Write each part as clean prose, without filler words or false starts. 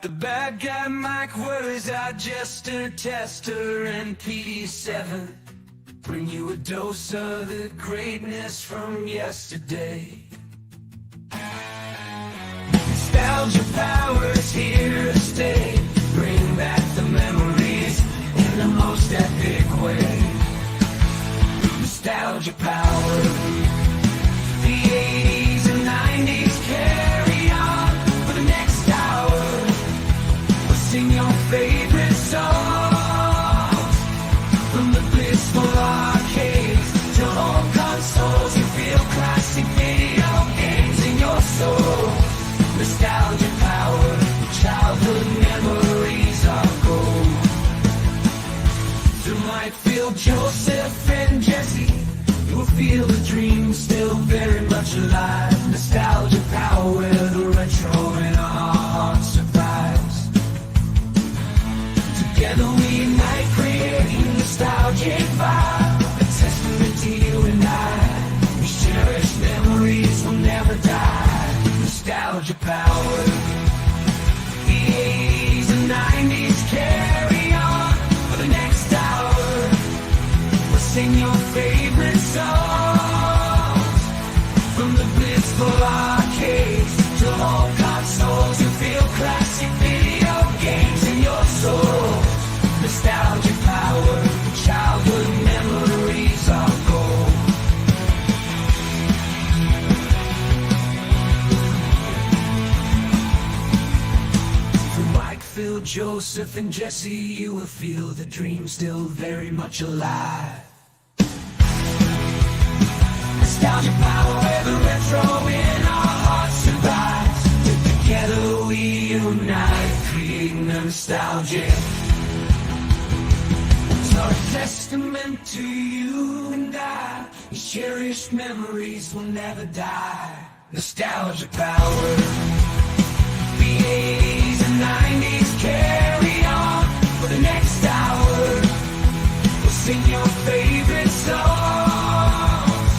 The bad guy Mike worries out Jester, Tester, and PD7. Bring you a dose of the greatness from yesterday. Nostalgia power's here to stay. Bring back the memories in the most epic way. Nostalgia power. The 80s and 90s carry on for the next hour. We'll sing your favorite songs from the blissful arcades to home consoles. You feel classic video games in your soul. Nostalgia power, childhood memories are gold. Through Mike, Phil, Joseph, and Jesse, you will feel the dream still very much alive. Nostalgia power, where the retro in our hearts survives. Together we unite, creating nostalgic vibe. A testament to you and I. We cherish memories will never die. Nostalgia power. The 80s and 90s carry on for the next hour. We'll sing your favorite songs from the blissful arcades to home consoles. You feel classic video games in your soul. Nostalgia power, childhood memories are gold. Through Mike, Phil, Joseph, and Jesse, you will feel the dream still very much alive. Nostalgia power, where the retro in our hearts survives. Together we unite, creating a nostalgia. It's our testament to you and I. These cherished memories will never die. Nostalgia power. The 80s and 90s carry on for the next hour. We'll sing your favorite songs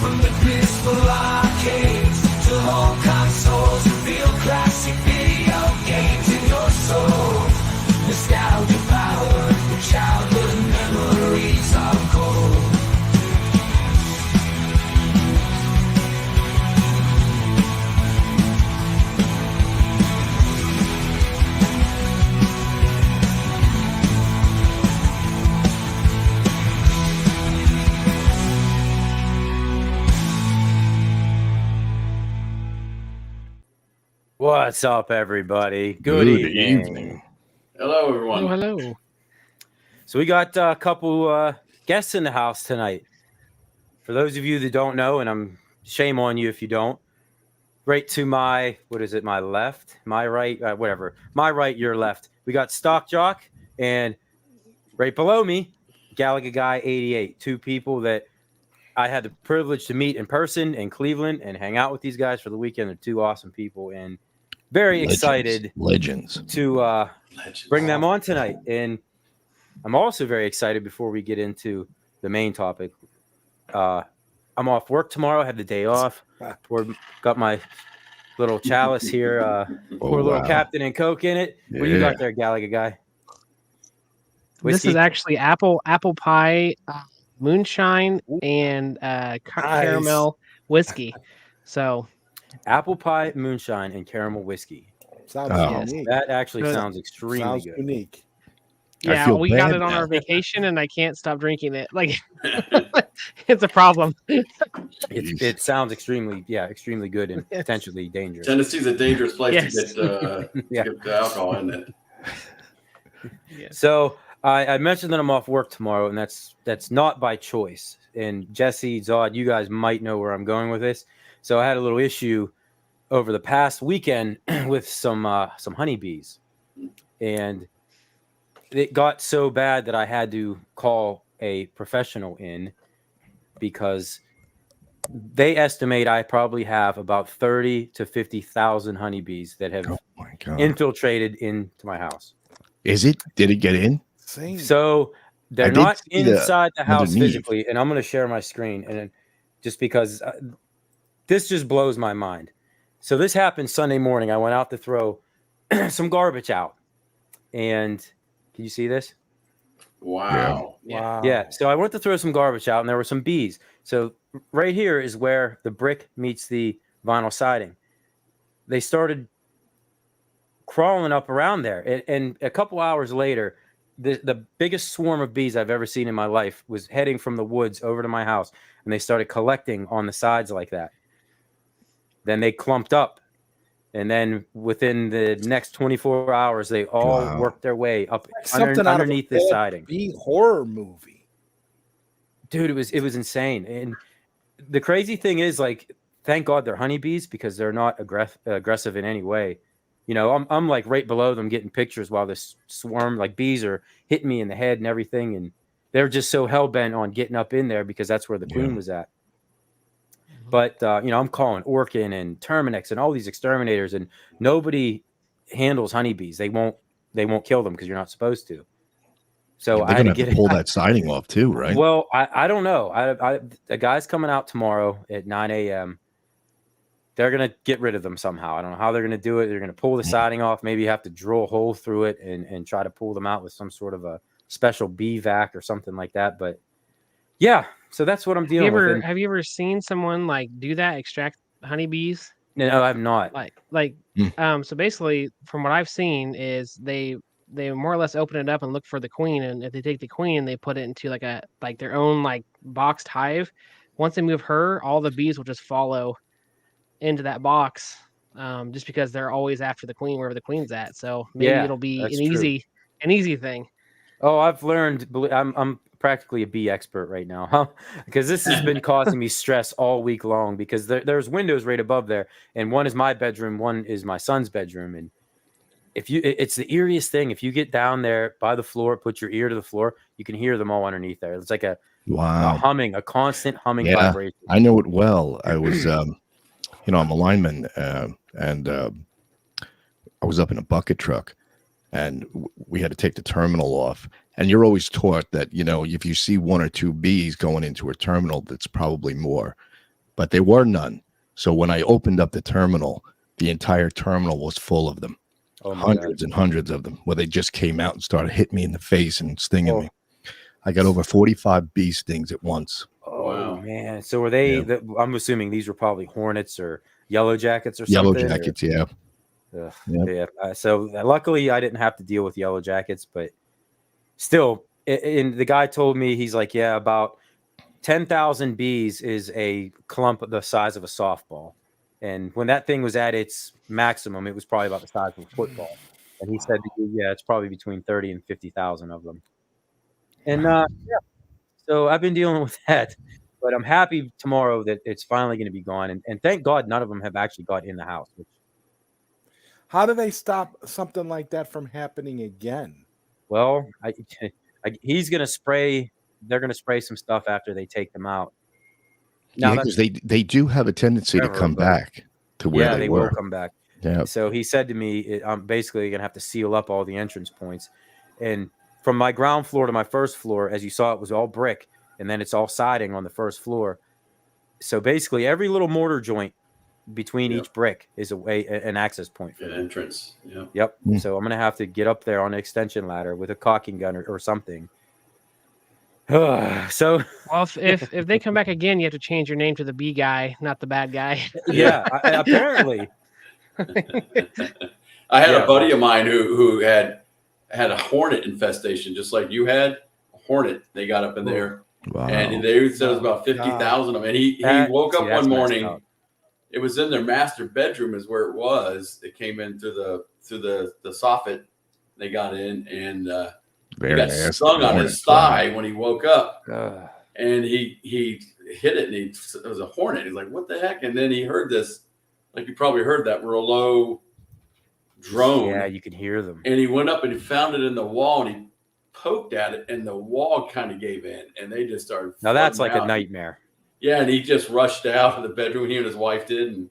from the blissful arcades to home consoles. You feel classic video games in your soul. Nostalgia power, childhood memories are gold. What's up, everybody? Good evening. Hello, everyone. Hello. So we got a couple guests in the house tonight. For those of you that don't know, and I'm shame on you if you don't, right to my, my left, my right, whatever. My right, your left. We got Stock Jock, and right below me, Gallagher Guy 88. Two people that I had the privilege to meet in person in Cleveland and hang out with these guys for the weekend. They're two awesome people, and very excited to bring them on tonight. And I'm also very excited before we get into the main topic. I'm off work tomorrow. I have the day off. Got my little chalice here. Pour a little Captain and Coke in it. What do you got there, Gallagher Guy? Whiskey? This is actually apple pie, moonshine, and caramel whiskey. So apple pie, moonshine, and caramel whiskey. Sounds unique. That actually sounds extremely good. Unique. Yeah, we got it on our vacation, and I can't stop drinking it. Like, it's a problem. It sounds extremely good and potentially dangerous. Tennessee's a dangerous place to get the alcohol in it. So I mentioned that I'm off work tomorrow, and that's not by choice. And Jesse, Zod, you guys might know where I'm going with this. So I had a little issue over the past weekend with some honeybees, and it got so bad that I had to call a professional in because they estimate I probably have about 30 to 50,000 honeybees that have infiltrated into my house. Did it get in? So they're not inside the house physically, and I'm going to share my screen, and just because this just blows my mind. So this happened Sunday morning. I went out to throw some garbage out. And can you see this? Wow. Wow. Yeah. So I went to throw some garbage out, and there were some bees. So right here is where the brick meets the vinyl siding. They started crawling up around there, and a couple hours later, the biggest swarm of bees I've ever seen in my life was heading from the woods over to my house, and they started collecting on the sides like that. Then they clumped up, and then within the next 24 hours, they all worked their way up underneath the siding. Bee horror movie, dude. It was insane. And the crazy thing is, like, thank God they're honeybees because they're not aggressive in any way. You know, I'm like right below them getting pictures while this swarm, like bees, are hitting me in the head and everything, and they're just so hell bent on getting up in there because that's where the queen was at. But you know, I'm calling Orkin and Terminix and all these exterminators, and nobody handles honeybees. They won't kill them because you're not supposed to. So they're gonna have to pull that siding off too, right? Well, I don't know. The guy's coming out tomorrow at 9 a.m. They're gonna get rid of them somehow. I don't know how they're gonna do it. They're gonna pull the siding off. Maybe you have to drill a hole through it and try to pull them out with some sort of a special bee vac or something like that. But yeah, so that's what I'm dealing with. Have you ever seen someone like do that, extract honeybees? No, I've not. So basically, from what I've seen, is they more or less open it up and look for the queen, and if they take the queen, they put it into like their own like boxed hive. Once they move her, all the bees will just follow into that box, just because they're always after the queen wherever the queen's at. So maybe it'll be an easy thing. Oh, I've learned. I'm practically a bee expert right now, huh? Because this has been causing me stress all week long. Because there's windows right above there, and one is my bedroom, one is my son's bedroom, and it's the eeriest thing. If you get down there by the floor, put your ear to the floor, you can hear them all underneath there. It's like a humming, a constant humming vibration. I know it well. I was, you know, I'm a lineman, and I was up in a bucket truck, and we had to take the terminal off. And you're always taught that, you know, if you see one or two bees going into a terminal, that's probably more. But there were none. So when I opened up the terminal, the entire terminal was full of them. Hundreds and hundreds of them, where they just came out and started hitting me in the face and stinging me. I got over 45 bee stings at once. Oh, man. So were they, I'm assuming these were probably hornets or yellow jackets or something? Yellow jackets, yeah. Yeah. So luckily I didn't have to deal with yellow jackets, but still, and the guy told me, he's like, yeah, about 10,000 bees is a clump the size of a softball. And when that thing was at its maximum, it was probably about the size of a football. And he said, yeah, it's probably between 30 and 50,000 of them. And so I've been dealing with that. But I'm happy tomorrow that it's finally going to be gone. And thank God none of them have actually got in the house. How do they stop something like that from happening again? Well, he's going to spray. They're going to spray some stuff after they take them out. Now, because they do have a tendency to come back to where they were. Will come back. Yeah. So he said to me, I'm basically going to have to seal up all the entrance points. And from my ground floor to my first floor, as you saw, it was all brick, and then it's all siding on the first floor. So basically, every little mortar joint between each brick is an access point for an entrance. Yeah. Yep. So I'm going to have to get up there on an extension ladder with a caulking gun or something. So well, if they come back again, you have to change your name to the bee guy, not the bad guy. Yeah, apparently. I had a buddy of mine who had a hornet infestation, just like you had. A hornet, they got up in there, and they said it was about 50,000 of them. And he woke up one morning. It was in their master bedroom, is where it was. They came in through the soffit. They got in and. He got stung on his thigh when he woke up, and he hit it, and it was a hornet. He's like, "What the heck?" And then he heard this, like you probably heard that real low drone. Yeah, you could hear them. And he went up and he found it in the wall, and he poked at it, and the wall kind of gave in, and they just started. Now that's like a nightmare. Yeah, and he just rushed out of the bedroom. He and his wife did,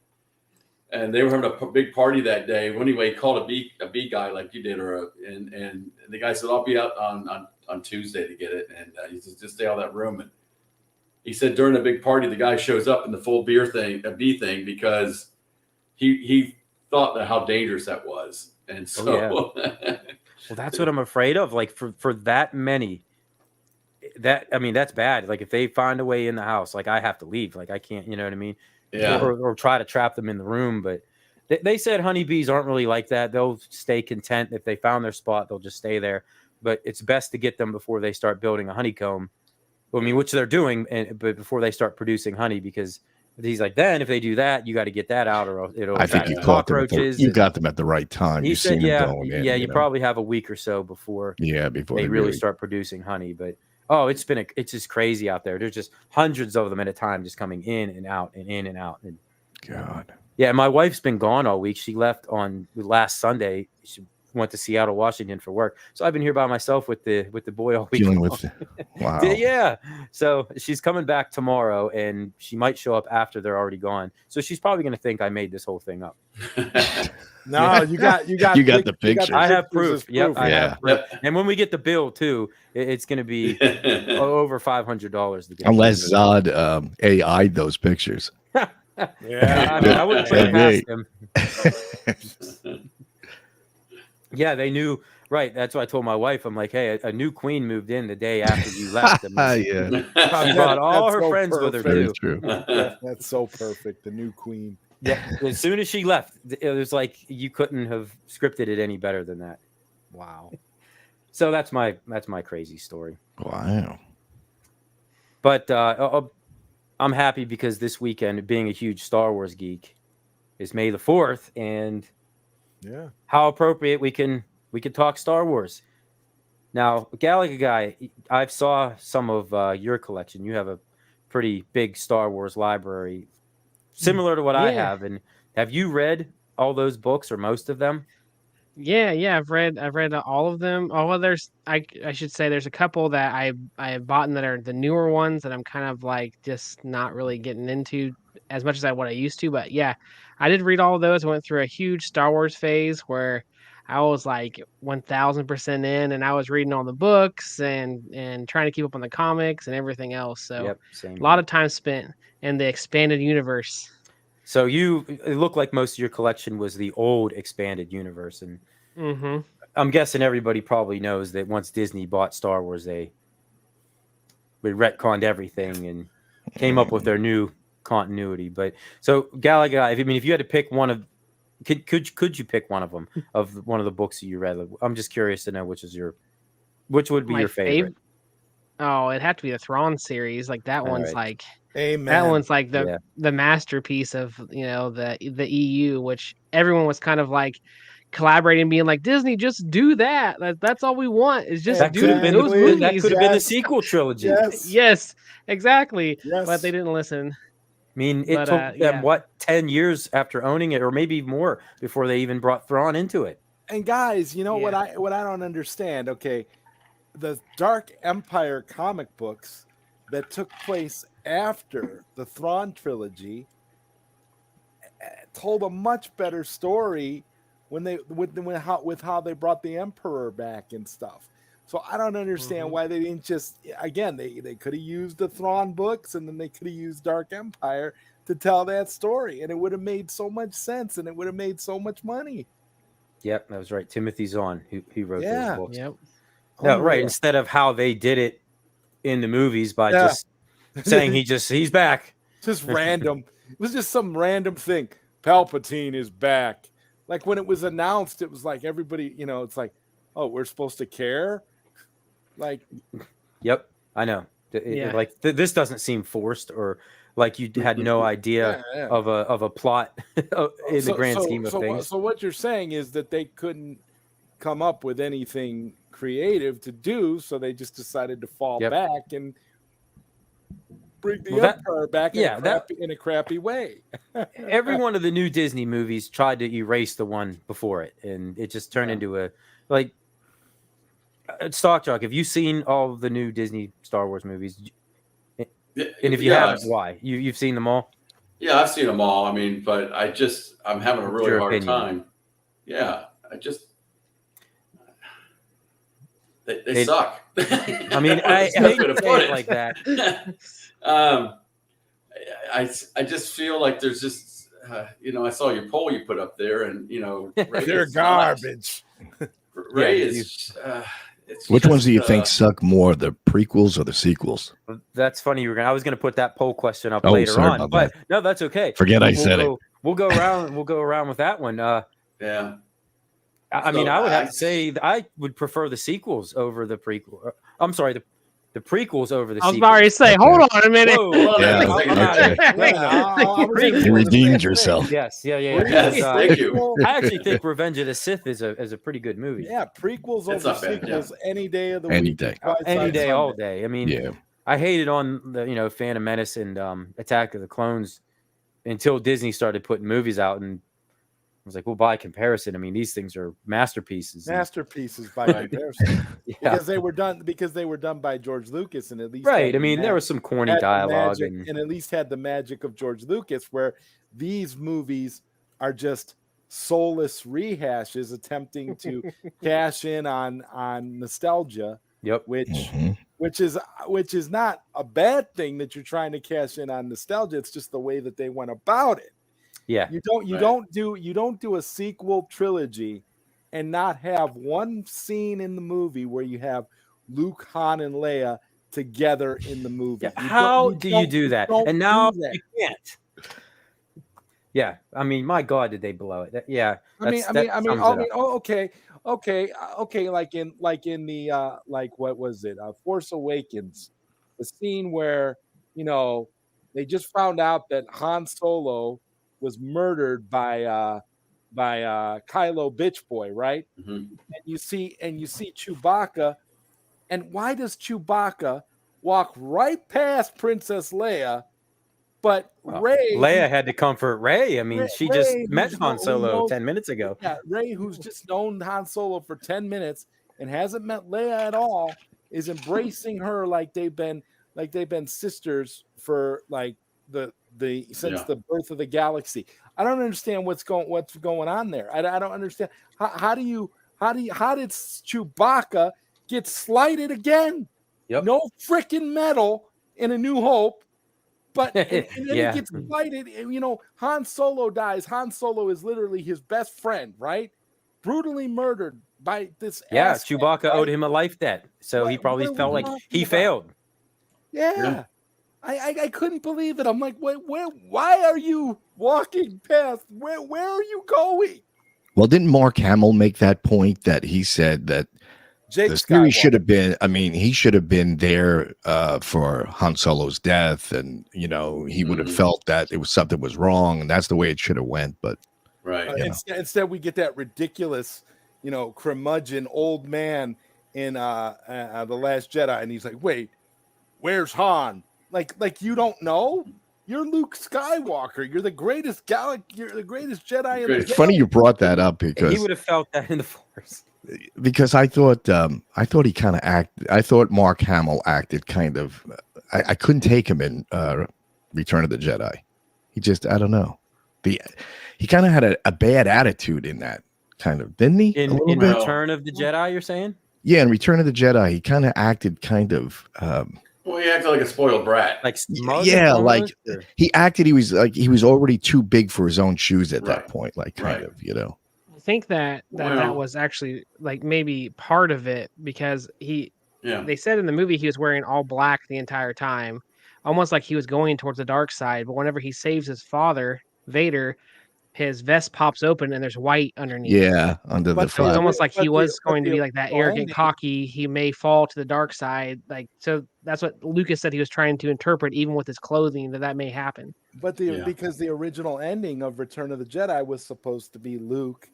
and they were having a big party that day. Well, anyway, he called a bee guy like you did, and the guy said, "I'll be out on Tuesday to get it." And he said, "Just stay out of that room." And he said during the big party, the guy shows up in the full bee thing, because he thought that how dangerous that was. And so, well, that's what I'm afraid of. Like for that many, that's bad. Like if they find a way in the house, like I have to leave. Like I can't, you know what I mean? yeah. Or try to trap them in the room. But they said honeybees aren't really like that. They'll stay content. If they found their spot, they'll just stay there. But it's best to get them before they start building a honeycomb. I mean, which they're doing, but before they start producing honey, because he's like, then if they do that, you got to get that out, or it'll I think attract you caught them. cockroaches. You got them at the right time. He You've said, seen them going in. you probably have a week or so before before they really start producing honey. But it's just crazy out there. There's just hundreds of them at a time, just coming in and out and in and out. And God, yeah, my wife's been gone all week. She left on last Sunday. She went to Seattle, Washington for work. So I've been here by myself with the boy all week. dealing with wow. Yeah. So she's coming back tomorrow, and she might show up after they're already gone. So she's probably going to think I made this whole thing up. No, you got the picture. I have proof. Yep. I Yeah. have proof. And when we get the bill too, it's going to be over $500 to get. Unless Zod AI'd those pictures. Yeah, I mean, I wouldn't put it past him. Yeah, they knew. Right. That's what I told my wife. I'm like, hey, a new queen moved in the day after you left. Yeah, She brought all her so friends with her very too. true. that's so perfect. The new queen. Yeah. As soon as she left, it was like you couldn't have scripted it any better than that. Wow. So that's my crazy story. Wow. But I'm happy because this weekend, being a huge Star Wars geek, is May the 4th, and Yeah. how appropriate we can talk Star Wars. Now, Galaga Guy, I saw some of your collection. You have a pretty big Star Wars library, similar to what I have. And have you read all those books or most of them? Yeah, I've read all of them. Oh, well, I should say there's a couple that I have bought that are the newer ones that I'm kind of like just not really getting into as much as what I used to. But yeah, I did read all of those. I went through a huge Star Wars phase where I was like 1000% in, and I was reading all the books and trying to keep up on the comics and everything else. So same a lot of time spent in the expanded universe. So it looked like most of your collection was the old expanded universe, and I'm guessing everybody probably knows that once Disney bought Star Wars, we retconned everything and came up with their new continuity. But so Galaga, if you had to pick one of, could you pick one of them of one of the books that you read? I'm just curious to know which would be My your favorite. Oh, it'd have to be the Thrawn series. Like that All one's right. like. Amen. That one's like the masterpiece of the EU, which everyone was kind of like collaborating, being like, Disney, just do that. That's all we want is just That do could have been those movies. that could have been the sequel trilogy. Yes, exactly. Yes. But they didn't listen. I mean, it took them 10 years after owning it, or maybe more, before they even brought Thrawn into it. And guys, you know what I don't understand? Okay, the Dark Empire comic books that took place after the Thrawn trilogy told a much better story with how they brought the Emperor back and stuff. So I don't understand why they didn't just, again, they could have used the Thrawn books, and then they could have used Dark Empire to tell that story, and it would have made so much sense, and it would have made so much money. Yep, that was right. Timothy Zahn, who wrote those books. Yep. No, right. Instead of how they did it in the movies by just saying he's back. Just random. It was just some random thing. Palpatine is back. Like when it was announced, it was like everybody, it's like, oh, we're supposed to care. Like, yep, I know. This doesn't seem forced, or like you had no idea of a plot in the grand scheme of things. So what you're saying is that they couldn't come up with anything creative to do, so they just decided to fall back and bring the Empire back in a crappy way. Every one of the new Disney movies tried to erase the one before it, and it just turned into a Stock Jock. Have you seen all of the new Disney Star Wars movies? And if you haven't, why? You've seen them all? Yeah, I've seen them all. I mean, but I'm having a really hard time. Yeah, they suck. I mean, I hate to put it like that. I just feel like there's just I saw your poll you put up there, and Ray They're is not- garbage. Ray is. Which ones do you think think? suck more, the prequels or the sequels? That's funny. I was going to put that poll question up Oh, later sorry on, about but that. no, that's okay. Forget I We'll said it. go, We'll go around. We'll go around with that one. Yeah. I mean, I would have to say I would prefer the sequels over the prequel. I'm sorry, the prequels over the I was sequels. about to say, hold on a minute. Whoa, Hold on Yeah, a second. okay. no, no, no. You redeemed yourself. Yes, yeah. Yes, because, thank you. I actually think Revenge of the Sith is a pretty good movie. Yeah, prequels It's over not bad, sequels any day of the Any week. day. Twice Any on day, all Sunday. day. I mean, Yeah. I hated on the Phantom Menace and Attack of the Clones until Disney started putting movies out, and I was like, well, by comparison, I mean, these things are masterpieces. Masterpieces by comparison. Yeah. Because they were done by George Lucas, and at least Right. had I the mean, there mag- was some corny had the dialogue, magic, and at least had the magic of George Lucas, where these movies are just soulless rehashes attempting to cash in on nostalgia, yep. which Mhm. which is not a bad thing that you're trying to cash in on nostalgia. It's just the way that they went about it. Yeah. You Right. don't do a sequel trilogy and not have one scene in the movie where you have Luke, Han, and Leia together in the movie. Yeah. How do you do that? don't And now do that. you can't. Yeah. I mean, my God, did they blow it? Yeah. I that mean, sums it up. oh, okay. Like in the like what was it? Force Awakens, the scene where they just found out that Han Solo was murdered by Kylo Bitch Boy, right? Mhm. And you see Chewbacca, and why does Chewbacca walk right past Princess Leia, but Well, Rey, Leia had to comfort Ray. I mean, she just Rey, met who's Han who Solo knows- 10 minutes ago. Yeah, Rey, who's just known Han Solo for 10 minutes and hasn't met Leia at all, is embracing her like they've been sisters for like since Yeah. the birth of the galaxy. I don't understand what's going on there. I don't understand. How did Chewbacca get slighted again? Yep. No freaking medal in A New Hope. But and then Yeah. he gets slighted. And, Han Solo dies. Han Solo is literally his best friend, right? Brutally murdered by this. Yeah. asshole, Chewbacca right? owed him a life debt. So he What probably are we felt like talking he about? failed. Yeah. Yeah. I couldn't believe it. I'm like, why are you walking past? Where are you going? Well, didn't Mark Hamill make that point that he said that Jake the series Skywalker. should have been? I mean, he should have been there for Han Solo's death, and he would have felt that it was something was wrong, and that's the way it should have went. But Right. Instead, we get that ridiculous, curmudgeon old man in The Last Jedi, and he's like, "Wait, where's Han?" Like you don't know? You're Luke Skywalker. You're the greatest You're the greatest Jedi in the Greatest. it's funny you brought that up He because would have felt that in the Force. I thought he kind of I thought Mark Hamill acted kind of. I couldn't take him in Return of the Jedi. He just, I don't know. He kind of had a bad attitude in that kind of, didn't he? In bit. Return of the Jedi, you're saying? Yeah, in Return of the Jedi, he kind of acted kind of. Well, he acted like a spoiled brat. Like smug Yeah, almost, like or- he acted. He was already too big for his own shoes at that Right. point. Like Right. I think that Well- was actually like maybe part of it because Yeah. they said in the movie he was wearing all black the entire time, almost like he was going towards the dark side. But whenever he saves his father, Vader, his vest pops open and there's white underneath. Yeah, under the But So it's flag. almost like he But was the going to be like that original arrogant, ending- cocky. He may fall to the dark side. Like, so that's what Lucas said he was trying to interpret, even with his clothing, that may happen. But Yeah. because the original ending of Return of the Jedi was supposed to be Luke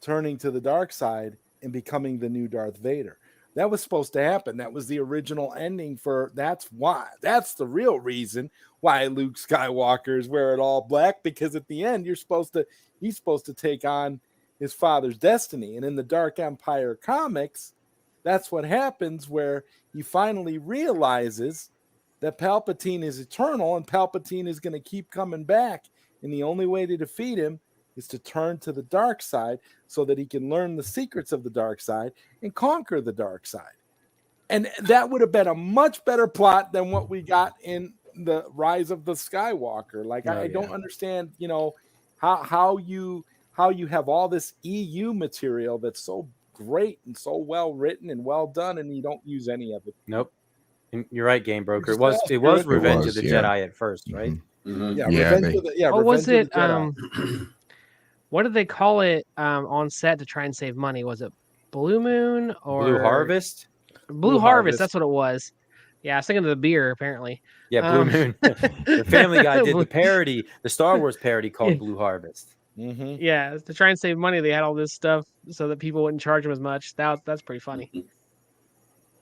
turning to the dark side and becoming the new Darth Vader. That was supposed to happen. That was the original ending that's the real reason why Luke Skywalker is wearing all black, because at the end he's supposed to take on his father's destiny. And in the Dark Empire comics, that's what happens, where he finally realizes that Palpatine is eternal and Palpatine is going to keep coming back. And the only way to defeat him is to turn to the dark side so that he can learn the secrets of the dark side and conquer the dark side. And that would have been a much better plot than what we got in the Rise of the Skywalker. Like, I don't understand, how you have all this EU material that's so great and so well written and well done, and you don't use any of it. Nope. And you're right, Game Broker. It Just was it Revenge was, of the yeah. Jedi at first, right? Mhm. Yeah, Yeah, Revenge of the What was Revenge it? of the Jedi. What did they call it on set to try and save money? Was it Blue Moon or Blue Harvest. Blue Harvest. That's what it was. Yeah, I was thinking of the beer. Apparently, Yeah, Blue Moon. The Family Guy did the parody, the Star Wars parody called Blue Harvest. Mm-hmm. Yeah, to try and save money, they had all this stuff so that people wouldn't charge them as much. That's pretty funny.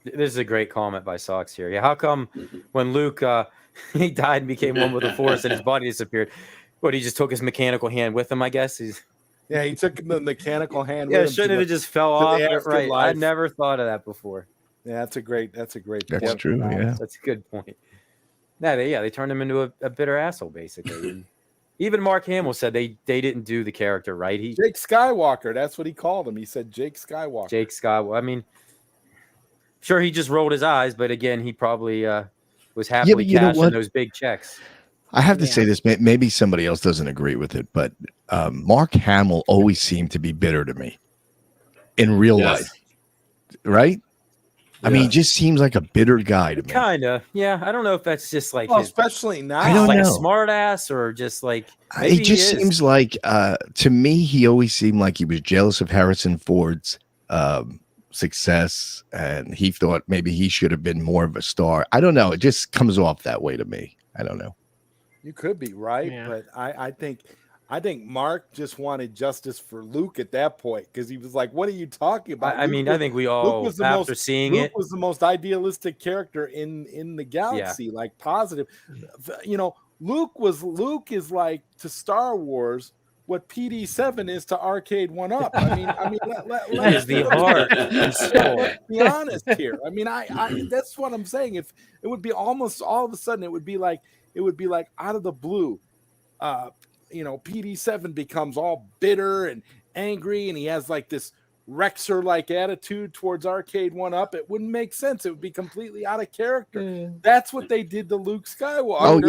This is a great comment by Sox here. Yeah, how come when Luke he died and became one with the Force and his body disappeared? What, he just took his mechanical hand with him? I guess he took the mechanical hand. Yeah, with him shouldn't have just fell to the off. Right, I afterlife. never thought of that before. Yeah, that's a great. That's point. true. Yeah. That's a good point. They turned him into a bitter asshole basically. And even Mark Hamill said they didn't do the character right. Jake Skywalker. That's what he called him. He said Jake Skywalker. Jake Skywalker. I mean, sure, he just rolled his eyes, but again, he probably was happily you know cashing what? those big checks. I have to say this. Maybe somebody else doesn't agree with it, but Mark Hamill always seemed to be bitter to me in real life, right? I mean, he just seems like a bitter guy to me. Kind of, yeah. I don't know if that's just like especially now. I don't like know. a smart ass or just like It just seems like to me, he always seemed like he was jealous of Harrison Ford's success, and he thought maybe he should have been more of a star. I don't know. It just comes off that way to me. I don't know. You could be right, but I think Mark just wanted justice for Luke at that point because he was like, "What are you talking about?" I mean, I think we all, after seeing Luke it, was the most idealistic character in the galaxy, like positive. You know, Luke is like to Star Wars what PD7 is to Arcade 1-Up. I mean, is the heart and soul. Let's be honest here. I mean, I that's what I'm saying. If it would be almost all of a sudden, it would be like out of the blue. PD7 becomes all bitter and angry, and he has like this Rexer-like attitude towards Arcade 1-Up. It wouldn't make sense. It would be completely out of character. That's what they did to Luke Skywalker. Oh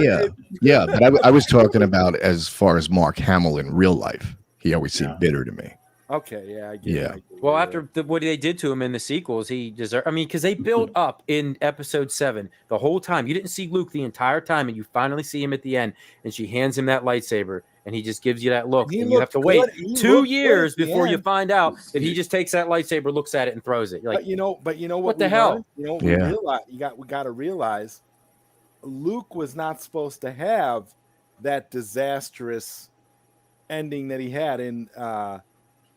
yeah, but I was talking about as far as Mark Hamill in real life. He always seemed bitter to me. Okay, yeah, I get it. Well, after what they did to him in the sequels, he deserved. I mean, because they built up in Episode 7 the whole time. You didn't see Luke the entire time, and you finally see him at the end, and she hands him that lightsaber, and he just gives you that look, and you have to wait 2 years before you find out that he just takes that lightsaber, looks at it, and throws it. You're like, but you know what the hell? We got to realize Luke was not supposed to have that disastrous ending that he had in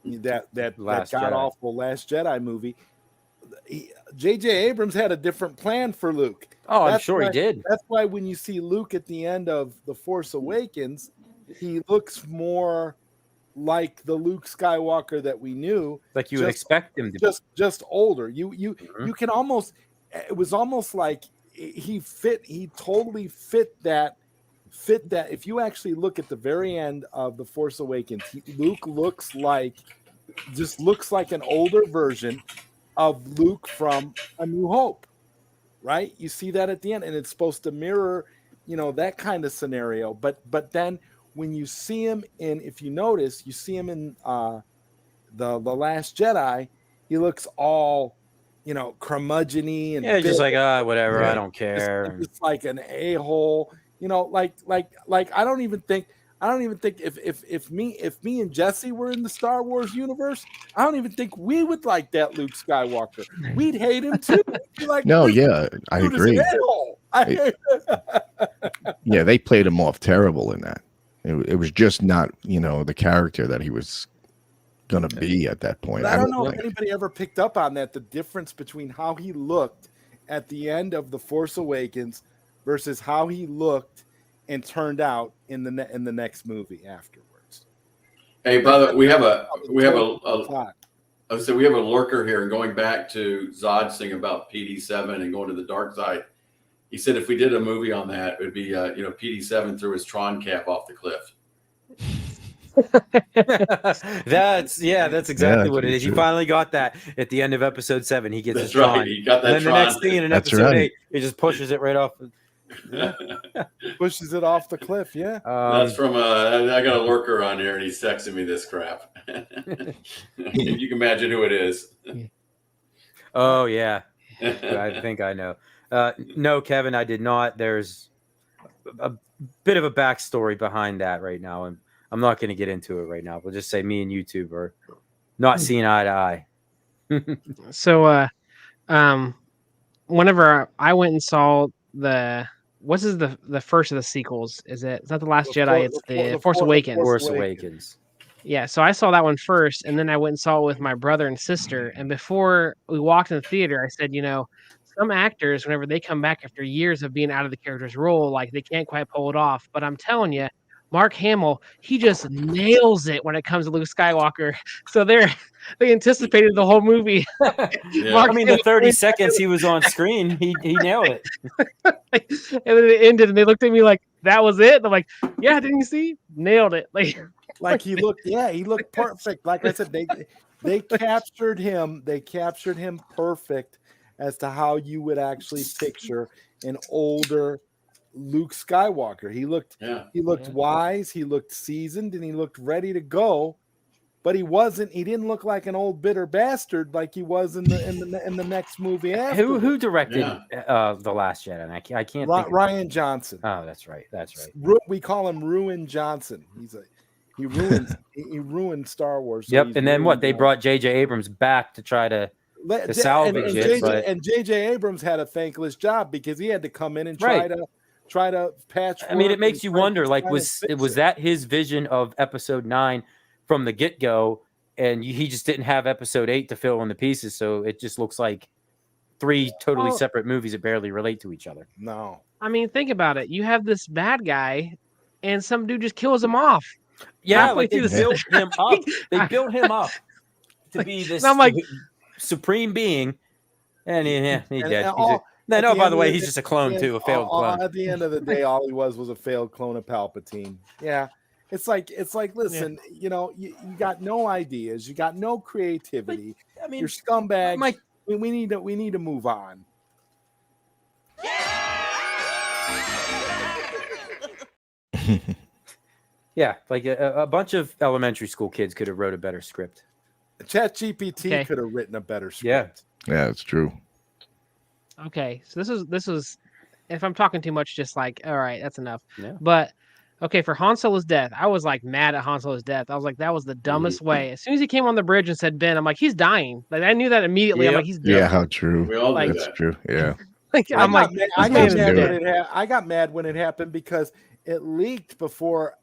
that god awful Last Jedi movie. J.J. Abrams had a different plan for Luke. Oh, I'm sure he did. That's why when you see Luke at the end of The Force Awakens, he looks more like the Luke Skywalker that we knew. Like you would expect him to be. Just older. You can almost, it was almost like he totally fit that. If you actually look at the very end of The Force Awakens, Luke looks like an older version of Luke from A New Hope, right? You see that at the end, and it's supposed to mirror, that kind of scenario. But then when you see him if you notice, you see him in the Last Jedi, he looks all, curmudgeon-y and just like whatever, I don't care. It's like an a-hole. Like I don't even think if me and Jesse were in the Star Wars universe, I don't even think we would like that Luke Skywalker. We'd hate him too. Like, no, yeah, I agree. Yeah, they played him off terrible in that. It was just not, the character that he was going to be at that point. But I don't know if anybody ever picked up on that, the difference between how he looked at the end of The Force Awakens versus how he looked and turned out in the next movie afterwards. Hey, by the way, we have a lurker here, and going back to Zod's thing about PD7 and going to the dark side. He said if we did a movie on that, it would be PD7 threw his Tron cap off the cliff. That's exactly what it is. True. He finally got that at the end of Episode 7. He gets his right. Tron. He got that and then Tron. the next thing in Episode 8, he just pushes it right off. Pushes it off the cliff. Yeah. That's from I got a lurker on here, and he's texting me this crap. If you can imagine who it is. Oh yeah, I think I know. No, Kevin, I did not. There's a bit of a backstory behind that right now, and I'm not going to get into it right now. We'll just say me and YouTube are not seeing eye to eye. So, whenever I went and saw the first of the sequels? It's not the Last Jedi. It's the Force Awakens. Force Awakens. Yeah, so I saw that one first, and then I went and saw it with my brother and sister. And before we walked in the theater, I said, some actors, whenever they come back after years of being out of the character's role, like they can't quite pull it off. But I'm telling you, Mark Hamill, he just nails it when it comes to Luke Skywalker. So they anticipated the whole movie. Yeah. I mean, the 30 seconds he was on screen, he nailed it. And then it ended, and they looked at me like, "That was it." And I'm like, "Yeah, didn't you see? Nailed it!" Like he looked perfect. Like I said, they captured him. They captured him perfect as to how you would actually picture an older Luke Skywalker. He looked wise, he looked seasoned, and he looked ready to go. But he didn't look like an old bitter bastard like he was in the next movie after. Who directed The Last Jedi? And I can't think Ryan Johnson. Oh, that's right. We call him Ruin Johnson. He ruined Star Wars. So yep. And then what? They brought J.J. Abrams back to try to salvage it. And J.J. Abrams had a thankless job because he had to come in and try to patch. I mean, it makes you wonder. Like, was that his vision of Episode 9 from the get-go? And he just didn't have Episode 8 to fill in the pieces, so it just looks like three totally separate movies that barely relate to each other. No. I mean, think about it. You have this bad guy, and some dude just kills him off. Yeah, like they built him up. They built him up to be this supreme being, and he dead. By the way, he's just a clone too, a failed clone. At the end of the day, all he was a failed clone of Palpatine. Yeah, it's like listen, you got no ideas, you got no creativity. But, I mean, you're scumbags. We need to move on. Yeah, like a bunch of elementary school kids could have wrote a better script. ChatGPT could have written a better script. Yeah, it's true. Okay, so this was, if I'm talking too much, just like, all right, that's enough. Yeah. But okay, for Han Solo's death, I was like mad at Han Solo's death. I was like, that was the dumbest way. As soon as he came on the bridge and said Ben, I'm like, he's dying. Like I knew that immediately. I'm like, he's dead. Yeah, how true. We all That's true. Yeah. I got mad when it happened because it leaked before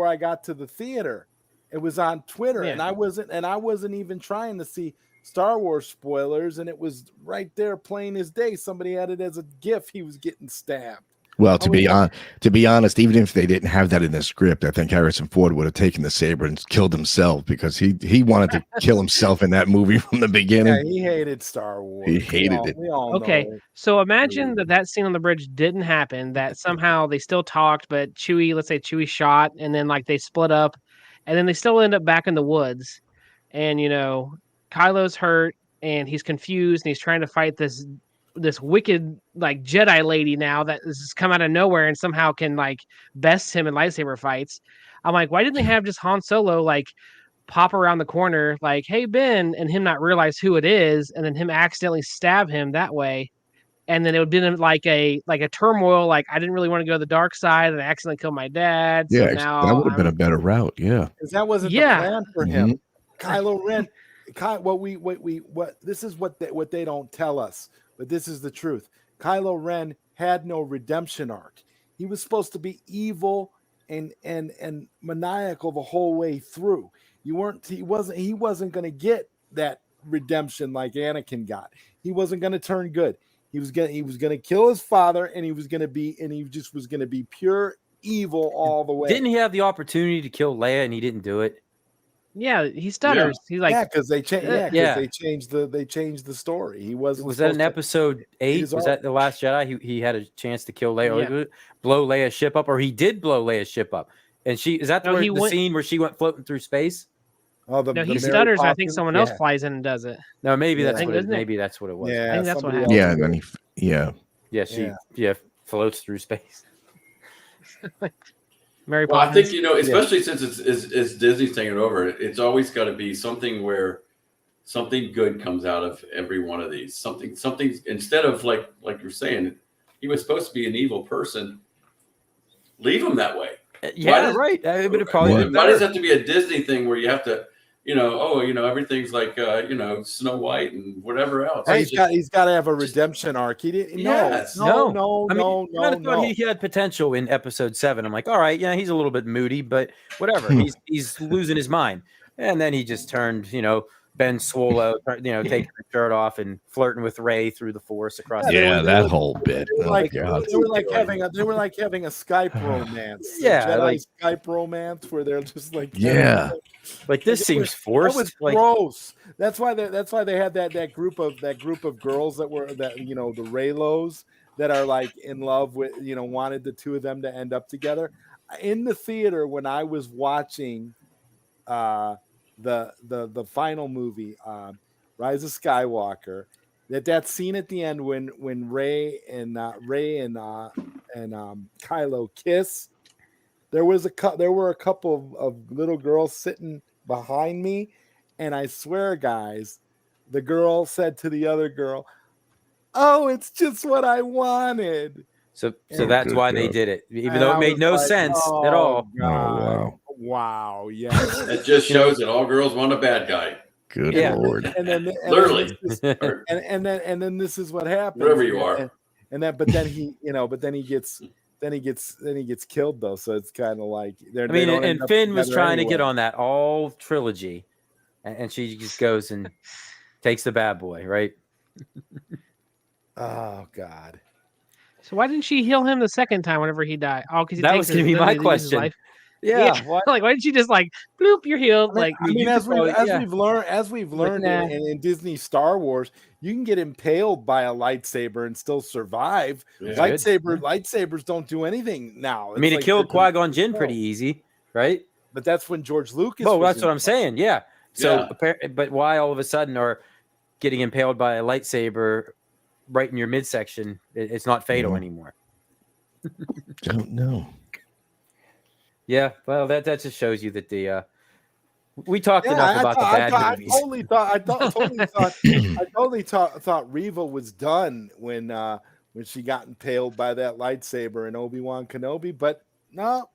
I got to the theater. It was on Twitter, and I wasn't even trying to see Star Wars spoilers, and it was right there plain as day. Somebody had it as a GIF. He was getting stabbed. Well, to be honest, even if they didn't have that in the script, I think Harrison Ford would have taken the saber and killed himself because he wanted to kill himself in that movie from the beginning. Yeah, he hated Star Wars. He hated it. We all okay, know. so imagine that scene on the bridge didn't happen. That somehow they still talked, but let's say Chewie shot, and then like they split up, and then they still end up back in the woods, and Kylo's hurt and he's confused and he's trying to fight this wicked like Jedi lady now that has come out of nowhere and somehow can like best him in lightsaber fights. I'm like, why didn't they have just Han Solo like pop around the corner like, hey Ben, and him not realize who it is, and then him accidentally stab him that way, and then it would have been like a turmoil, like I didn't really want to go to the dark side and I accidentally killed my dad. So now that would have been a better route. Yeah, because that wasn't the plan for him. Kylo Ren. This is what they don't tell us, but this is the truth. Kylo Ren had no redemption arc. He was supposed to be evil and maniacal the whole way through. He wasn't going to get that redemption like Anakin got. He wasn't going to turn good. He was going to kill his father, and he was going to be pure evil all the way. Didn't he have the opportunity to kill Leia and he didn't do it? Yeah, he stutters. Yeah. He's like, because they changed the story. He wasn't. Was that in Episode 8? Was that The Last Jedi? He had a chance to kill Leia, or blow Leia's ship up, or he did blow Leia's ship up. And the scene where she went floating through space? He stutters. I think someone else flies in and does it. No, maybe that's what it was. Yeah, I think that's what happened. Yeah, and then she floats through space. Mary Well, I Poppins. think, especially since it's Disney's taking it over, it's always got to be something where something good comes out of every one of these. Something instead of like you're saying, he was supposed to be an evil person. Leave him that way. Yeah, right. It would have probably been Why does better. it have to be a Disney thing where you have to, everything's like, Snow White and whatever else? Hey, It's just- he's got to have a redemption arc. He didn't. Yes. No. I thought he had potential in episode 7. I'm like, all right, yeah, he's a little bit moody, but whatever. He's losing his mind, and then he just turned, Ben Swallow, taking the shirt off and flirting with Ray through the force across. That whole bit. They were Oh, like, God. they were like having a Skype romance. Yeah, Jedi like Skype romance where they're just like, Yeah. like this seems forced. That was like, gross. That's why they had that group of girls that were the Raylos that are like in love with, wanted the two of them to end up together. In the theater when I was watching the final movie, Rise of Skywalker, that scene at the end when Rey and Kylo kiss, there were a couple of little girls sitting behind me, and I swear, guys, the girl said to the other girl, "Oh, it's just what I wanted." So that's good why they God. did it, even And though I it made was no like, sense "Oh, at all. God. Oh, Wow, yeah. It just shows that all girls want a bad guy. Good Yeah. Lord. And then Literally. or then this is what happens. Wherever you are. But then he gets killed though. So it's kind of like and Finn was trying to get on that all trilogy, and she just goes and takes the bad boy, right? Oh God. So why didn't she heal him the second time whenever he died? Oh, because That was going to be my question. Yeah, what? Like, why didn't she just like, bloop, you're healed? I mean, you as could probably- we've learned nah. in Disney Star Wars, you can get impaled by a lightsaber and still survive. Yeah. Lightsabers don't do anything now. I mean, It's it killed they're Qui-Gon Jinn controlled. pretty easy, right? But that's when George Lucas. Oh, was that's what I'm involved. saying. Yeah. So, but why all of a sudden are getting impaled by a lightsaber right in your midsection? It's not fatal anymore. Don't know. Yeah. Well, that just shows you that the we talked enough about the bad movies. I totally thought Reva was done when she got impaled by that lightsaber in Obi-Wan Kenobi, but no,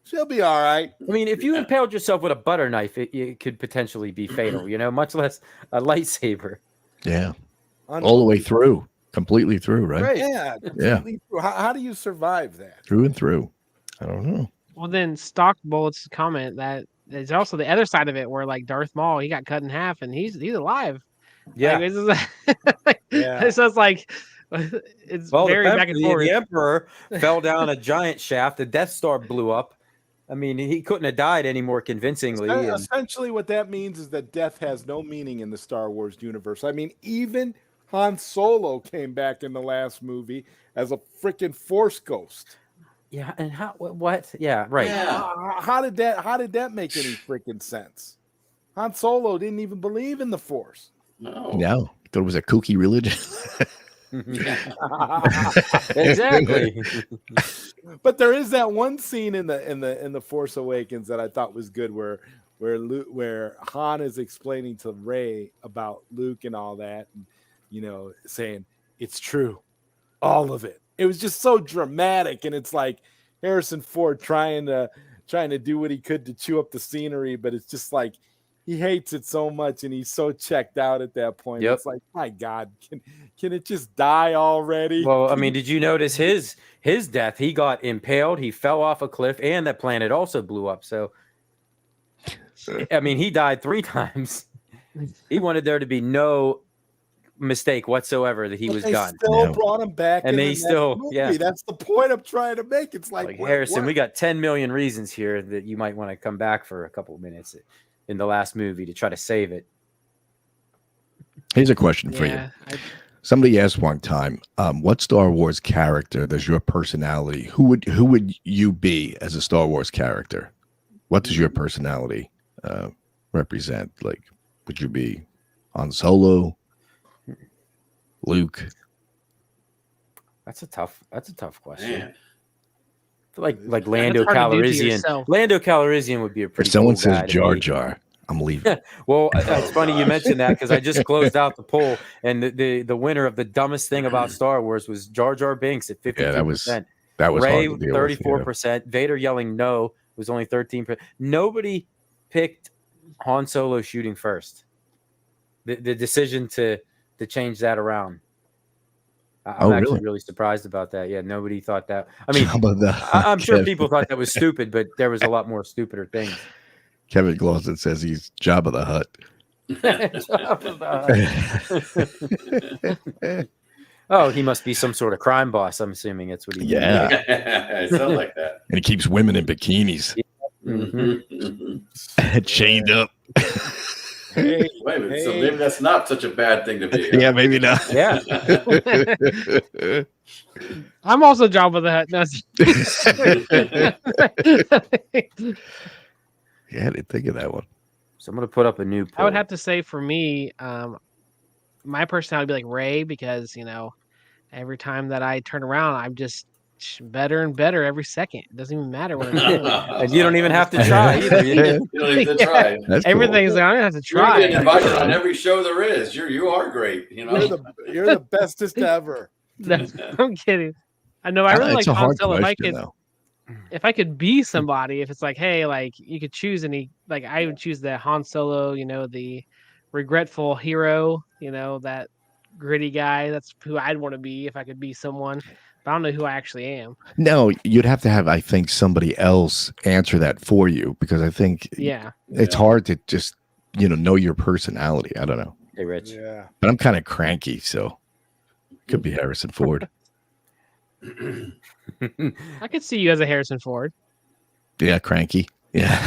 she'll be all right. I mean, if you impaled yourself with a butter knife, it could potentially be fatal, much less a lightsaber. Yeah. All the way through. Completely through, right? Right. Yeah, completely through. How do you survive that? Through and through. I don't know. Well, then Stock Bullets comment that there's also the other side of it where like Darth Maul, he got cut in half and he's alive. Yeah. It's just like it's very back and forth. The Emperor fell down a giant shaft. The Death Star blew up. I mean, he couldn't have died any more convincingly. Essentially, what that means is that death has no meaning in the Star Wars universe. I mean, even Han Solo came back in the last movie as a freaking Force ghost. Yeah, and how? What? Yeah, right. Yeah. How did that make any freaking sense? Han Solo didn't even believe in the Force. No. No. Thought it was a kooky religion. Exactly. But there is that one scene in the Force Awakens that I thought was good, where Han is explaining to Rey about Luke and all that, and saying it's true, all of it. It was just so dramatic, and it's like Harrison Ford trying to do what he could to chew up the scenery, but it's just like he hates it so much, and he's so checked out at that point. Yep. It's like, my God, can it just die already? Well, I mean, did you notice his death? He got impaled. He fell off a cliff, and that planet also blew up. So, I mean, he died 3 times. He wanted there to be no mistake whatsoever that he was done. Still brought him back, and they the still, movie. yeah. That's the point I'm trying to make. It's like Harrison, we got 10 million reasons here that you might want to come back for a couple of minutes in the last movie to try to save it. Here's a question for you. Somebody asked one time, what Star Wars character does your personality, who would you be as a Star Wars character? What does your personality represent? Like, would you be Han Solo, Luke? That's a tough question. Man. I feel like Lando hard to do to Calrissian. yourself. Lando Calrissian would be a If pretty someone cool says guy to Jar meet. Jar, I'm leaving. Well, it's funny you gosh. mentioned that because I just closed out the poll, and the winner of the dumbest thing about Star Wars was Jar Jar Binks at 52%. Yeah, that was Ray, hard to deal with. 34%. Vader yelling no was only 13%. Nobody picked Han Solo shooting first. The decision to change that around. I'm actually really surprised about that. Yeah, nobody thought that. I mean, I'm sure people thought that was stupid, but there was a lot more stupider things. Kevin Glosson says he's Jabba the Hutt. Oh, he must be some sort of crime boss. I'm assuming that's what he means. Yeah. It sounds like that. And he keeps women in bikinis. Chained up. Hey, Wait a minute. So maybe that's not such a bad thing to be. Yeah, maybe not. Yeah. I'm also Jabba the Hutt. No, Yeah, I didn't think of that one. So I'm going to put up a new poll. I would have to say for me, my personality would be like Ray because, every time that I turn around, I'm just better and better every second. It doesn't even matter what I'm doing. And you don't even have to try either. You don't need to try. That's Everything's cool. I don't have to You're try. getting invited on every show there is. You are great. you're the bestest ever. I'm kidding. I know I really like It's a Han hard Solo. question, though. If I could be somebody, if it's like, hey, like you could choose any, like I would choose the Han Solo, the regretful hero, that gritty guy. That's who I'd want to be if I could be someone. But I don't know who I actually am. No, you'd have to have, I think, somebody else answer that for you because I think it's hard to just, know your personality. I don't know. Hey, Rich. Yeah. But I'm kind of cranky, so could be Harrison Ford. I could see you as a Harrison Ford. Yeah, cranky. Yeah.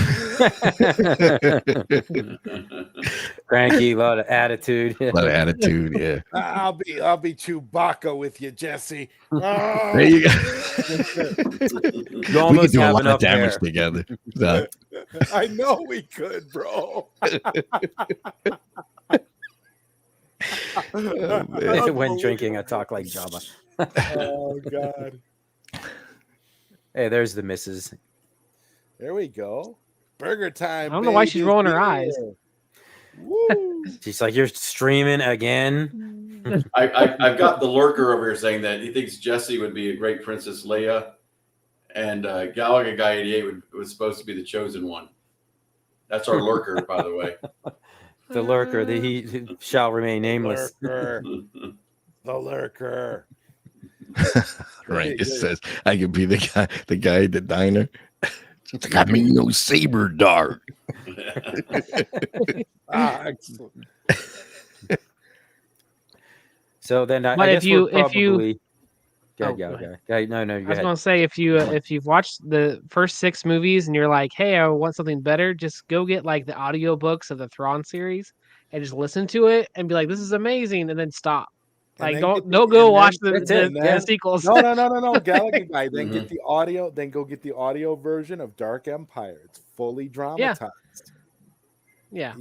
Cranky, a lot of attitude. A lot of attitude, yeah. I'll be Chewbacca with you, Jesse. There you go. You We almost could do a have lot of enough damage there. together. So, I know we could, bro. When drinking, I talk like Jabba. Oh God. Hey, there's the missus. There we go. Burger time. I don't know why she's rolling her eyes. Woo. She's like, you're streaming again? I've got the lurker over here saying that he thinks Jessie would be a great Princess Leia, and Galaga Guy 88 was supposed to be the chosen one. That's our lurker, by the way. The lurker, he shall remain nameless. Lurker. The lurker. right. It says I could be the guy at the diner. It's like, I mean, no saber dart. Excellent. So then I But guess if you- we're probably... Oh, Go go ahead. ahead. No, I go was ahead. gonna say if you've watched the first 6 movies and you're like, hey, I want something better, just go get like the audiobooks of the Thrawn series and just listen to it and be like, this is amazing, and then stop. Like don't go watch the sequels. No. Galaga Guy. Then get the audio. Then go get the audio version of Dark Empire. It's fully dramatized. Yeah.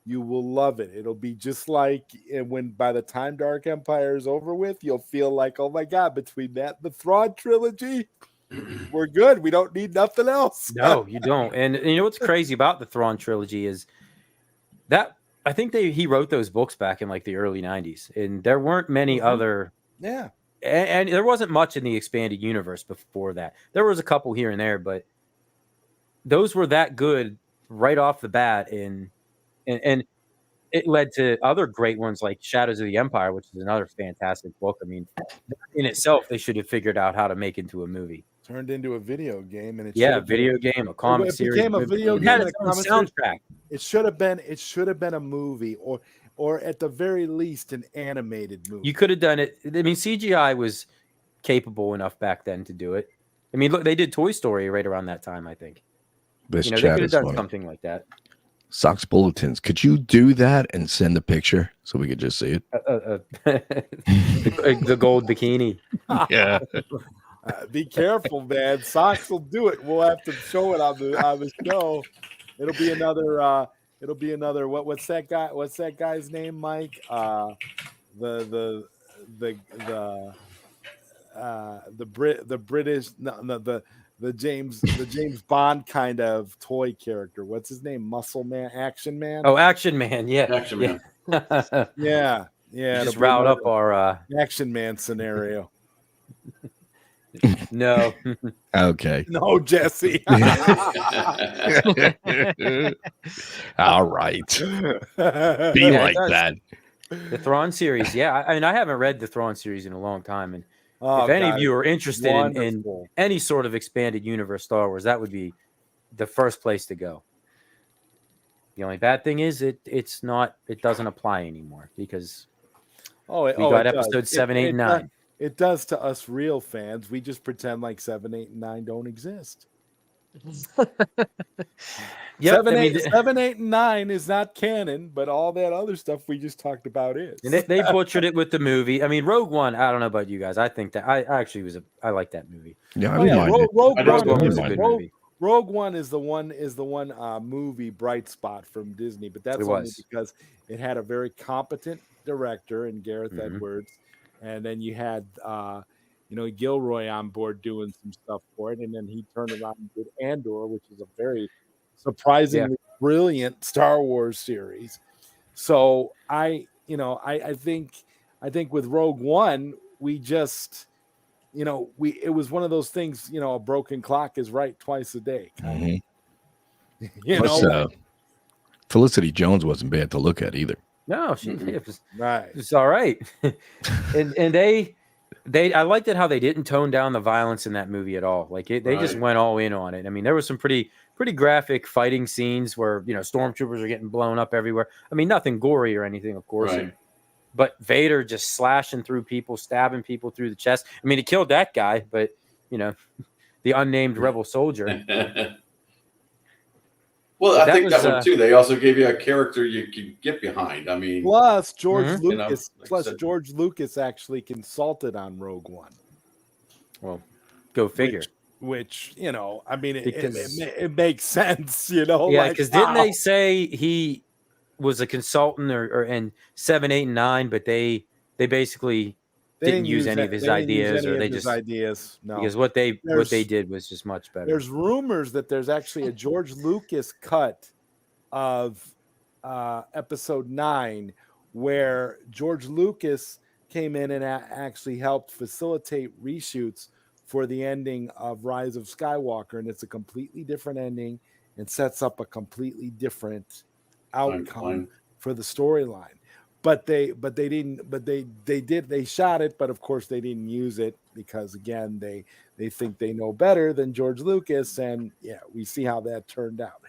You will love it. It'll be just like when by the time Dark Empire is over with, you'll feel like, oh my God, between that and the Thrawn trilogy, we're good. We don't need nothing else. No, you don't. And you know what's crazy about the Thrawn trilogy is that I think he wrote those books back in like the early 90s, and there weren't many other. Yeah. And there wasn't much in the expanded universe before that. There was a couple here and there, but those were that good right off the bat. And it led to other great ones like Shadows of the Empire, which is another fantastic book. I mean, in itself, they should have figured out how to make into a movie. Turned into a video game, and video game, a comic series. Became a video game. It had its own soundtrack. It should have been a movie, or at the very least, an animated movie. You could have done it. I mean, CGI was capable enough back then to do it. I mean, look, they did Toy Story right around that time, I think. This they chat could have is done funny. something like that. Sox Bulletins. Could you do that and send a picture so we could just see it? The gold bikini. Yeah. Be careful, man. Socks will do it. We'll have to show it on the show. It'll be another. What's that guy? What's that guy's name, Mike? The British the James Bond kind of toy character. What's his name? Muscle Man, Action Man. Oh, Action Man. Yeah. Action Man. Yeah. Just to riled bring up our Action Man scenario. no. Okay. No, Jesse. All right. Be Yeah, like that. The Thrawn series. Yeah. I mean, I haven't read the Thrawn series in a long time. And Oh, if any God, of you are interested in wonderful. any sort of expanded universe Star Wars, that would be the first place to go. The only bad thing is it doesn't apply anymore because we got episode 7, 8, and 9. It does to us real fans. We just pretend like 7, 8, and 9 don't exist. Yep, 7, 8, and 9 is not canon, but all that other stuff we just talked about is. And they butchered it with the movie. I mean, Rogue One. I don't know about you guys. I think that I actually I like that movie. Yeah, I don't mind it. Rogue One was a good movie. Rogue One is the one movie bright spot from Disney, but that's only because it had a very competent director in Gareth Edwards, and then you had Gilroy on board doing some stuff for it, and then he turned around and did Andor, which is a very surprisingly brilliant Star Wars series. So I think with Rogue One we just it was one of those things, a broken clock is right twice a day. Felicity Jones wasn't bad to look at either. No, it was right. It's all right. and they I liked it how they didn't tone down the violence in that movie at all. Like they just went all in on it. I mean, there was some pretty graphic fighting scenes where stormtroopers are getting blown up everywhere. I mean, nothing gory or anything, of course. Right. But Vader just slashing through people, stabbing people through the chest. I mean, he killed that guy, but the unnamed rebel soldier. Well, I think that one too. They also gave you a character you could get behind. I mean, plus George Lucas actually consulted on Rogue One. Well, go figure. Which I mean, it makes sense. Yeah, because didn't they say he was a consultant or in 7, 8, and 9, but they basically didn't use any of his ideas, or they just ideas. No, because what they did was just much better. There's rumors that there's actually a George Lucas cut of episode 9 where George Lucas came in and actually helped facilitate reshoots for the ending of Rise of Skywalker, and it's a completely different ending and sets up a completely different outcome for the storyline. But they shot it, but of course they didn't use it because again they think they know better than George Lucas, and we see how that turned out.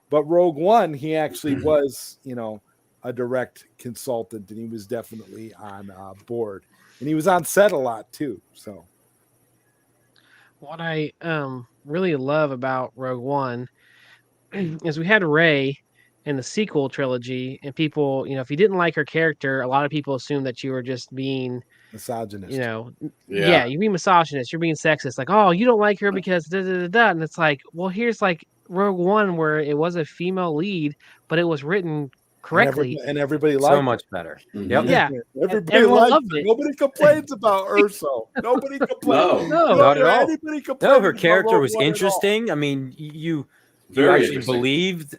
But Rogue One, he actually was a direct consultant, and he was definitely on board, and he was on set a lot too. So what I really love about Rogue One is we had Rey in the sequel trilogy, and people, if you didn't like her character, a lot of people assumed that you were just being misogynist. You're being misogynist, you're being sexist, like, oh, you don't like her because da da da da. And it's like, well, here's like Rogue One where it was a female lead, but it was written correctly, and everybody liked so much better. Yep. Yeah, everybody loved it. Nobody complains about Urso. Nobody complains. No, not at all. No, her character was interesting. I mean, you actually believed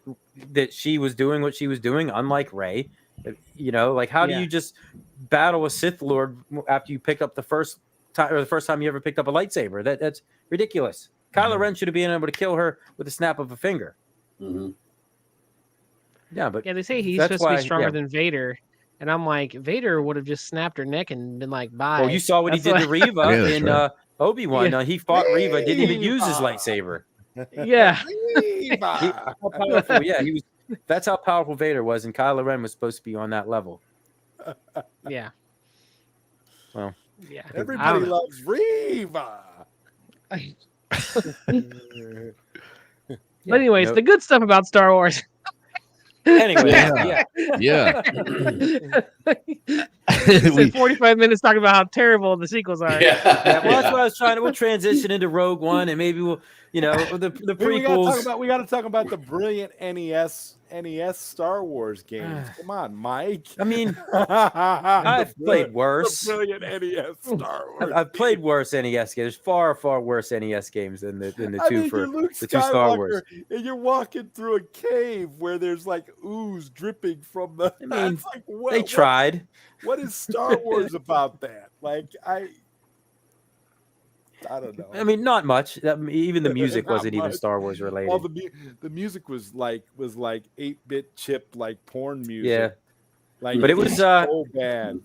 that she was doing what she was doing, unlike Rey. Like how do you just battle a Sith Lord after you pick up the first time you ever picked up a lightsaber? That's ridiculous. Kylo Ren should have been able to kill her with a snap of a finger. Mm-hmm. Yeah, but they say he's supposed to be stronger than Vader, and I'm like, Vader would have just snapped her neck and been like, bye. Well, you saw what he did to Reva in Obi-Wan. He fought Reva, didn't even use his lightsaber. Yeah. How powerful, he was. That's how powerful Vader was, and Kylo Ren was supposed to be on that level. Yeah. Well, yeah. Everybody loves Reva. But anyways, the good stuff about Star Wars. Anyway, yeah. 45 minutes talking about how terrible the sequels are. Well, that's what I was trying to. We'll transition into Rogue One, and maybe we'll, the prequels. We got to talk about the brilliant NES NES Star Wars games. Come on, Mike. I mean, I've played worse. Brilliant NES Star Wars. I've played worse NES games. There's far worse NES games than the two you're Luke the two Star Wars. And you're walking through a cave where there's like ooze dripping from the. I mean, like, they tried. What is Star Wars about that? Like I don't know. I mean, not much. Even the music wasn't even much. Star Wars related. Well, the music was like 8-bit chip like porn music. Yeah, like but it was so bad.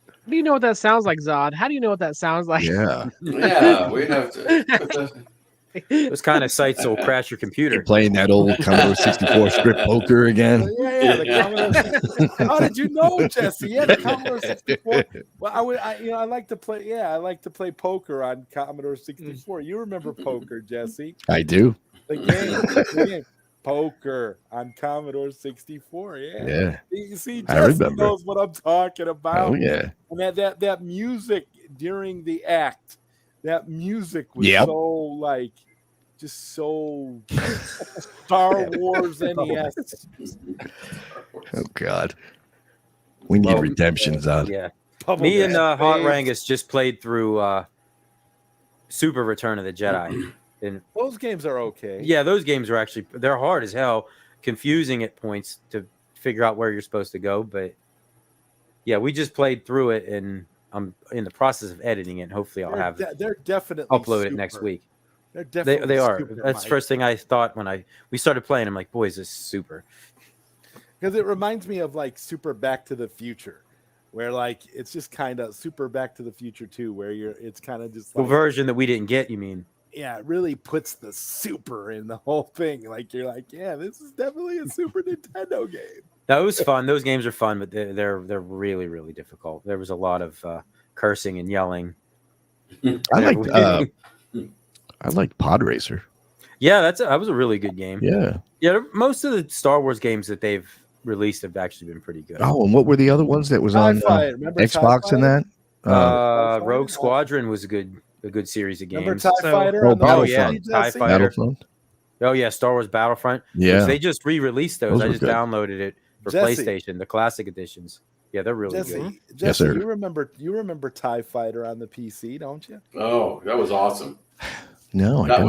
How do you know what that sounds like, Zod? How do you know what that sounds like? Yeah. Yeah, we'd have to. those kind of sites will crash your computer. You're playing that old Commodore 64 strip poker again. Yeah. The Commodore. How did you know, Jesse? Yeah, the Commodore 64. Well, I like to play. Yeah, I like to play poker on Commodore 64. You remember poker, Jesse? I do. The game. Poker on Commodore 64. Yeah. You see, I Jesse remember. knows what I'm talking about. Oh yeah. And that music during the act, that music was Yep. so like just so Star Wars NES. Oh God. We need redemptions on. Yeah. Bubble Me and Bath Hot Babe. Rangus just played through Super Return of the Jedi. And Those games are okay. yeah, those games are actually they're hard as hell, confusing at points to figure out where you're supposed to go. But yeah, we just played through it, and I'm in the process of editing it. And hopefully, I'll have They're definitely upload it next super. week. They're definitely They are. super, That's the Mike. first thing I thought when we started playing. I'm like, boys, this is super. Because it reminds me of like Super Back to the Future, where like it's just kind of Super Back to the Future 2, where it's kind of just The like, version that we didn't get, you mean? yeah, it really puts the super in the whole thing. Like you're like, yeah, this is definitely a Super Nintendo game. That was fun. Those games are fun, but they're really difficult. There was a lot of cursing and yelling. I liked Pod Racer. Yeah, that was a really good game. Yeah. Most of the Star Wars games that they've released have actually been pretty good. Oh, and what were the other ones that was on Remember Xbox and that? Rogue Squadron was a good series of games. Remember TIE So- Fighter? Oh, on the Battlefront. PC, TIE Jesse? Fighter. Battlefront. Oh yeah, Star Wars Battlefront. Yeah. Which they just re-released those. Those I were just good. downloaded it for Jesse. PlayStation, the classic editions. Yeah, they're really Jesse, good. Yes, Jesse, sir. you remember TIE Fighter on the PC, don't you? Oh, that was awesome. No, I That don't.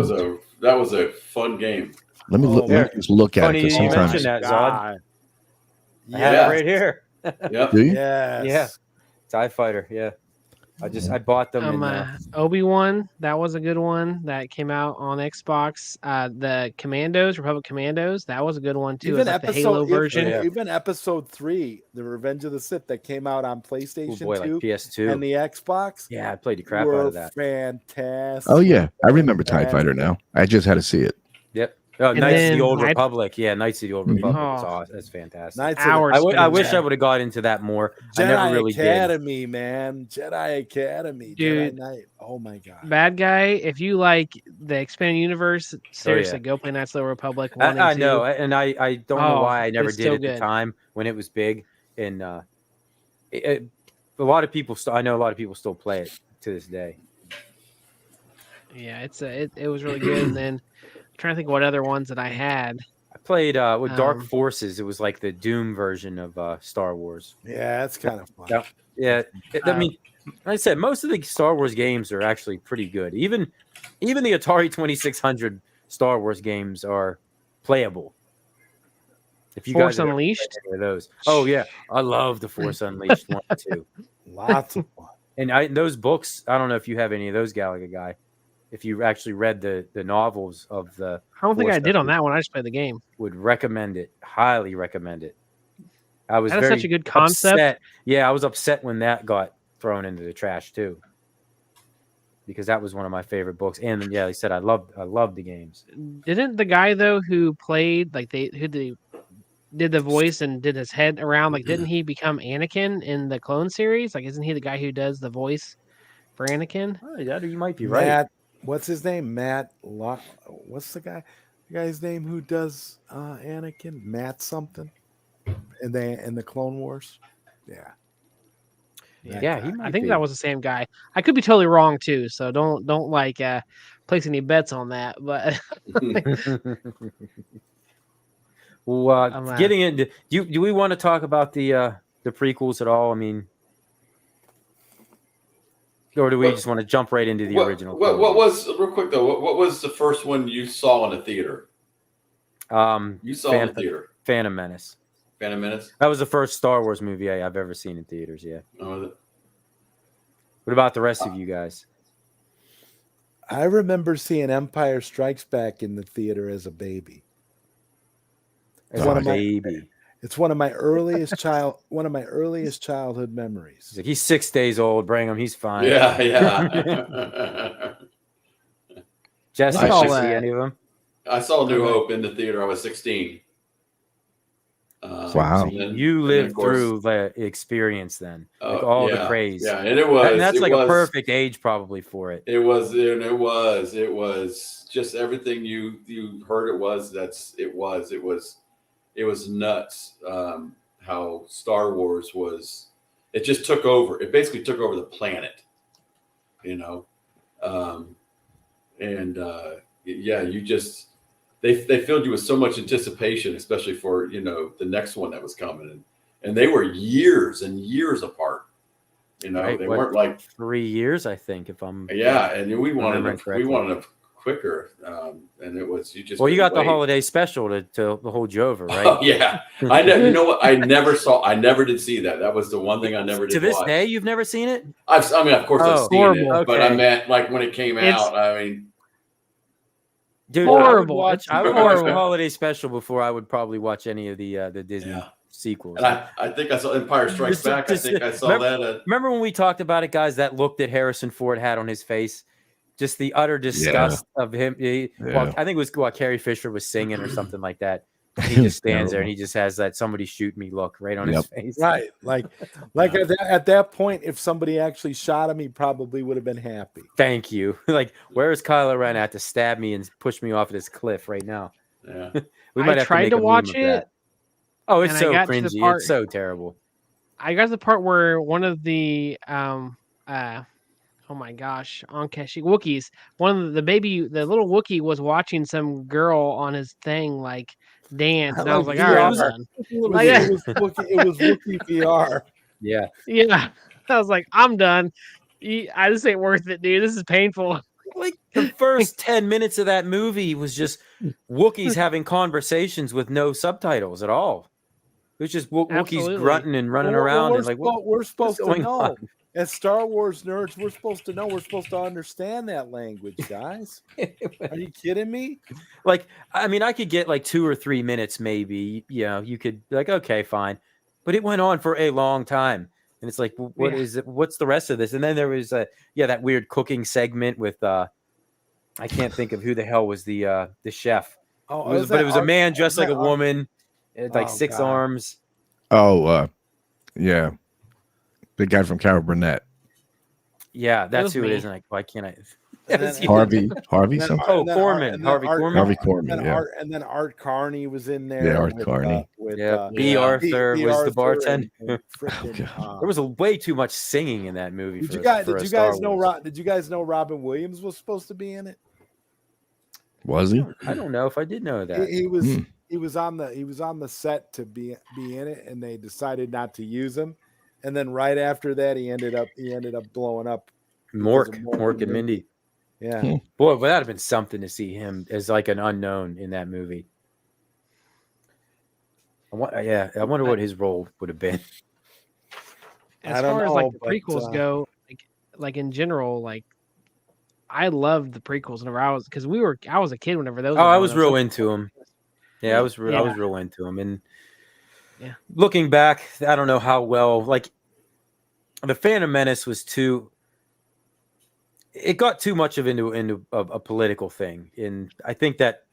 was a fun game. Let me look. Oh, Let me just look at Funny it. 'Cause you sometimes. mentioned that, Zod. God. I have Yeah. it right here. Yep. Do you? Yes. Yeah. TIE Fighter. Yeah, I bought them. in, Obi-Wan, that was a good one that came out on Xbox. The Commandos, Republic Commandos, that was a good one too. It's like the Halo version. Yeah. Even episode 3, The Revenge of the Sith, that came out on PlayStation 2 like PS2. and the Xbox. Yeah, I played the crap were out of that. fantastic. Oh yeah, I remember TIE Fighter now. I just had to see it. Yep. Oh, And Knights of then the Old I- Republic. Yeah, Knights of the Old Mhm. Republic. Oh. Is awesome. That's fantastic. Knights Hours of I spent wish in I that. would have got into that more. the I never Jedi really did. Academy, man. Jedi Academy. Dude. Jedi Knight. Oh my god. Bad guy, if you like the expanded universe, seriously, go play Knights of the Republic 1 and 2. I know, and I don't know Oh, why I never it's did so at the good. time when it was big. And a lot of people, I know a lot of people still play it to this day. Yeah, it was really good. And then I'm trying to think what other ones that I had. I played with Dark Um, Forces. It was like the Doom version of Star Wars. Yeah, that's kind of fun. Yeah. Yeah, I mean, like I said, most of the Star Wars games are actually pretty good. Even the Atari 2600 Star Wars games are playable. If you Force guys have ever Unleashed. played any of those, oh yeah, I love the Force Unleashed one too. Lots of fun. And those books, I don't know if you have any of those, Galaga guy. If you actually read the novels of the, I don't think Force I did on Unleashed, that one. I just played the game. would recommend it. Highly recommend it. I was That is very such a good concept. upset. Yeah, I was upset when that got thrown into the trash too, because that was one of my favorite books. And then, yeah, like I said, I loved the games. Didn't the guy though who played did the voice and did his head around, like didn't he become Anakin in the Clone series? Like isn't he the guy who does the voice for Anakin? Oh, yeah, you might be right. Matt, what's his name? What's the guy's name who does Anakin? Matt something in the Clone Wars. Yeah. Yeah, he might I think be. that was the same guy. I could be totally wrong too, so don't like place any bets on that. But Well, getting into do we want to talk about the prequels at all? I mean, or do we just want to jump right into the original? What was real quick though? What was the first one you saw in the theater? You saw in the theater. Phantom Menace. Phantom Menace. That was the first Star Wars movie I've ever seen in theaters. Yeah. Oh, was it? What about the rest of you guys? I remember seeing Empire Strikes Back in the theater as a baby. As a baby. It's one of my earliest childhood memories. He's 6 days old. Bring him. He's fine. Yeah. Jesse, did you see any of them? I saw New Hope in the theater. I was 16. Wow. You lived through the experience then. Like all the craze. Yeah, and it was. And that's like a perfect age probably for it. It was just everything you heard it was. It was nuts. How Star Wars was. It just took over. It basically took over the planet. You know. You just. They filled you with so much anticipation, especially for the next one that was coming, and they were years and years apart. They weren't like 3 years, I think. If I'm and we wanted them quicker, and it was you just. Well, you got the holiday special to hold you over, right? Oh yeah, I know. You know what? I never did see that. That was the one thing I never did. To this watch. day, you've never seen it? Of course, I've seen it, okay. but I meant like when it came out. I mean. Dude, horrible. I would watch the holiday special before I would probably watch any of the Disney sequels. And I think I saw Empire Strikes Back. I think I saw that. Remember when we talked about it, guys? That look that Harrison Ford had on his face, just the utter disgust of him. Well, I think it was while Carrie Fisher was singing or something like that. He just stands there and he just has that "somebody shoot me" look right on his face. Right, like at that point, if somebody actually shot him, he probably would have been happy. Thank you. Like, where is Kylo Ren at to stab me and push me off this cliff right now? Yeah, we might have tried to watch it. That. Oh, it's so cringy. It's so terrible. I got to the part where one of the oh my gosh, Onkeshi Wookiees. One of the little Wookiee was watching some girl on his thing like dance, and I was like, all right, I'm done. It was Wookiee VR. Yeah. I was like, I'm done. I just ain't worth it, dude. This is painful. Like the first 10 minutes of that movie was just Wookiees having conversations with no subtitles at all. It was just Wookiees grunting and running around. And like, we're supposed to know. As Star Wars nerds, we're supposed to know. We're supposed to understand that language, guys. Are you kidding me? Like, I mean, I could get like 2 or 3 minutes, maybe. You could like, okay, fine. But it went on for a long time. And it's like, what is it? What's the rest of this? And then there was that weird cooking segment with I can't think of who the hell was the chef. Oh, it was a man dressed like a woman, like 6 arms. Oh, yeah. The guy from Carol Burnett. Yeah, that's who it is. And like, why can't I? Harvey something. Corman. Harvey Corman. Harvey Corman. And then Art Carney was in there. Yeah, Art Carney. B. Arthur was the bartender. There was way too much singing in that movie. Did you guys know Robin Williams was supposed to be in it? Was he? I don't know if I did know that. He was on the set to be in it, and they decided not to use him. And then right after that, he ended up blowing up. Mork and Mindy. Yeah. Boy, would that have been something to see him as like an unknown in that movie. I wonder what his role would have been. As far as like the prequels go, like in general, like I loved the prequels whenever I was a kid whenever those. I was real into them. Yeah, I was real into them. And looking back, I don't know how well, like the Phantom Menace was it got too much into a political thing. And I think that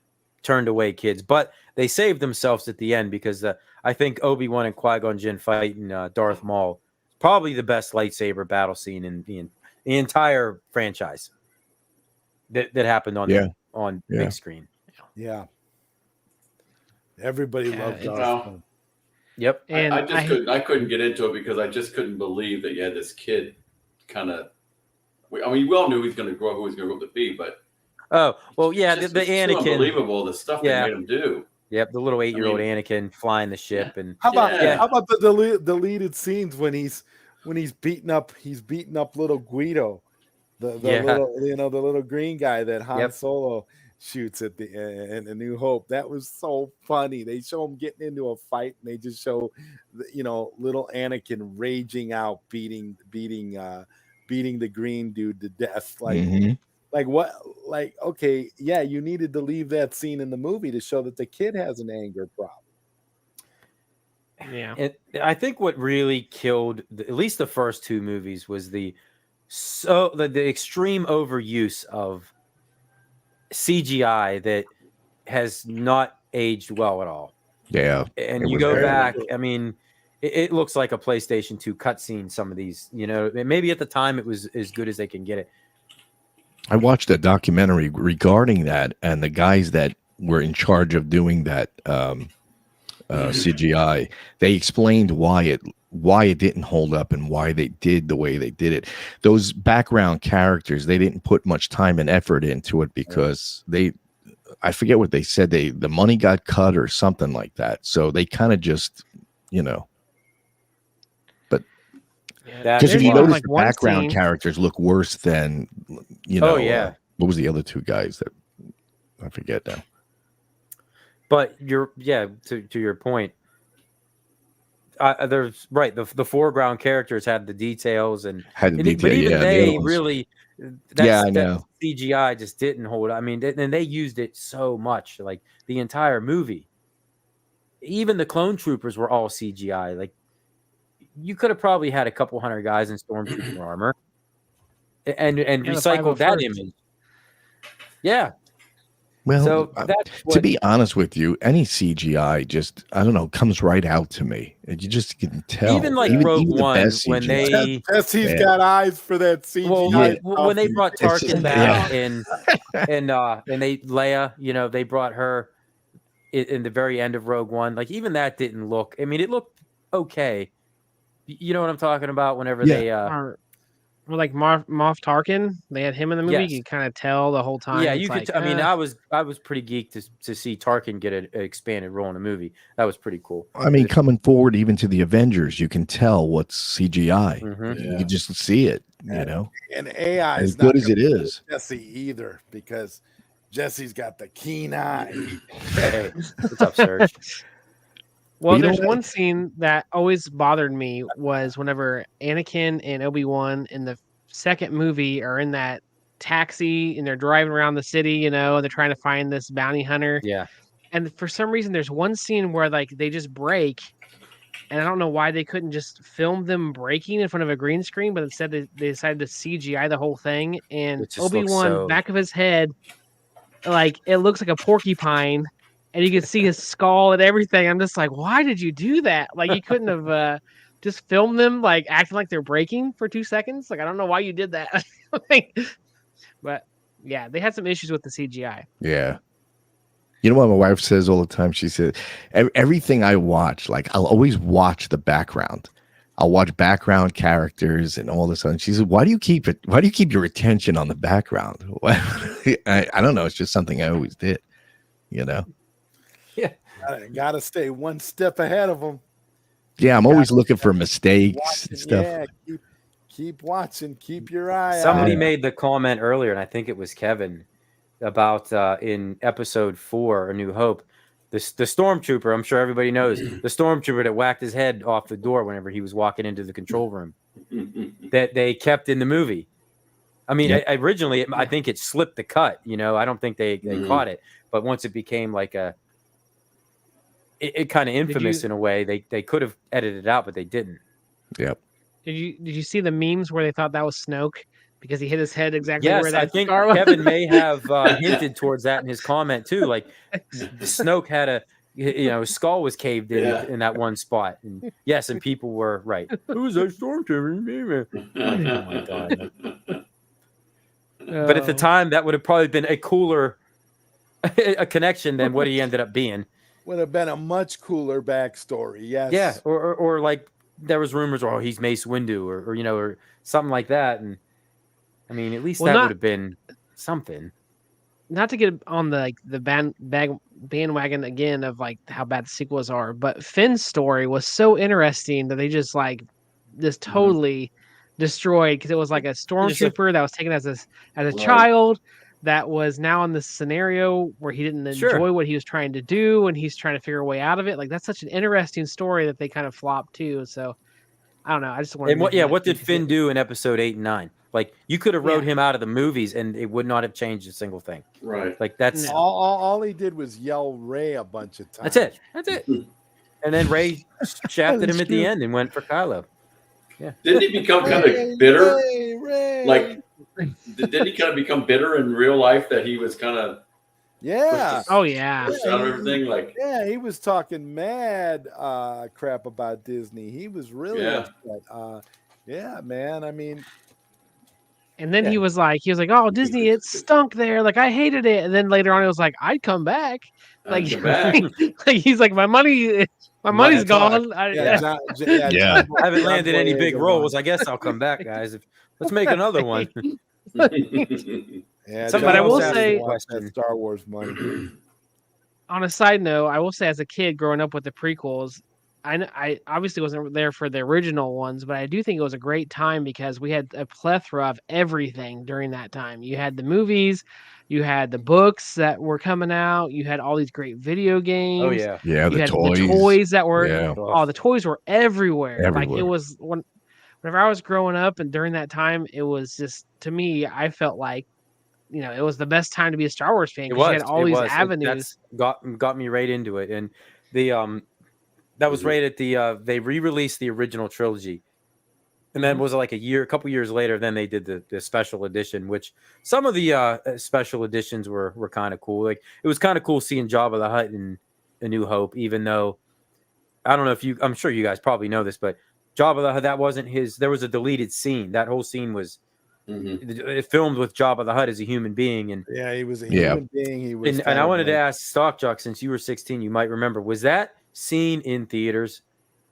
turned away kids, but they saved themselves at the end because I think Obi-Wan and Qui-Gon Jinn fighting Darth Maul, probably the best lightsaber battle scene in the entire franchise that happened on big screen. Yeah. Everybody loved Darth Maul. Yep. And I couldn't get into it because I just couldn't believe that you had this kid kind of. I mean, we all knew he was going to grow up to be, but the Anakin. It's unbelievable the stuff they made him do. Yep, the little 8-year-old Anakin flying the ship, and How about Yeah. how about the deleted scenes when he's beating up little Guido, the Yeah. little the little green guy that Han Yep. Solo shoots at the in A New Hope. That was so funny. They show him getting into a fight, and they just show little Anakin raging out, beating the green dude to death. Like what? Like, okay, yeah, you needed to leave that scene in the movie to show that the kid has an anger problem. Yeah. I think what really killed at least the first two movies was the extreme overuse of CGI that has not aged well at all. Yeah. And you go back, I mean, it looks like a PlayStation 2 cutscene. Some of these, maybe at the time it was as good as they can get it. I watched a documentary regarding that, and the guys that were in charge of doing that CGI, they explained why it didn't hold up and why they did the way they did it. Those background characters, they didn't put much time and effort into it because I forget what they said, the money got cut or something like that. So they kind of just, but because if you notice, the background characters look worse than, what was the other two guys that I forget now. But to your point, there's the foreground characters had the details but even they really, I know CGI just didn't hold. I mean, and they used it so much, like the entire movie. Even the clone troopers were all CGI. Like you could have probably had a couple hundred guys in stormtrooper armor, and recycled that image. Yeah. Well, so to be honest with you, any CGI just, I don't know, comes right out to me. And you just can tell. Even Rogue One, when Jesse's got eyes for that CGI. Well, when they brought Tarkin back and they Leia, they brought her in the very end of Rogue One. Like even that didn't look. I mean, it looked okay. You know what I'm talking about? Whenever they like Moff Tarkin, they had him in the movie. Yes. You can kind of tell the whole time. Yeah, you could. I mean, I was pretty geeked to see Tarkin get an expanded role in a movie. That was pretty cool. I mean, coming forward even to the Avengers, you can tell what's CGI. Mm-hmm. You can just see it. And AI as good as it is. Jesse either, because Jesse's got the keen eye. Hey, what's up, Serge? Well, there's one scene that always bothered me was whenever Anakin and Obi-Wan in the second movie are in that taxi and they're driving around the city, and they're trying to find this bounty hunter. Yeah. And for some reason, there's one scene where like they just break, and I don't know why they couldn't just film them breaking in front of a green screen, but instead they decided to CGI the whole thing. And Obi-Wan, back of his head, like it looks like a porcupine. And you can see his skull and everything. I'm just like, why did you do that? Like, you couldn't have just filmed them like acting like they're breaking for 2 seconds. Like, I don't know why you did that. But yeah, they had some issues with the CGI. Yeah. You know what my wife says all the time? She said, everything I watch, like I'll always watch the background. I'll watch background characters and all this. And she said, why do you keep your attention on the background? I don't know. It's just something I always did, Yeah. Gotta stay one step ahead of them. Yeah, I'm always looking for mistakes and stuff. Yeah, keep watching, keep your eye out. Somebody made the comment earlier, and I think it was Kevin, about in episode 4, A New Hope, the stormtrooper. I'm sure everybody knows the stormtrooper that whacked his head off the door whenever he was walking into the control room. That they kept in the movie. I mean, originally I think it slipped the cut. I don't think they caught it, but once it became like it kind of infamous in a way. They could have edited it out, but they didn't. Yep. Did you see the memes where they thought that was Snoke because he hit his head exactly where that I think scar was? Kevin may have hinted towards that in his comment too. Like Snoke had his skull was caved in that one spot. And yes, and people were right. Who's that stormtrooper? Oh my god. But at the time, that would have probably been a cooler a connection than what he ended up being. Would have been a much cooler backstory. Yes. Yeah, or like there was rumors, he's Mace Windu, or something like that. And I mean, at least that would have been something. not to get on the bandwagon again of like how bad the sequels are, but Finn's story was so interesting that they just totally destroyed, because it was like a stormtrooper that was taken as a Right. child that was now in this scenario where he didn't Sure. enjoy what he was trying to do, and he's trying to figure a way out of it. Like, that's such an interesting story that they kind of flopped too. So I don't know. I just want And what did Finn do in episode 8 and 9? Like, you could have wrote Yeah. him out of the movies and it would not have changed a single thing. Right. Like, that's No. All he did was yell Ray a bunch of times. That's it. And then Ray shafted him at the end and went for Kylo. Yeah. Didn't he become kind of bitter? Ray. Like, didn't he kind of become bitter in real life that he was kind of Yeah. Oh yeah. pushed out of everything? Like, Yeah, he was talking mad crap about Disney. He was really Yeah. upset. Yeah, man. I mean, And then Yeah. he was like, "Oh, Disney, it stunk there. Like, I hated it." And then later on, he was like, "I'd come back." Like, come back. like he's like, my money's gone. yeah, Yeah. I haven't landed any Boyega big gone. roles. I guess I'll come back, guys. Let's make another one. Yeah, Somebody John will Watts say- wants that Star Wars money. On a side note, I will say, as a kid growing up with the prequels, I obviously wasn't there for the original ones, but I do think it was a great time because we had a plethora of everything during that time. You had the movies, you had the books that were coming out, you had all these great video games. Oh, yeah. Yeah, You the had toys. the toys that were Yeah. oh, the toys were everywhere. Like, it Everywhere. was whenever I was growing up and during that time, it was just, to me, I felt like, it was the best time to be a Star Wars fan It because you was. had all it these was. avenues. That's got me right into it. And the that was right at the they re-released the original trilogy. And then was like a couple years later, then they did the special edition, which some of the special editions were kind of cool. Like, it was kind of cool seeing Jabba the Hutt in A New Hope, even though I don't know if I'm sure you guys probably know this, but Jabba the Hutt, that wasn't his. There was a deleted scene. That whole scene was it filmed with Jabba the Hutt as a human being, and Yeah, he was a Yeah. human being. He was, and I wanted to ask Stockjock, since you were 16, you might remember, was that scene in theaters?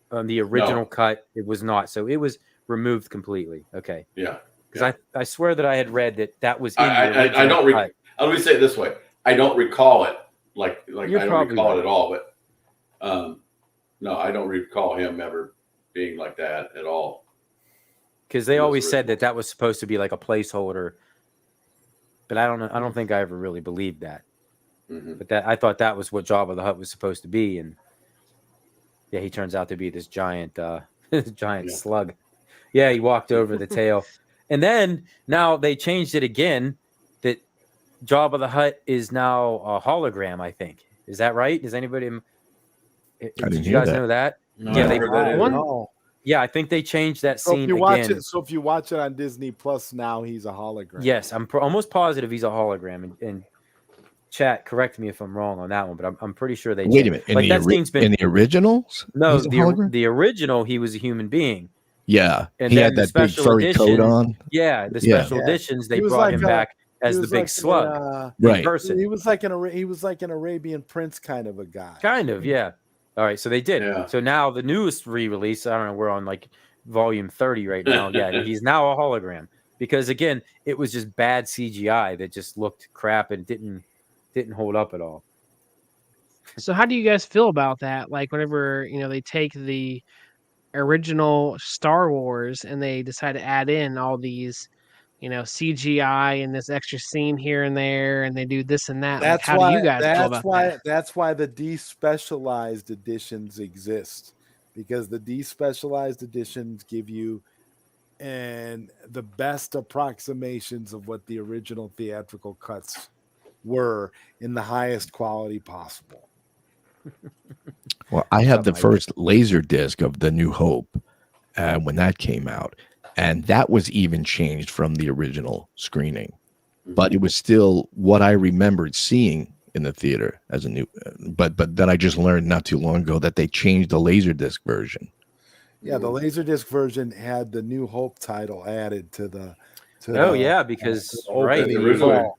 The original cut, it was not. So it was removed completely. Okay. Yeah. Because I swear that I had read that was in the I original don't. cut. Let me say it this way: I don't recall it. Like You're I don't probably recall right. it at all. But no, I don't recall him ever being like that at all. Because they It was always said original. that was supposed to be like a placeholder, but I don't know. I don't think I ever really believed that. Mhm. But I thought that was what Jabba the Hutt was supposed to be, and yeah, he turns out to be this giant, giant Yeah. slug. Yeah, he walked over the tail, and then now they changed it again. That Jabba the Hutt is now a hologram. I think, is that right? Does anybody? Did didn't you hear guys that. know that? No, Yeah, I they- never heard that either. No. Yeah, I think they changed that So if scene you watch again. if you watch it on Disney Plus now, he's a hologram. Yes, I'm almost positive he's a hologram. And chat, correct me if I'm wrong on that one, but I'm pretty sure they. Wait a changed- minute. In, like, the, that scene's been in the originals? no He's a hologram? the original. He was a human being. Yeah. And He then had the that big special furry coat edition- on. Yeah, the Yeah. special Yeah. editions they He was brought like him a- back as He the was big like slug. Right. Person. He was like an Arabian Prince kind of a guy. Kind of, yeah. All right, so they did. Yeah. So now the newest re-release, I don't know, we're on like volume 30 right now. Yeah, he's now a hologram because again, it was just bad CGI that just looked crap and didn't hold up at all. So how do you guys feel about that? Like, whenever they take the original Star Wars and they decide to add in all these, CGI and this extra scene here and there, and they do this and that. Like, That's how why. do you guys feel about that? That's why the despecialized editions exist, because the despecialized editions give you the best approximations of what the original theatrical cuts were in the highest quality possible. Well, I have the Something like first laser disc of The New Hope when that came out, and that was even changed from the original screening, but it was still what I remembered seeing in the theater as a new. But then I just learned not too long ago that they changed the laser disc version. Yeah, the Laserdisc version had the New Hope title added to the. Oh yeah, because right, opening it originally-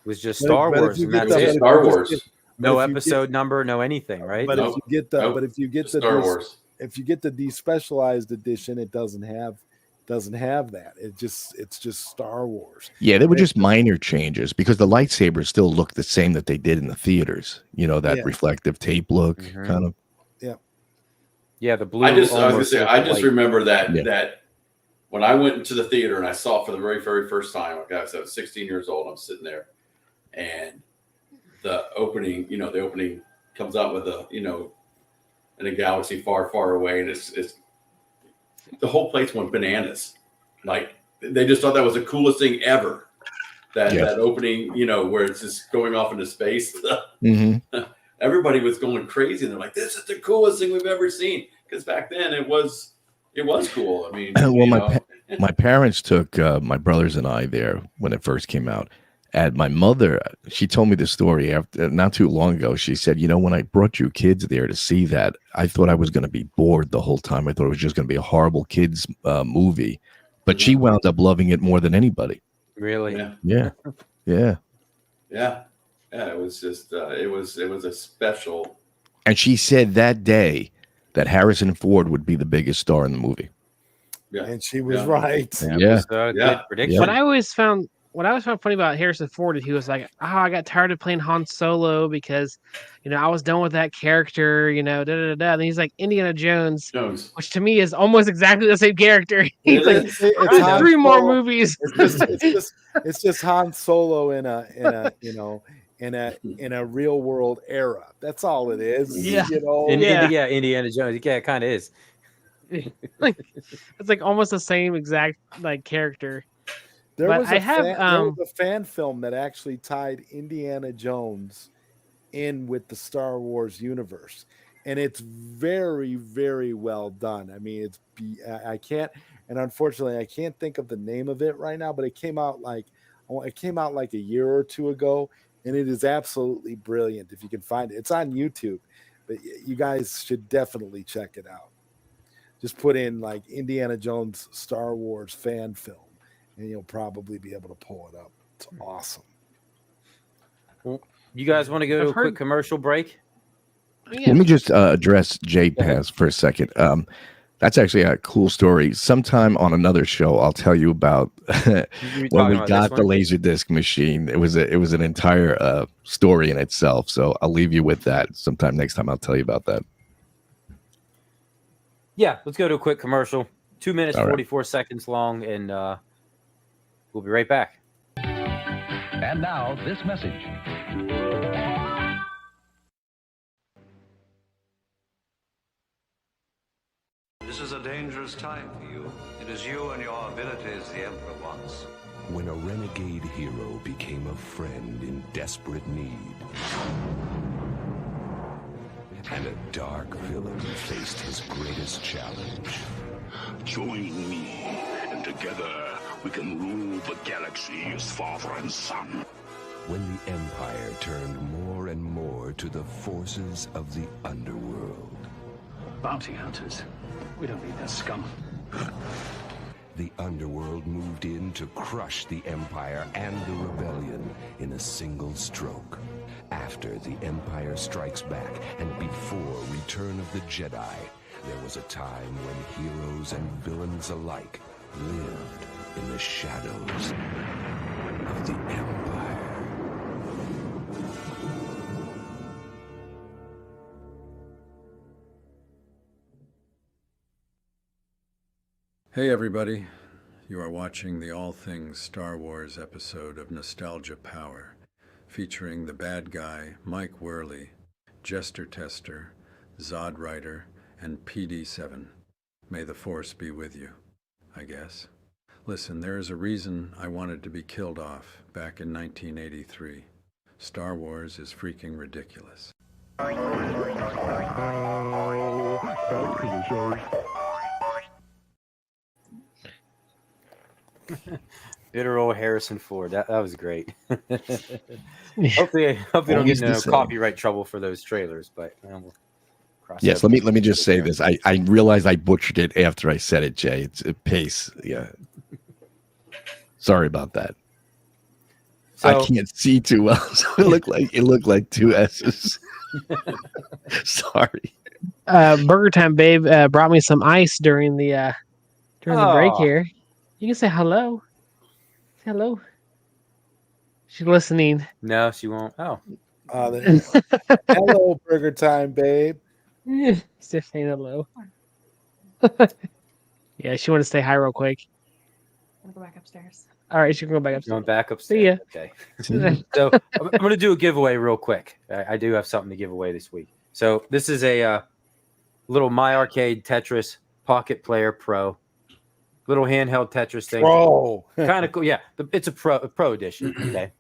was just But- Star but if Wars, you and get that's the- It was it. Star Wars. No but if you episode number, no anything, right? But Nope. if you get the Nope. but if you get the Star Wars. if you get the despecialized edition, it doesn't have doesn't have that. It's just Star Wars. Yeah, they were just minor changes because the lightsabers still look the same that they did in the theaters. You know, that reflective tape look kind of. Yeah. Yeah, the blue. I was gonna say, I just remember that Yeah. when I went into the theater and I saw it for the very, very first time, like I was 16 years old, I'm sitting there, and the opening comes out with in a galaxy far, far away, and it's the whole place went bananas. Like they just thought that was the coolest thing ever. That opening, where it's just going off into space. Everybody was going crazy, and they're like, "This is the coolest thing we've ever seen." Because back then it was cool. I mean, well, my parents took my brothers and I there when it first came out. And my mother, she told me the story after not too long ago. She said, when I brought you kids there to see that, I thought I was going to be bored the whole time. I thought it was just going to be a horrible kids movie, but she wound up loving it more than anybody. Really? Yeah. It was just it was a special. And she said that day that Harrison Ford would be the biggest star in the movie. Yeah, and she was right. Good prediction. What I always found funny about Harrison Ford is he was like, I got tired of playing Han Solo because, I was done with that character, And he's like Indiana Jones, which to me is almost exactly the same character. He's like, it's 3 more movies. It's just Han Solo in a real world era. That's all it is. Yeah. Indiana Jones. Yeah, it kind of is. It's like almost the same exact character. There was a fan film that actually tied Indiana Jones in with the Star Wars universe, and it's very, very well done. I mean, unfortunately I can't think of the name of it right now, but it came out like a year or two ago, and it is absolutely brilliant. If you can find it, it's on YouTube, but you guys should definitely check it out. Just put in like Indiana Jones Star Wars fan film, and you'll probably be able to pull it up. It's awesome. Well, you guys want to go to a quick commercial break? Let me just address J-Pass for a second. That's actually a cool story. Sometime on another show, I'll tell you about when we got the Laserdisc machine. It was an entire story in itself. So I'll leave you with that. Sometime next time, I'll tell you about that. Yeah, let's go to a quick commercial. 2 minutes, All right. 44 seconds long, and we'll be right back. And now, this message. This is a dangerous time for you. It is you and your abilities the Emperor wants. When a renegade hero became a friend in desperate need, and a dark villain faced his greatest challenge. Join me, and together we can rule the galaxy as father and son. When the Empire turned more and more to the forces of the underworld. Bounty hunters. We don't need that scum. The underworld moved in to crush the Empire and the Rebellion in a single stroke. After The Empire Strikes Back and before Return of the Jedi, there was a time when heroes and villains alike lived in the shadows of the Empire. Hey everybody, you are watching the All Things Star Wars episode of Nostalgia Power, featuring the bad guy Mike Worley, Jester Tester, Zod Rider, and PD7. May the Force be with you, I guess. Listen, there is a reason I wanted to be killed off back in 1983. Star Wars is freaking ridiculous. Good old Harrison Ford. That was great. Hopefully don't get into copyright trouble for those trailers, but we'll cross yes, let me just say this. I realized I butchered it after I said it, Jay. It's a pace. Yeah. Sorry about that. So, I can't see too well, so it looked like two S's. Sorry. Burger Time Babe brought me some ice during the break here. You can say hello. Say hello. She's listening. No, she won't. Oh, Hello, burger time, babe. She's just saying hello. Yeah, she wanted to say hi real quick. I'll go back upstairs. All right, she can go back upstairs. going back See upstairs. ya. Okay. So I'm going to do a giveaway real quick. I do have something to give away this week. So this is a little My Arcade Tetris Pocket Player Pro. Little handheld Tetris thing. Pro. Kind of cool. Yeah, it's a pro edition. Okay.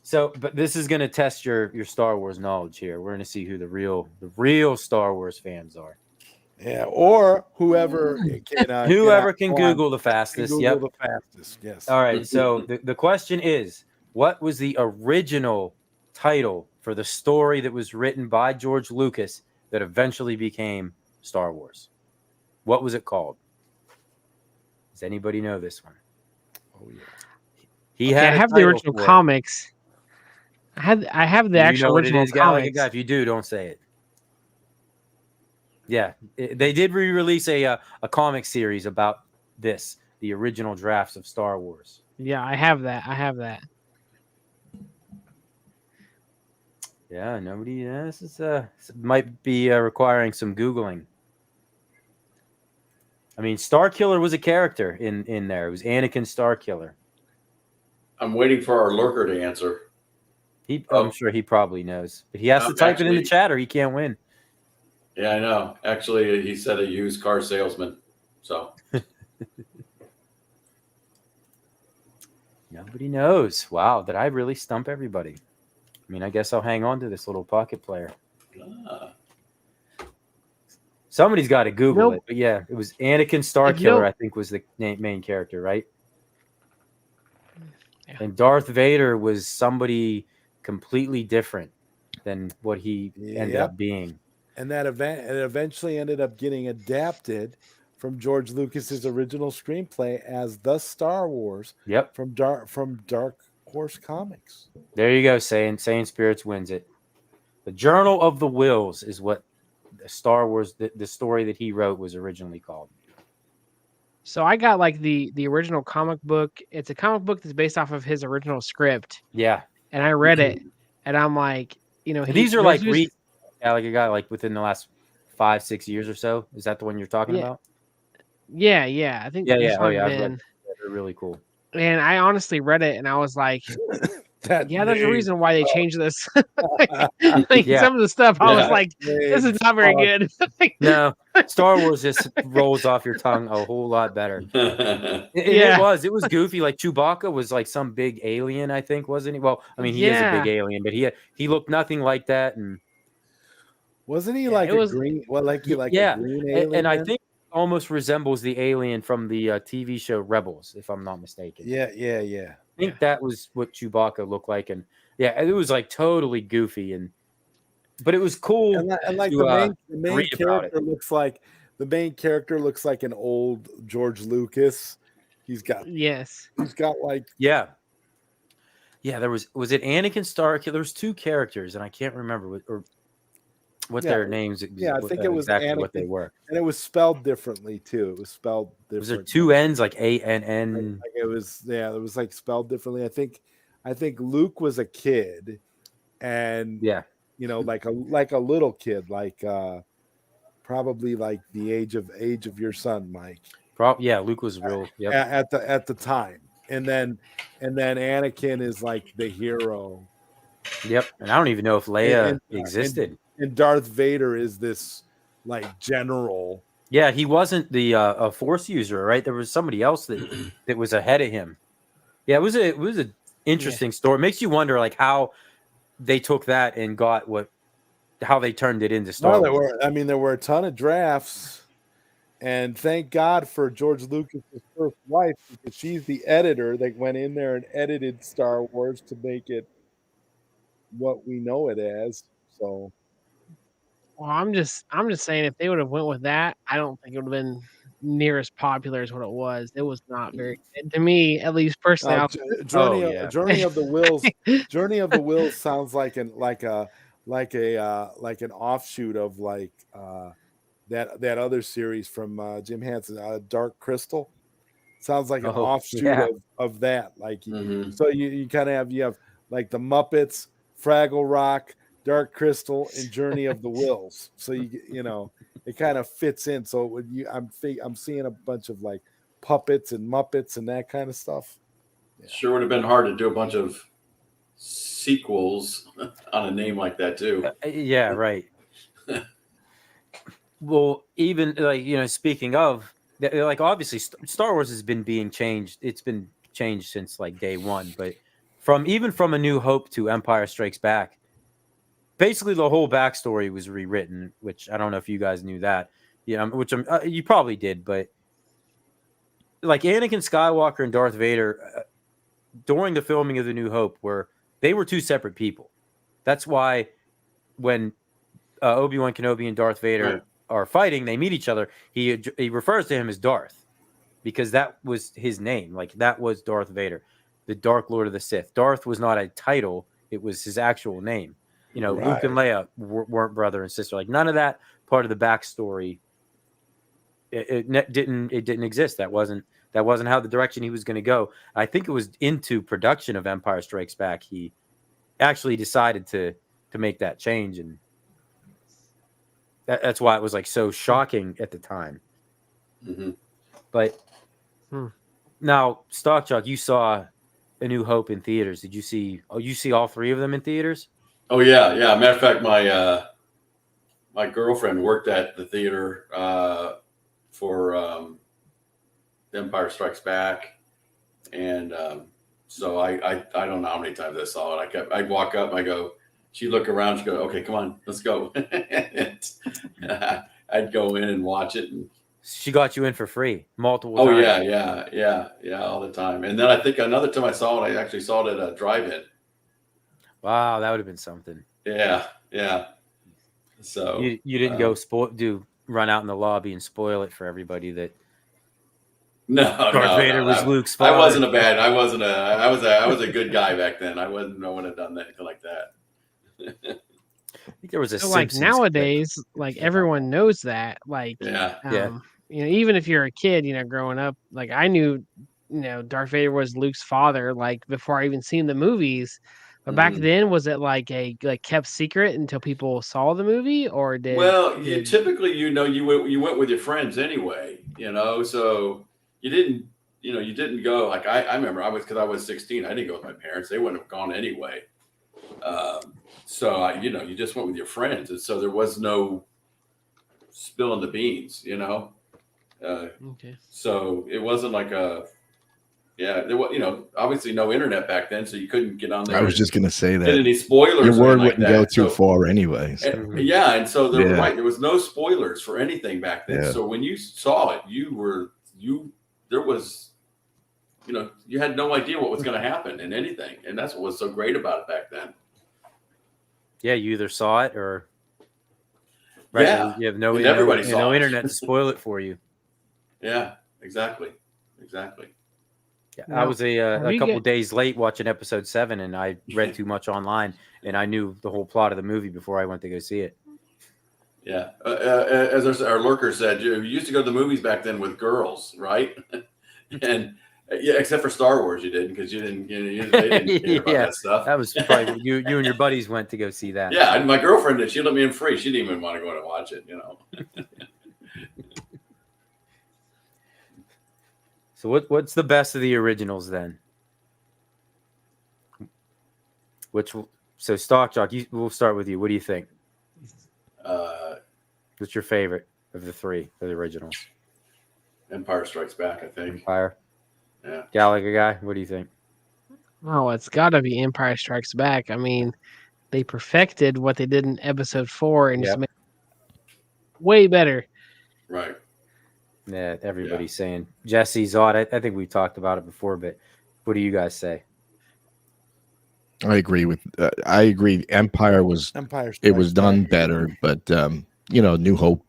So, but this is going to test your Star Wars knowledge here. We're going to see who the real Star Wars fans are. Yeah, or whoever can Google the fastest. Google Yep. the fastest. Yes. All right. So the question is, what was the original title for the story that was written by George Lucas that eventually became Star Wars? What was it called? Does anybody know this one? Oh yeah. He had. I have the original comics. I have the actual original comics. Like a guy. If you do, don't say it. Yeah, they did re-release a comic series about this, the original drafts of Star Wars. Yeah, I have that. Yeah, nobody. Yeah, this is might be requiring some Googling. I mean, Starkiller was a character in there. It was Anakin Starkiller. I'm waiting for our lurker to answer. I'm sure he probably knows, but he has to type it in the chat or he can't win. Yeah, I know. Actually, he said a used car salesman. So nobody knows. Wow, did I really stump everybody? I mean, I guess I'll hang on to this little pocket player. Somebody's got to Google it, but yeah, it was Anakin Starkiller. I think was the main character, right? Yeah. And Darth Vader was somebody completely different than what he ended up being. And that event, it eventually ended up getting adapted from George Lucas's original screenplay as The Star Wars. Yep. From Dark Horse Comics. There you go. Saying Spirits wins it. The Journal of the Wills is what Star Wars, the story that he wrote, was originally called. So I got like the original comic book. It's a comic book that's based off of his original script. Yeah. And I read it, and I'm like, these are like like a guy like within the last 5-6 years or so. Is that the one you're talking about? Yeah. I think. Yeah. Oh yeah, They're really cool. And I honestly read it, and I was like, there's a reason why they changed this. Some of the stuff, I was like, this is not very good. No, Star Wars just rolls off your tongue a whole lot better. It was goofy. Like Chewbacca was like some big alien, I think, wasn't he? Well, I mean, he is a big alien, but he looked nothing like that. And wasn't he like a green? Well, a green alien? And I think almost resembles the alien from the TV show Rebels, if I'm not mistaken. Yeah. I think that was what Chewbacca looked like, and it was like totally goofy, but it was cool. And like the main character looks like an old George Lucas. He's got like There was it Anakin Starkiller? There was two characters, and I can't remember what their names. I think it was exactly Anakin, what they were, and it was spelled differently too. It was spelled different. Was there two N's, like ANN? Like it was like spelled differently. I think Luke was a kid, and like a little kid, like probably like the age of your son, Mike. Luke was real. At the time, and then Anakin is like the hero. Yep, and I don't even know if Leia existed. And Darth Vader is this like general. Yeah, he wasn't the a Force user, right? There was somebody else that was ahead of him. Yeah, it was an interesting story. It makes you wonder like how they took that and got how they turned it into Star Wars. There were a ton of drafts, and thank God for George Lucas's first wife, because she's the editor that went in there and edited Star Wars to make it what we know it as. So. Well, I'm just saying, if they would have went with that, I don't think it would have been near as popular as what it was. It was not very, to me, at least personally. Journey of the Wills. Journey of the Wills sounds like an offshoot of that other series from Jim Henson, Dark Crystal. Sounds like an offshoot of that. Like, so you kind of have like the Muppets, Fraggle Rock, Dark Crystal, and Journey of the Wills. So you know it kind of fits in. So I'm seeing a bunch of like puppets and Muppets and that kind of stuff. Yeah. Sure would have been hard to do a bunch of sequels on a name like that too. Yeah, right. Well, even like, you know, speaking of, like, obviously Star Wars has been being changed. It's been changed since like day one, but from A New Hope to Empire Strikes Back, basically the whole backstory was rewritten, which I don't know if you guys knew that. Yeah, which you probably did, but like Anakin Skywalker and Darth Vader during the filming of The New Hope were two separate people. That's why when Obi-Wan Kenobi and Darth Vader are fighting, they meet each other. He refers to him as Darth because that was his name. Like, that was Darth Vader, the Dark Lord of the Sith. Darth was not a title; it was his actual name. You know, Luke and Leia weren't brother and sister. Like, none of that part of the backstory. It didn't exist. That wasn't how the direction he was going to go. I think it was into production of Empire Strikes Back he actually decided to make that change, and that's why it was like so shocking at the time. But now, Stock Chalk, you saw A New Hope in theaters. Did you see? Oh, you see all three of them in theaters? Oh yeah. Matter of fact, my girlfriend worked at the theater for Empire Strikes Back, and so I don't know how many times I saw it. I'd walk up, I go, she'd look around, she'd go, okay, come on, let's go. I'd go in and watch it. And she got you in for free multiple times. Yeah, all the time. And then I think another time I saw it, I actually saw it at a drive-in. Wow, that would have been something. Yeah. So you didn't go run out in the lobby and spoil it for everybody that Darth Vader was Luke's father. I wasn't I was a good guy back then. I wouldn't have done anything like that. I think there was a like nowadays, like everyone knows that. Like, you know, even if you're a kid, you know, growing up, like I knew, you know, Darth Vader was Luke's father, like before I even seen the movies. But back then, was it like kept secret until people saw the movie, or did? Well, typically, you went with your friends anyway, you know, so you didn't go. Like I remember because I was 16, I didn't go with my parents. They wouldn't have gone anyway. So you just went with your friends, and so there was no spilling the beans, you know. So it wasn't like there was, obviously no internet back then, so you couldn't get on there. I was just going to say that. Get any spoilers? Your word wouldn't go too far anyway. So. And so they were right. There was no spoilers for anything back then. Yeah. So when you saw it, there was, you had no idea what was going to happen in anything, and that's what was so great about it back then. Yeah, you either saw it or you have no internet to spoil it for you. Yeah, exactly. Yeah, I was a couple days late watching episode 7, and I read too much online, and I knew the whole plot of the movie before I went to go see it. Yeah, as our lurker said, you used to go to the movies back then with girls, right? And except for Star Wars, you didn't, because they didn't care about that stuff. That was probably you and your buddies went to go see that. Yeah, and my girlfriend did. She let me in free. She didn't even want to go and watch it, So what's the best of the originals then? So Stock Jock, we'll start with you. What do you think? What's your favorite of the three of the originals? Empire Strikes Back, I think. Empire. Yeah. Gallagher guy, what do you think? Oh, it's got to be Empire Strikes Back. I mean, they perfected what they did in Episode 4 and just made it way better. Right. Yeah, everybody's saying Jesse's odd. I think we've talked about it before, but what do you guys say? I agree. Empire was done better, but New Hope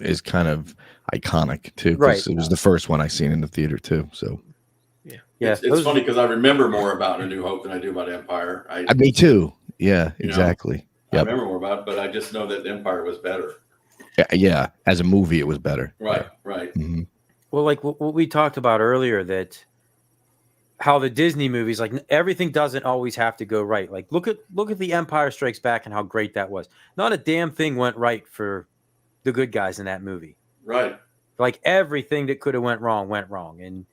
is kind of iconic too, because it was the first one I seen in the theater too. So it's funny because I remember more about A New Hope than I do about Empire. Me too. Yeah, exactly. I remember more about it, but I just know that Empire was better. Yeah, as a movie, it was better. Right. Mm-hmm. Well, like what we talked about earlier, that how the Disney movies, like everything doesn't always have to go right. Like look at The Empire Strikes Back and how great that was. Not a damn thing went right for the good guys in that movie. Right. Like everything that could have went wrong, and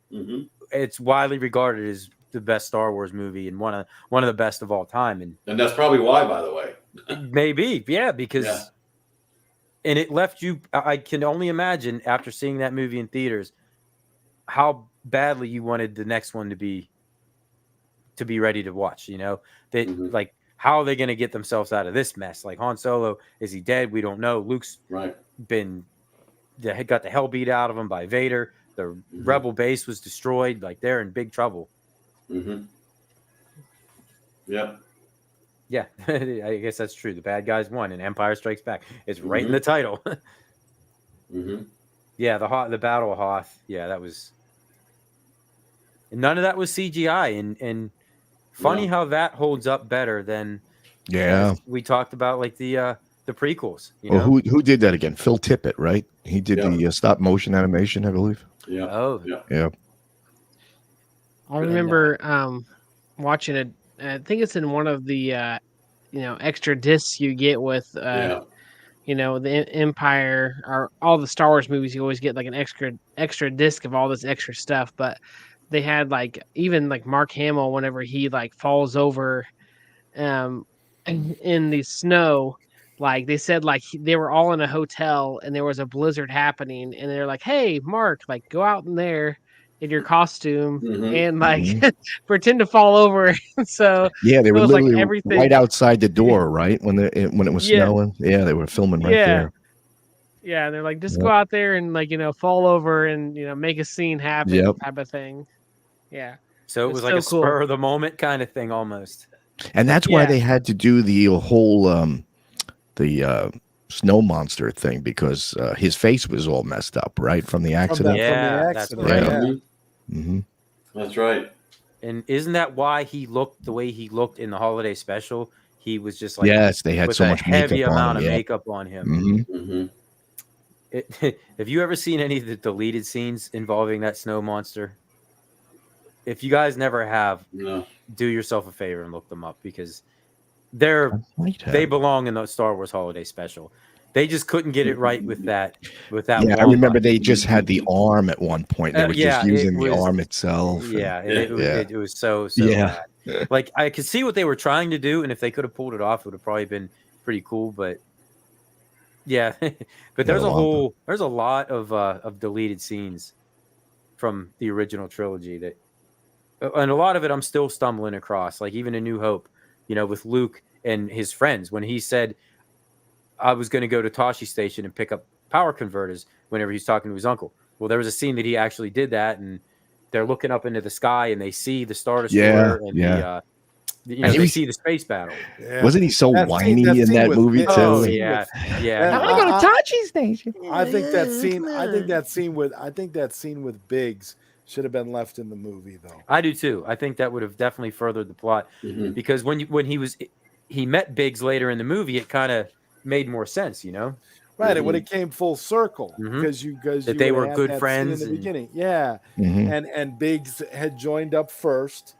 it's widely regarded as the best Star Wars movie and one of the best of all time. And that's probably why, by the way. Maybe, yeah, because and it left you. I can only imagine after seeing that movie in theaters how badly you wanted the next one to be ready to watch. You know that like how are they going to get themselves out of this mess? Like Han Solo, is he dead? We don't know. Luke's got the hell beat out of him by Vader. The Rebel base was destroyed. Like they're in big trouble. Yeah. Yeah, I guess that's true. The bad guys won, and Empire Strikes Back. It's right in the title. Yeah, the Battle of Hoth. Yeah, that was. None of that was CGI, and funny how that holds up better than. We talked about like the prequels. You know? Who did that again? Phil Tippett, right? He did the stop motion animation, I believe. Yeah. Oh. Yeah. I remember watching it. I think it's in one of the extra discs you get with the Empire or all the Star Wars movies. You always get like an extra disc of all this extra stuff. But they had like even like Mark Hamill whenever he like falls over in the snow. Like they said, like they were all in a hotel and there was a blizzard happening, and they're like, "Hey, Mark, like go out in there in your costume and like pretend to fall over." So yeah, they were literally like everything right outside the door, right when it was snowing. Yeah, they were filming right there. Yeah, and they're like, just go out there and like fall over and make a scene happen, type of thing. Yeah. So it was like a spur of the moment kind of thing almost. And that's why they had to do the whole snow monster thing, because his face was all messed up, right, from the accident. That's right. That's right. And isn't that why he looked the way he looked in the holiday special? He was just like they had with so a much heavy makeup amount on of him, makeup on him. Have you ever seen any of the deleted scenes involving that snow monster? If you guys never have, do yourself a favor and look them up, because they belong in the Star Wars holiday special. They just couldn't get it right with that. Yeah, I remember they just had the arm at one point. They were just using the arm itself. Yeah, it was so bad. Like I could see what they were trying to do, and if they could have pulled it off, it would have probably been pretty cool. But yeah, but there's a lot of deleted scenes from the original trilogy and a lot of it I'm still stumbling across. Like even A New Hope, with Luke and his friends, when he said, I was going to go to Toshi Station and pick up power converters whenever he's talking to his uncle. Well, there was a scene that he actually did that, and they're looking up into the sky and they see the Star Destroyer and they see the space battle. Yeah. Wasn't he so whiny in that movie too? Oh yeah. I want to go to Toshi Station. I think that scene with Biggs should have been left in the movie, though. I do too. I think that would have definitely furthered the plot, because when he met Biggs later in the movie, it kind of made more sense, Right, it would have came full circle because they were good friends in the beginning. Yeah, and Biggs had joined up first,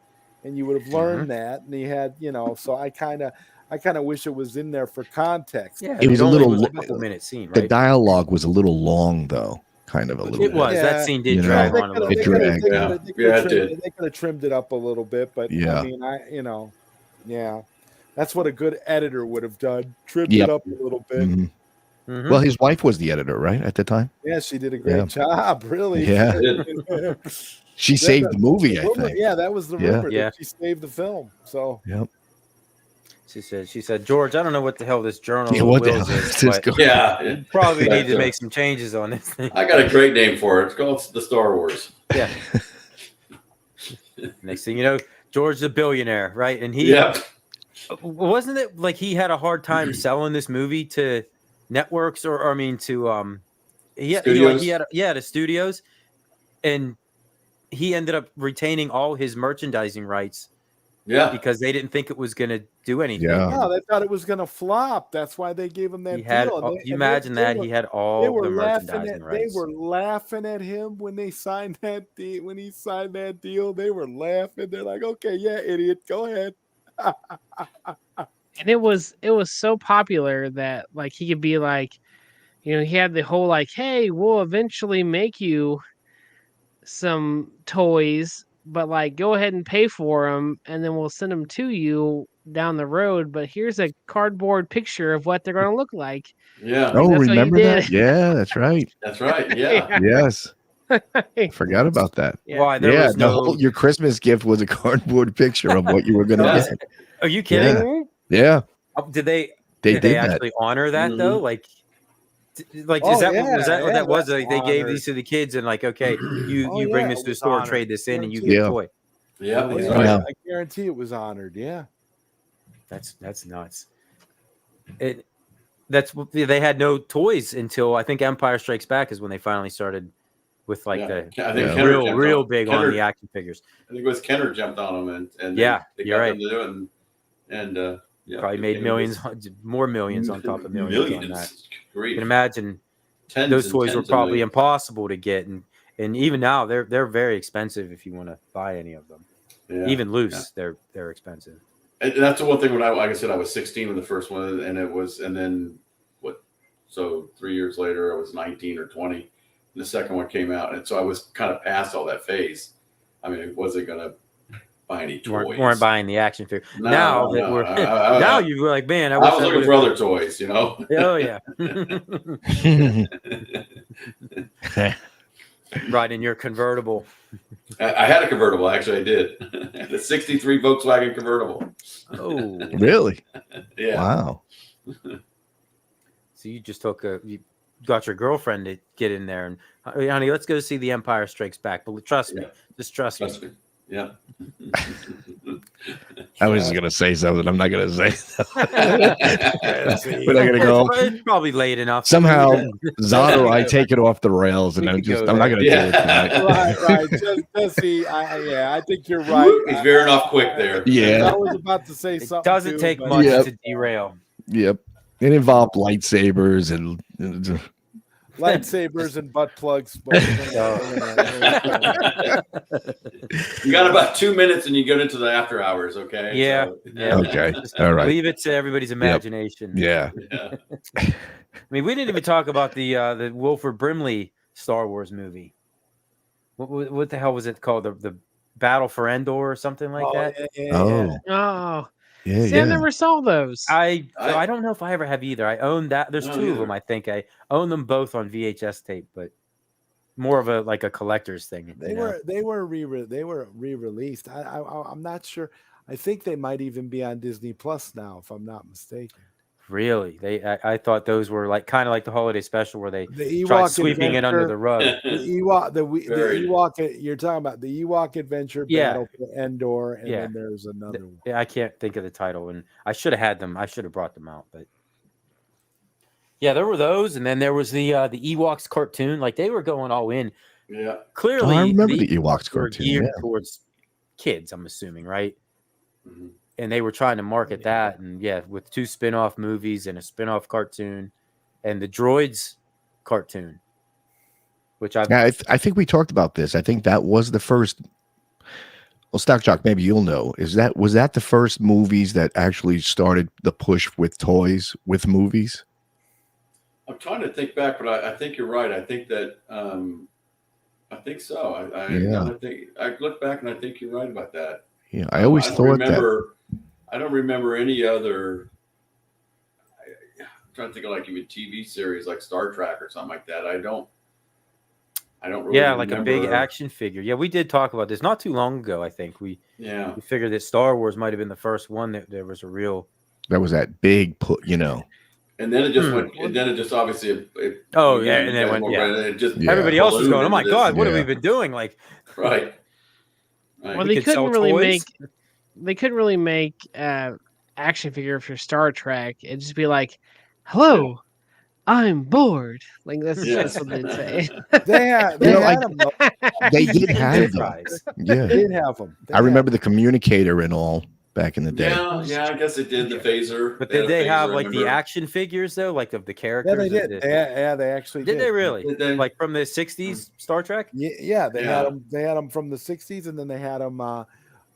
and you would have learned that, and he had, So I kind of wish it was in there for context. Yeah, it was a couple-minute scene. Right? The dialogue was a little long, though. Kind of a little. It was that scene did drag on a little. It dragged. They could have trimmed it up a little bit, but I mean, that's what a good editor would have done. Trimmed it up a little bit. Well, his wife was the editor, right, at the time. Yeah, she did a great job. Really. Yeah. She saved the movie, I think. Yeah, that was the rumor. That she saved the film. So. Yep. She said, George, I don't know what the hell this journal is, but you probably need to make some changes on this thing. I got a great name for it. It's called the Star Wars. Yeah. Next thing you know, George's a billionaire, right? And he wasn't it like he had a hard time selling this movie to networks to to studios, and he ended up retaining all his merchandising rights Yeah. Because they didn't think it was going to do anything. Yeah. No, they thought it was going to flop. That's why they gave him that He had, deal. can you imagine that? He had all the merchandising rights. They were laughing at him when they signed that deal. When he signed that deal, they were laughing. They're like, "Okay, yeah, idiot, go ahead." And it was so popular that like he could be like, you know, he had the whole like, "Hey, we'll eventually make you some toys, but like go ahead and pay for them, and then we'll send them to you down the road. But here's a cardboard picture of what they're going to look like." Yeah. Oh, that's what he remember that? did. Yeah, that's right. That's right. Yeah. Yes. Forgot about that. Yeah. Why there was no. Your Christmas gift was a cardboard picture of what you were going to Yes. get. Are you kidding? Yeah. Did they? They did did they that. actually honor that though? Like is that what that was? Like they gave these to the kids and like, okay, you bring this to the store, trade this in, and you get a toy. Yeah. That's Yeah, right. I guarantee it was honored. Yeah. That's nuts. They had no toys until I think Empire Strikes Back is when they finally started with like I think real big on the action figures. I think it was Kenner jumped on them and they got right. them to do it and probably made millions, more millions on top of millions on that. You can imagine those toys were probably impossible to get, and even now they're very expensive if you want to buy any of them. Yeah. Even loose, they're expensive. And that's the one thing when like I said, I was 16 when the first one, and then 3 years later I was 19 or 20. And the second one came out, and so I was kind of past all that phase. I mean, I wasn't gonna buy any toys. Weren't buying the action figure. No, now that we're now you were like, man, I was looking for other toys, you know. Oh yeah. Right in your convertible. I had a convertible, actually. I did. I had a '63 Volkswagen convertible. Oh, really? Yeah. Wow. So you just you got your girlfriend to get in there and, honey, let's go see The Empire Strikes Back. But trust me, just trust me. Yeah. I was going to say something. I'm not going to say. We're not going to go. It's probably late enough. Somehow, Zod or I take it off the rails, and I'm not going to do it tonight. Right. Jesse, I think you're right. He's veering off quick there. Yeah. I was about to say something. It doesn't take much to derail. Yep. It involved lightsabers and lightsabers and butt plugs. You got about 2 minutes and you get into the after hours, okay? Yeah. So, Okay. All right. Leave it to everybody's imagination. Yep. Yeah. I mean, we didn't even talk about the Wilford Brimley Star Wars movie. What the hell was it called? The Battle for Endor or something like that? Oh. Yeah, See, I never saw those. I don't know if I ever have either. I own that. There's two of them. I think I own them both on VHS tape, but more of a collector's thing. They were re-released. I'm not sure. I think they might even be on Disney Plus now, if I'm not mistaken. Really? I thought those were kind of like the holiday special where they tried sweeping it under the rug. The Ewok. You're talking about the Ewok Adventure Battle for Endor, and then there's another one. Yeah, I can't think of the title, and I should have had them. I should have brought them out, but yeah, there were those, and then there was the Ewoks cartoon. Like they were going all in. Yeah, clearly, I remember the Ewoks cartoon. Geared towards kids, I'm assuming, right? Mm-hmm. And they were trying to market that, and with 2 spin-off movies and a spin-off cartoon, and the Droids cartoon, which I think we talked about this. I think that was the first. Well, Stock Jock, maybe you'll know. Was that the first movies that actually started the push with toys with movies? I'm trying to think back, but I think you're right. I think that I think so. I think I look back and I think you're right about that. Yeah, I always thought that. I don't remember any other. I'm trying to think of even TV series like Star Trek or something like that. I don't really like a big action figure. Yeah, we did talk about this not too long ago. I think we figured that Star Wars might have been the first one that there was a real. That was that big put, And then it just went. And then it just obviously. And then it went. It just everybody else was going. Oh my God! What have we been doing? Right. Well, they couldn't really make. They couldn't really make action figure for Star Trek. It'd just be like, "Hello, I'm bored." That's what they'd say. They did have them. Yeah, they did have them. I remember the communicator and all. back in the day. Yeah, I guess it did. The phaser. But did they have like the action? action figures though, like of the characters? Yeah, they did. They actually did. Did they really? Did they? Like from the '60s Star Trek? Yeah, they had them. They had them from the '60s, and then they had them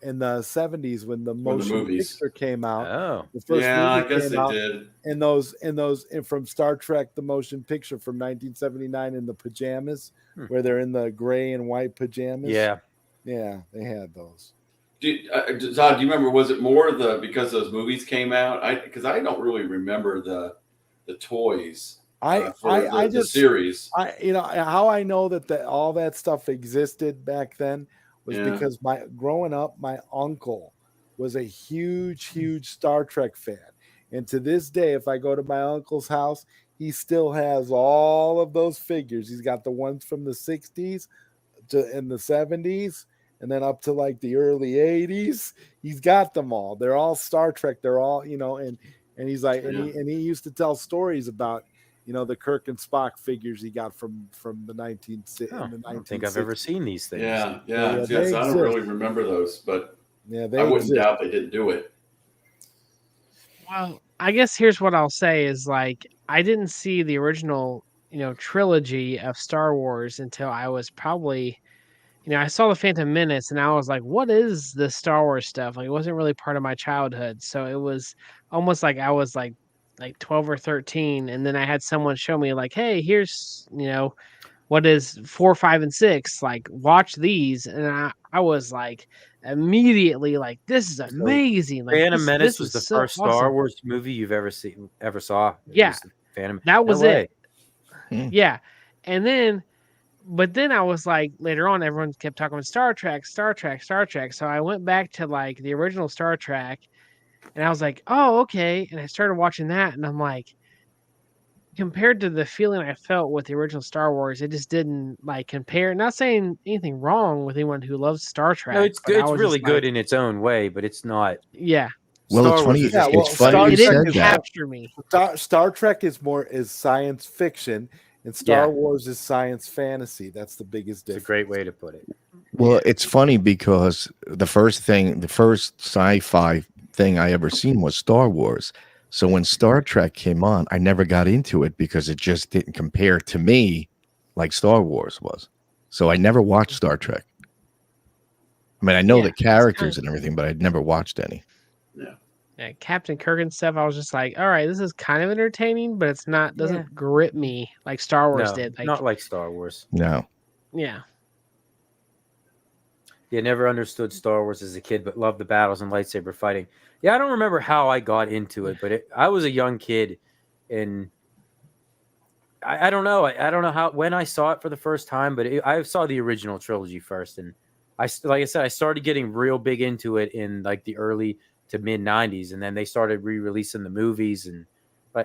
in the '70s when the motion picture came out. Oh, the first I movie guess came they out, did. And those from Star Trek, the motion picture from 1979, in the pajamas where they're in the gray and white pajamas. Yeah, they had those. Zod, do you remember? Was it more because those movies came out? Because I don't really remember the toys. The series. How I know that all that stuff existed back then was because growing up, my uncle was a huge Star Trek fan, and to this day, if I go to my uncle's house, he still has all of those figures. He's got the ones from the '60s and the '70s. And then up to like the early '80s, he's got them all. They're all Star Trek. They're all, and he's like, and he used to tell stories about, the Kirk and Spock figures he got from the 1960s. I don't think I've ever seen these things. Yeah. I don't really remember those, but I wouldn't doubt they didn't do it. Well, I guess here's what I'll say is like I didn't see the original, trilogy of Star Wars until I was probably. I saw the Phantom Menace and I was like, what is this Star Wars stuff? Like, it wasn't really part of my childhood. So it was almost like I was like 12 or 13. And then I had someone show me like, hey, here's, what is 4, 5, and 6? Like, watch these. And I was like, immediately like, this is amazing. Like, Phantom Menace was the so first awesome. Star Wars movie you've ever saw. Yeah. Phantom. That was it. Yeah. And then, but then I was like, later on, everyone kept talking about Star Trek. So I went back to like the original Star Trek and I was like, oh, okay. And I started watching that and I'm like, compared to the feeling I felt with the original Star Wars, it just didn't like compare. Not saying anything wrong with anyone who loves Star Trek. No, it's good. It's really good in its own way, but it's not. Yeah. Well, it's funny. It's funny you said that. Capture me. Star Trek is science fiction. And Star Wars is science fantasy. That's the biggest difference. It's a great way to put it. Well, it's funny the first sci-fi thing I ever seen was Star Wars. So when Star Trek came on, I never got into it because it just didn't compare to me like Star Wars was. So I never watched Star Trek. I mean, I know the characters and everything, but I'd never watched any. Yeah, Captain Kirk and stuff, I was just like, all right, this is kind of entertaining, but it's not doesn't grip me like Star Wars did. Like, not like Star Wars. No. Yeah. Yeah, never understood Star Wars as a kid, but loved the battles and lightsaber fighting. Yeah, I don't remember how I got into it, but I was a young kid, and I don't know. I don't know when I saw it for the first time, but I saw the original trilogy first, and like I said, I started getting real big into it in like the early to mid 90s, and then they started re-releasing the movies, and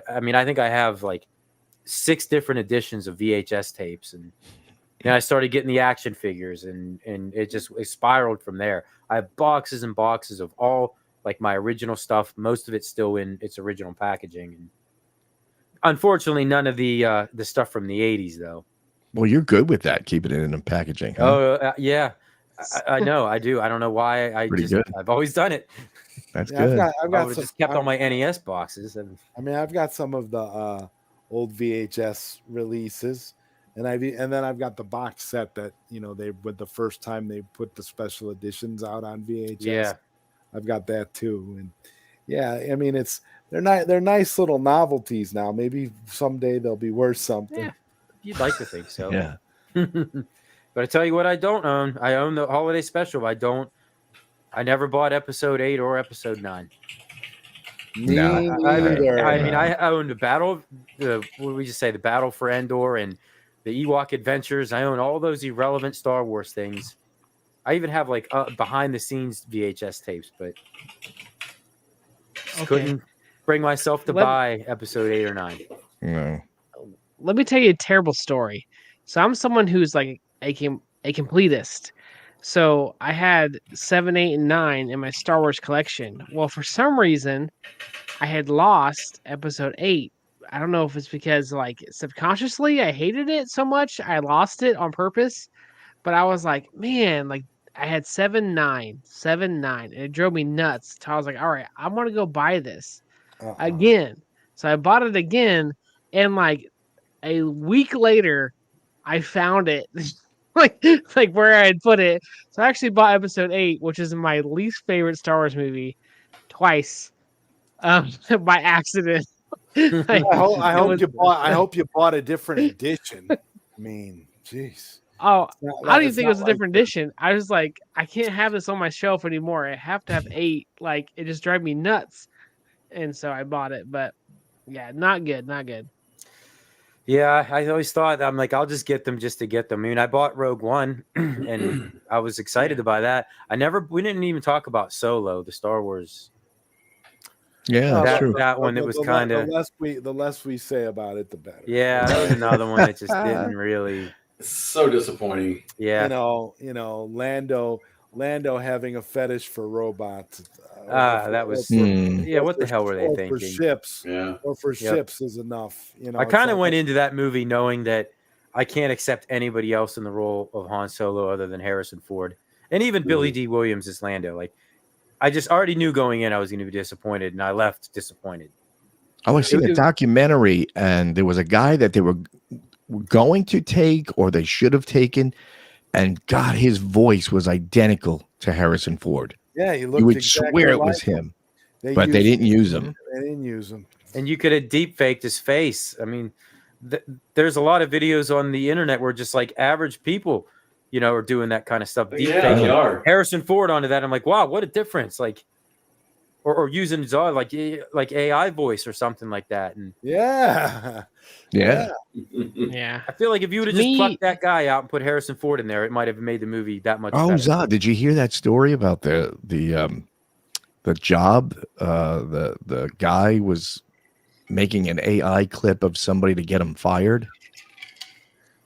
I mean, I think I have like 6 different editions of VHS tapes, and I started getting the action figures, and it spiraled from there. I have boxes and boxes of all like my original stuff, most of it's still in its original packaging, and unfortunately none of the stuff from the 80s though. Well, you're good with that, keeping it in the packaging, huh? Oh yeah, I know, I do. I don't know why. I've always done it. That's good. I've got just kept all my NES boxes, and I mean, I've got some of the old VHS releases, and then I've got the box set that they with the first time they put the special editions out on VHS. Yeah, I've got that too, and I mean they're nice little novelties now. Maybe someday they'll be worth something. Yeah, you'd like to think so. Yeah. But I tell you what, I don't own. I own the holiday special. I never bought episode 8 or episode 9. No, I mean, I own the Battle for Endor and the Ewok Adventures. I own all those irrelevant Star Wars things. I even have like behind the scenes VHS tapes, but couldn't bring myself to buy episode 8 or 9. No. Let me tell you a terrible story. So I'm someone who's like a completist. So I had 7, 8, and 9 in my Star Wars collection. Well, for some reason, I had lost episode 8. I don't know if it's because like subconsciously I hated it so much I lost it on purpose. But I was like, man, like I had 7.9, 7.9, and it drove me nuts. So I was like, all right, I want to go buy this again. So I bought it again, and like a week later, I found it. like where I had put it. So I actually bought episode 8, which is my least favorite Star Wars movie, twice, by accident. I hope you bought a different edition. I mean, jeez. Oh, I don't even It's think it not was a different edition. I was like, I can't have this on my shelf anymore. I have to have 8. Like, it just drives me nuts. And so I bought it. But yeah, not good. Not good. Yeah, I always thought, I'm like, I'll just get them just to get them. I mean, I bought Rogue One and I was excited to buy that. We didn't even talk about Solo, the Star Wars. Yeah, that's true. That one, it was kind of the less we say about it, the better. Yeah, that was another one that just didn't really. So disappointing. Yeah, you know, Lando having a fetish for robots. That was what the hell were they thinking? For ships, or for ships is enough. You know, I kind of went into that movie knowing that I can't accept anybody else in the role of Han Solo other than Harrison Ford, and even Billy D. Williams as Lando. Like, I just already knew going in I was going to be disappointed, and I left disappointed. Oh, I seen a documentary, and there was a guy that they were going to take, or they should have taken, and God, his voice was identical to Harrison Ford. Yeah, he looked. You would exactly swear it like was him, but they didn't use him. They didn't use him. And you could have deep faked his face. I mean, there's a lot of videos on the internet where just like average people, you know, are doing that kind of stuff. Deep faking they are. Harrison Ford onto that. I'm like, wow, what a difference! Like, or using like AI voice or something like that. And yeah. I feel like if you would have just plucked that guy out and put Harrison Ford in there, it might have made the movie that much better. Zod, did you hear that story about the job? The guy was making an AI clip of somebody to get him fired.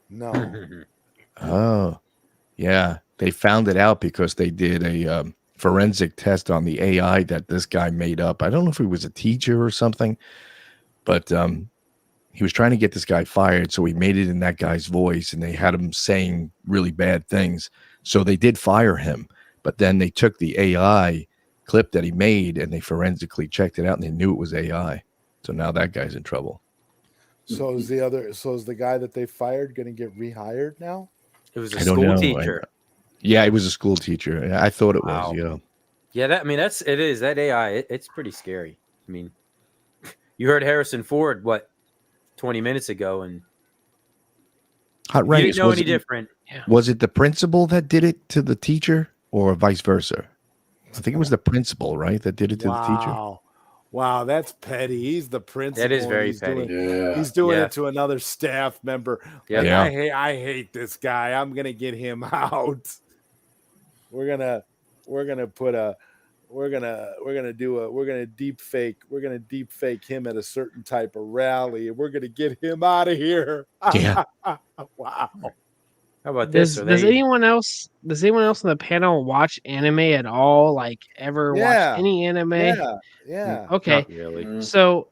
No. Oh, yeah. They found it out because they did a forensic test on the AI that this guy made up. I don't know if he was a teacher or something, but he was trying to get this guy fired, so he made it in that guy's voice, and they had him saying really bad things. So they did fire him, but then they took the AI clip that he made and they forensically checked it out, and they knew it was AI. So now that guy's in trouble. So is the guy that they fired going to get rehired now? It was a school teacher. Yeah, he was a school teacher. I thought it was. Yeah. Yeah, it is that AI. It's pretty scary. I mean, you heard Harrison Ford 20 minutes ago, and Hot you didn't know any different. Was it the principal that did it to the teacher, or vice versa? I think it was the principal, right, that did it to the teacher. Wow, that's petty. He's the principal. That is very petty. He's doing it to another staff member. Yeah. Like, I hate this guy. I'm gonna get him out. We're gonna deep fake him at a certain type of rally, and we're gonna get him out of here. Yeah. Wow. How about this? Does anyone else on the panel watch anime at all? Like ever watch any anime? Yeah. Okay. Not really. So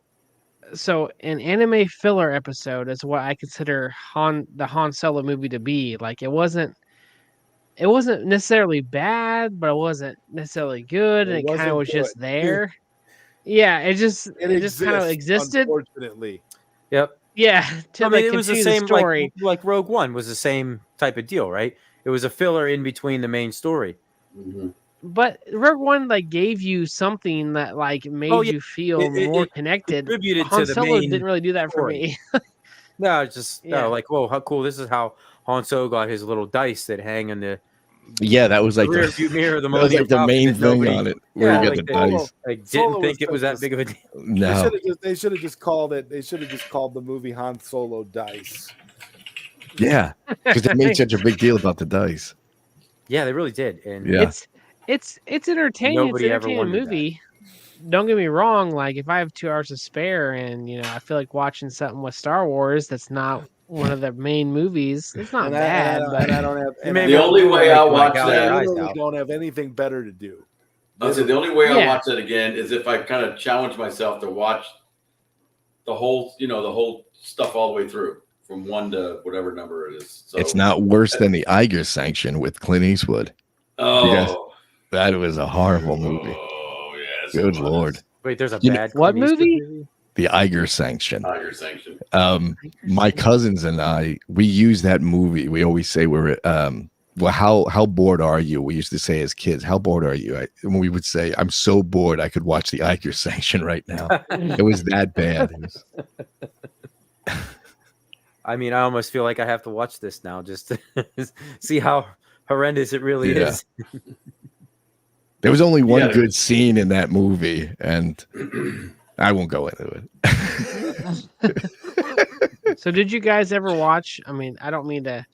an anime filler episode is what I consider the Han Solo movie to be. Like it wasn't necessarily bad, but it wasn't necessarily good, and it kind of was just there. Yeah, it just kind of existed. Unfortunately. Yep. Yeah, it was the same story. Like Rogue One was the same type of deal, right? It was a filler in between the main story. Mm-hmm. But Rogue One gave you something that made you feel more connected. Contributed Han to the Solo main didn't really do that story. for me. No, it's just whoa, how cool! This is how Han Solo got his little dice that hang in the that was like rear view mirror. That was like the main thing on it, where you got the dice. I didn't think it was that big of a deal. No, they should have just called it. They should have just called the movie Han Solo Dice. Yeah, because they made such a big deal about the dice. Yeah, they really did, and it's entertaining. Nobody it's an ever entertaining movie. Don't get me wrong. Like if I have 2 hours to spare, and I feel like watching something with Star Wars that's not one of the main movies, it's not bad. But I don't have. The only way I watch that, I literally don't have anything better to do. I said the only way I watch that again is if I kind of challenge myself to watch the whole, the whole stuff all the way through from 1 to whatever number it is. So it's not worse than the Iger sanction with Clint Eastwood. Yes, that was a horrible movie. Oh, yes. Good Lord. Wait, there's a You know- bad What Clint Eastwood movie? The Iger Sanction. Tiger Sanction. My cousins and I, we use that movie. We always say we're well, how bored are you? We used to say as kids, how bored are you? And we would say, I'm so bored I could watch the Iger Sanction right now. It was that bad. It was... I mean, I almost feel like I have to watch this now just to see how horrendous it really is. There was only one good scene in that movie, and I won't go into it. So did you guys ever watch? I mean, I don't mean to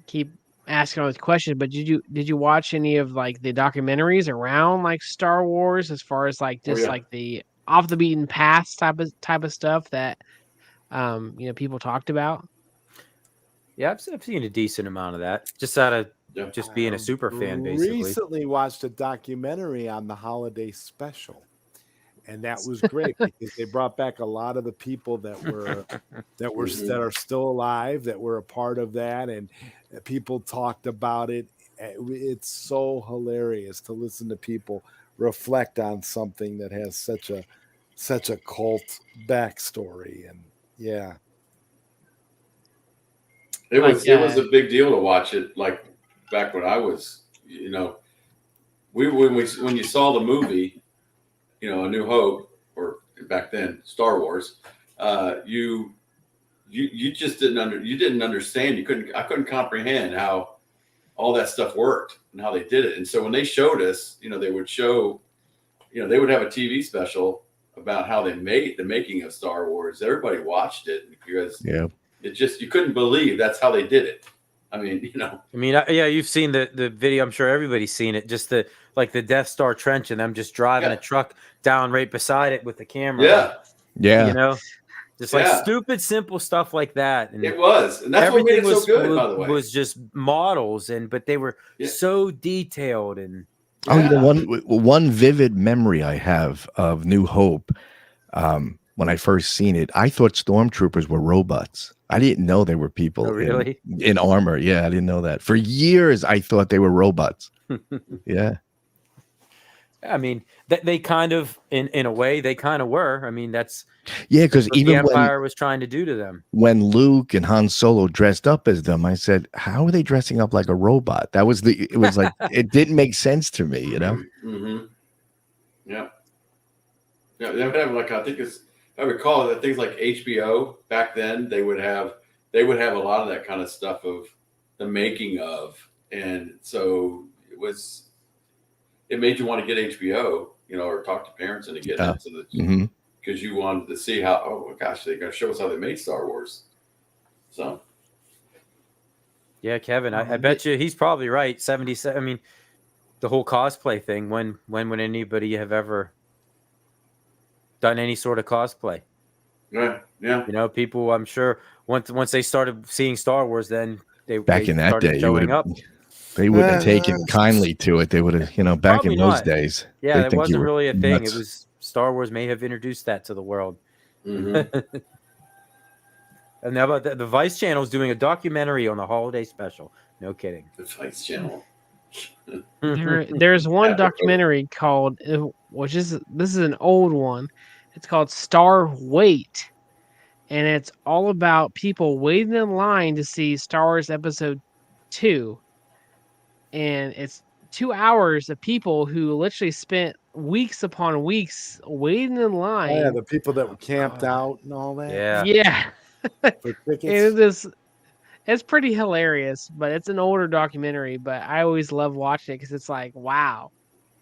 keep asking all these questions, but did you watch any of like the documentaries around like Star Wars, as far as like just like the off the beaten path type of stuff that people talked about? Yeah, I've seen a decent amount of that. Just out of just being a super fan, basically. Recently watched a documentary on the holiday special, and that was great because they brought back a lot of the people that are still alive, that were a part of that, and people talked about it. It's so hilarious to listen to people reflect on something that has such a cult backstory. And it was a big deal to watch it. Like back when I was, when you saw the movie, A New Hope, or back then Star Wars, you just didn't understand. I couldn't comprehend how all that stuff worked and how they did it. And so when they showed us, they would show, they would have a TV special about how they made the making of Star Wars. Everybody watched it because it just, you couldn't believe that's how they did it. I mean, you've seen the video. I'm sure everybody's seen it. Just the Death Star trench and them just driving a truck down right beside it with the camera. Yeah. Just like stupid, simple stuff like that. And it was, and that's what made it so good. By the way, was just models, but they were so detailed. And one vivid memory I have of New Hope. When I first seen it, I thought stormtroopers were robots. I didn't know they were people in armor. Yeah, I didn't know that. For years, I thought they were robots. Yeah. I mean, they kind of, in a way, they kind of were. I mean, that's because even the Empire was trying to do to them. When Luke and Han Solo dressed up as them, I said, "How are they dressing up like a robot?" It was like it didn't make sense to me, Mm-hmm. Yeah. They would have I recall that things like HBO back then, they would have a lot of that kind of stuff of the making of, and so it made you want to get HBO, or talk to parents and to get into the because you wanted to see how, oh my gosh, they're going to show us how they made Star Wars. So yeah, Kevin, I bet you he's probably right. 77. I mean, the whole cosplay thing. When would anybody have ever done any sort of cosplay? Yeah. People, I'm sure once they started seeing Star Wars, then they in that day showing up. They wouldn't have taken kindly to it. They would have, back Probably in those not. days. Yeah, it wasn't really a thing. It was Star Wars may have introduced that to the world. Mm-hmm. And now about the Vice Channel is doing a documentary on the holiday special. No kidding. The Vice Channel. There's one documentary called, this is an old one. It's called Star Wait, and it's all about people waiting in line to see Star Wars Episode 2, and it's 2 hours of people who literally spent weeks upon weeks waiting in line. Yeah, the people that were camped out and all that. Yeah. For tickets. It's pretty hilarious, but it's an older documentary, but I always love watching it because it's like, wow,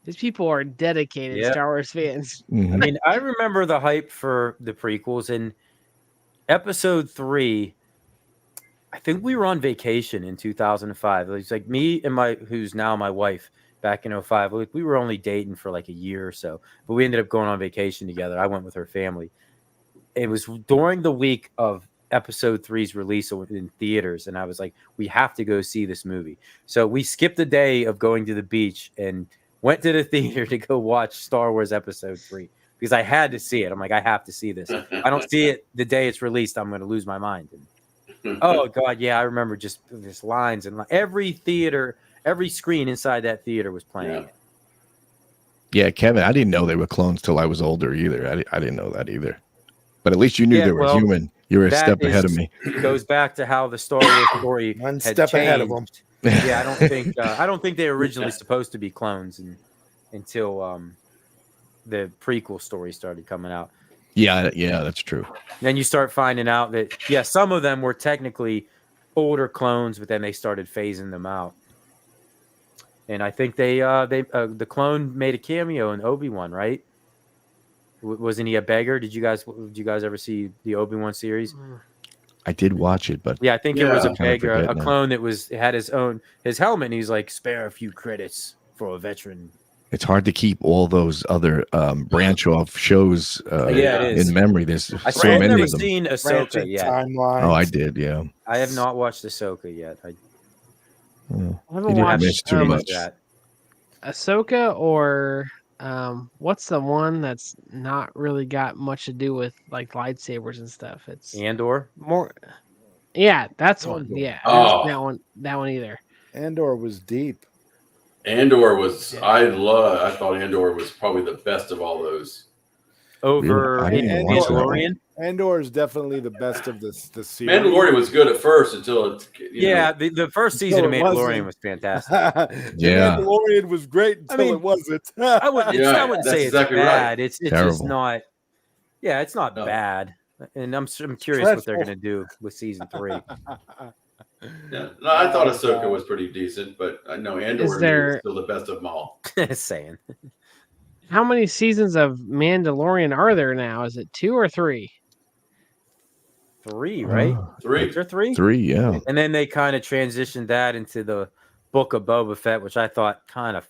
these people are dedicated Star Wars fans. Mm-hmm. I mean, I remember the hype for the prequels. In Episode 3, I think we were on vacation in 2005. It was like me and who's now my wife back in 2005. We were only dating for like a year or so, but we ended up going on vacation together. I went with her family. It was during the week of Episode 3's release in theaters, and I was like, we have to go see this movie. So we skipped the day of going to the beach and went to the theater to go watch Star Wars Episode 3 because I had to see it. I'm like, I have to see this. I don't see it the day it's released, I'm going to lose my mind. And, oh God, yeah, I remember just lines and every theater Every screen inside that theater was playing it. Yeah, Kevin, I didn't know they were clones till I was older either. I didn't know that either. But at least you knew they were human. You were a step ahead of me. Goes back to how the Star Wars story One had step changed. ahead of them. Yeah, I don't think they were originally supposed to be clones until the prequel story started coming out. Yeah, that's true. Then you start finding out that some of them were technically older clones, but then they started phasing them out. And I think the clone made a cameo in Obi-Wan, right? Wasn't he a beggar? Did you guys ever see the Obi-Wan series? I did watch it, but I think it was a beggar, a now. clone that had his helmet, and he's like, spare a few credits for a veteran. It's hard to keep all those other branch off shows in memory. There's so I've many never of them. seen Ahsoka yet. Timelines. Oh, I did, yeah. I have not watched Ahsoka yet. I you haven't didn't watched miss too much. Ahsoka or what's the one that's not really got much to do with like lightsabers and stuff? It's Andor. More. Yeah, that's one. Yeah, I haven't seen that one either. Andor was deep. Andor was. I thought Andor was probably the best of all those. Over Mandalorian. Andor is definitely the best of the series. Mandalorian was good at first until it. The first season of Mandalorian was fantastic. Mandalorian was great until it wasn't. I wouldn't say it's exactly bad. Right. It's just not. Yeah, it's not bad. And I'm curious what they're gonna do with season 3. Yeah, no, I thought Ahsoka was pretty decent, but I know Andor is still the best of them all. Saying. How many seasons of Mandalorian are there now? Is it 2 or 3? 3, right? 3. Is there 3? 3, yeah. And then they kind of transitioned that into the Book of Boba Fett, which I thought kind of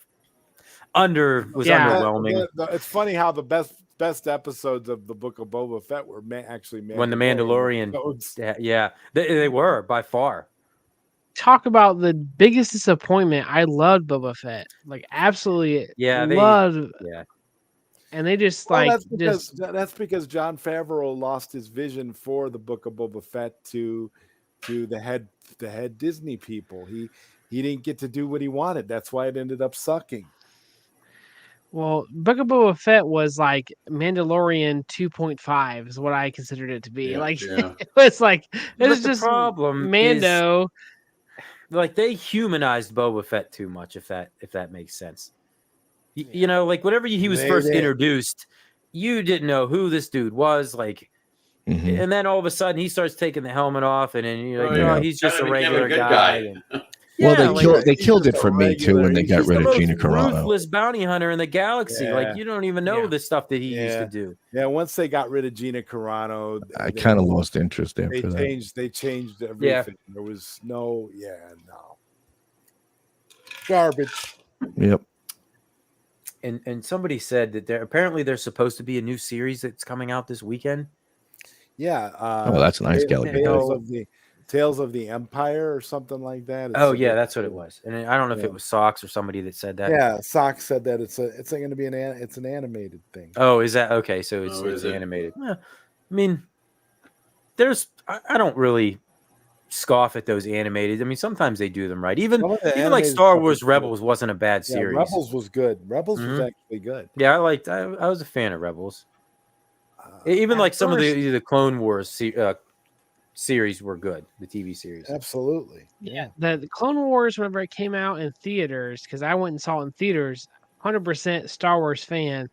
underwhelming. It's funny how the best episodes of the Book of Boba Fett were actually when the Mandalorian. They were by far. Talk about the biggest disappointment. I loved Boba Fett, like absolutely. Loved. And they just that's because Jon Favreau lost his vision for the Book of Boba Fett to the head Disney people. He didn't get to do what he wanted. That's why it ended up sucking. Well, Book of Boba Fett was like Mandalorian 2.5 is what I considered it to be. It was like just problem Mando. Like they humanized Boba Fett too much, if that makes sense. You know, like whenever he was first introduced, you didn't know who this dude was. Like, and then all of a sudden he starts taking the helmet off, and then you're like, he's just a regular guy. They killed it for me too when they got rid of Gina Carano. Ruthless bounty hunter in the galaxy. Like you don't even know the stuff that he used to do. Yeah, once they got rid of Gina Carano, I kind of lost interest after that. They changed everything. Yeah. There was no garbage. Yep. And somebody said that there's supposed to be a new series that's coming out this weekend. Yeah. That's nice, Kelly. Tales of the Empire or something like that. That's what it was. And I don't know if it was Socks or somebody that said that. Yeah, Socks said that it's going to be an animated thing. Oh, is that okay? So it's animated. Yeah. I mean, I don't really scoff at those animated. I mean, sometimes they do them right. Even like Star Wars Rebels wasn't a bad series. Rebels was good. Rebels was actually good. Yeah, I was a fan of Rebels. Even like some of the Clone Wars series were good. The TV series. Absolutely. Yeah. The Clone Wars, whenever it came out in theaters, because I went and saw it in theaters, 100% Star Wars fan.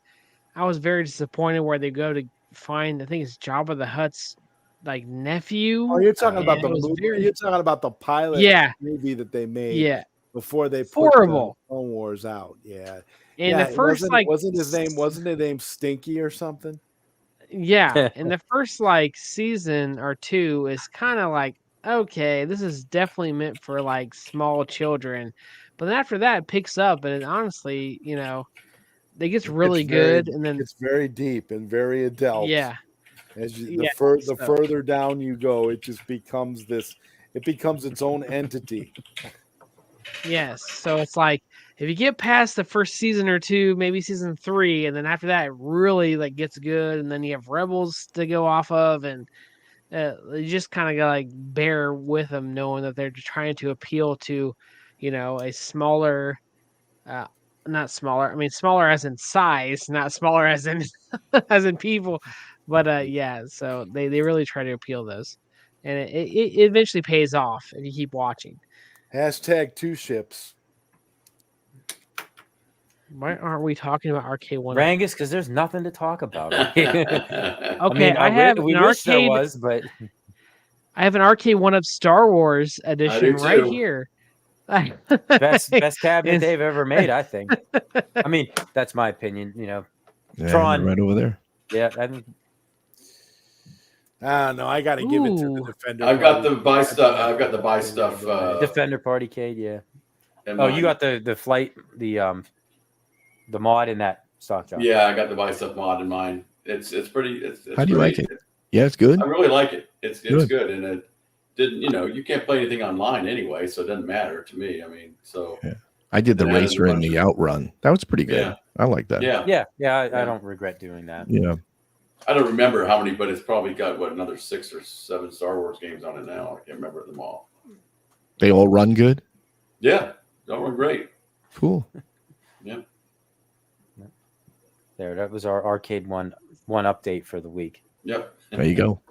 I was very disappointed where they go to find, I think it's Jabba the Hutt's like nephew. Oh, you're talking about the movie. You're talking about the pilot movie that they made. Yeah. Before they put Clone Wars out. Yeah. And the first wasn't his name Stinky or something? Yeah, and the first season or 2 is kind of like, okay, this is definitely meant for like small children, but then after that it picks up, and it honestly, it gets really good, and then it's very deep and very adult. Yeah, the further down you go, it just becomes it becomes its own entity. Yes, so it's like if you get past the first season or 2, maybe season 3, and then after that it really gets good, and then you have Rebels to go off of, and you just kind of gotta bear with them, knowing that they're trying to appeal to, a smaller, not smaller. I mean, smaller as in size, not smaller as in as in people. But yeah, so they really try to appeal those, and it eventually pays off if you keep watching. Hashtag 2 ships. Why aren't we talking about Arcade One? Rangus, because there's nothing to talk about. Okay, I have we an wish there arcade. was, but I have an Arcade One Up Star Wars edition right too. here. best cabinet And- they've ever made, I think. I mean, that's my opinion. Yeah, Tron. right over there. Yeah, I mean, No, I got to give it to the Ooh. Defender. I've got the Party. buy stuff. I've got the buy stuff. Defender Party Cade, yeah. in Oh, mine. you got the flight, the mod in that stock job. Yeah, I got the buy stuff mod in mine. It's pretty. It's How do you pretty, like it? Yeah, it's good. I really like it. It's Good. good, and it didn't. You can't play anything online anyway, so it doesn't matter to me. I mean, so Yeah. I did the And added a racer and bunch the of- outrun. That was pretty good. Yeah. I like that. yeah. I don't regret doing that. Yeah. I don't remember how many, but it's probably got another 6 or 7 Star Wars games on it now. I can't remember them all. They all run good. Yeah, they all run great. Cool. Yeah. There, that was our Arcade one update for the week. Yep. There you go.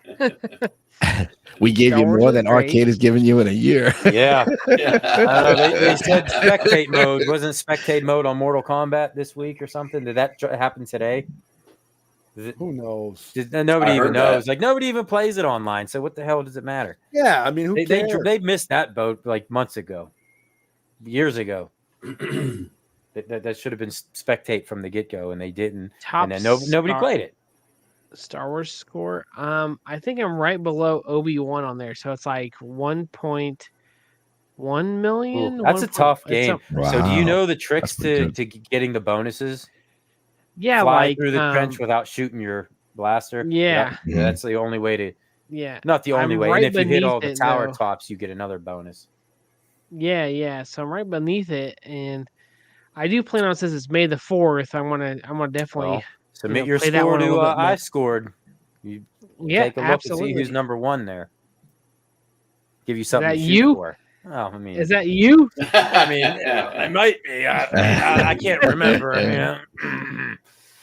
We gave Star you Wars more is than great. Arcade has given you in a year. Yeah. Yeah. They said spectate mode. Wasn't spectate mode on Mortal Kombat this week or something? Did that happen today? Who knows? Nobody I even heard knows. that. Nobody even plays it online. So what the hell does it matter? Yeah, I mean, who cares? They missed that boat like months ago, years ago. that should have been spectate from the get go, and they didn't. Top and then nobody played it. Star Wars score. I think I'm right below Obi-Wan on there, so it's like 1.1 million. Ooh, that's a tough game. So do you Wow. know the tricks That's pretty to getting the bonuses? Yeah, Fly like through the trench without shooting your blaster. Yeah. Yep. That's the only way to. yeah, Not the only I'm way. right And if you hit all the beneath it, tower though. tops, you get another bonus. yeah. So I'm right beneath it, and I do plan on, since it's May the 4th, I'm gonna definitely Well, submit know, your play that score one a to little bit more. I scored. You Yeah, take a look absolutely. and see who's number one there. Give you something that to shoot you? for. Oh, I mean, Is that you? I mean, I might be. I can't remember. You know?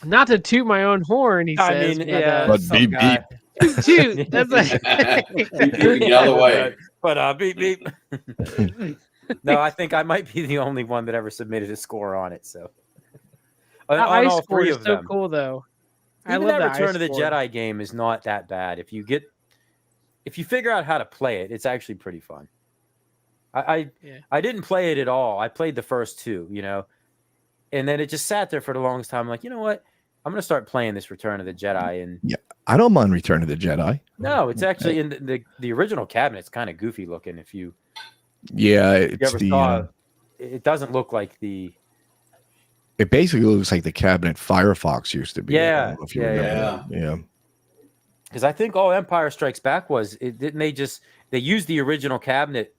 Not to toot my own horn, he I says. mean, but, yeah, But some beep, guy. toot. That's like You can yell away. But beep beep. No, I think I might be the only one that ever submitted a score on it. So on That ice all score three is of so them. cool, though. I Even love that that Return ice of the score. Jedi game is not that bad. If you figure out how to play it, it's actually pretty fun. I didn't play it at all. I played the first 2, and then it just sat there for the longest time. I'm like, you know what? I'm gonna start playing this Return of the Jedi. And I don't mind Return of the Jedi. no, it's actually in the original cabinet. It's kind of goofy looking. If you Yeah, you it's ever the. saw, it doesn't look like the. It basically looks like the cabinet Firefox used to be. I Yeah, don't know if you yeah, remember that. Yeah. Because I think all Empire Strikes Back didn't they used the original cabinet,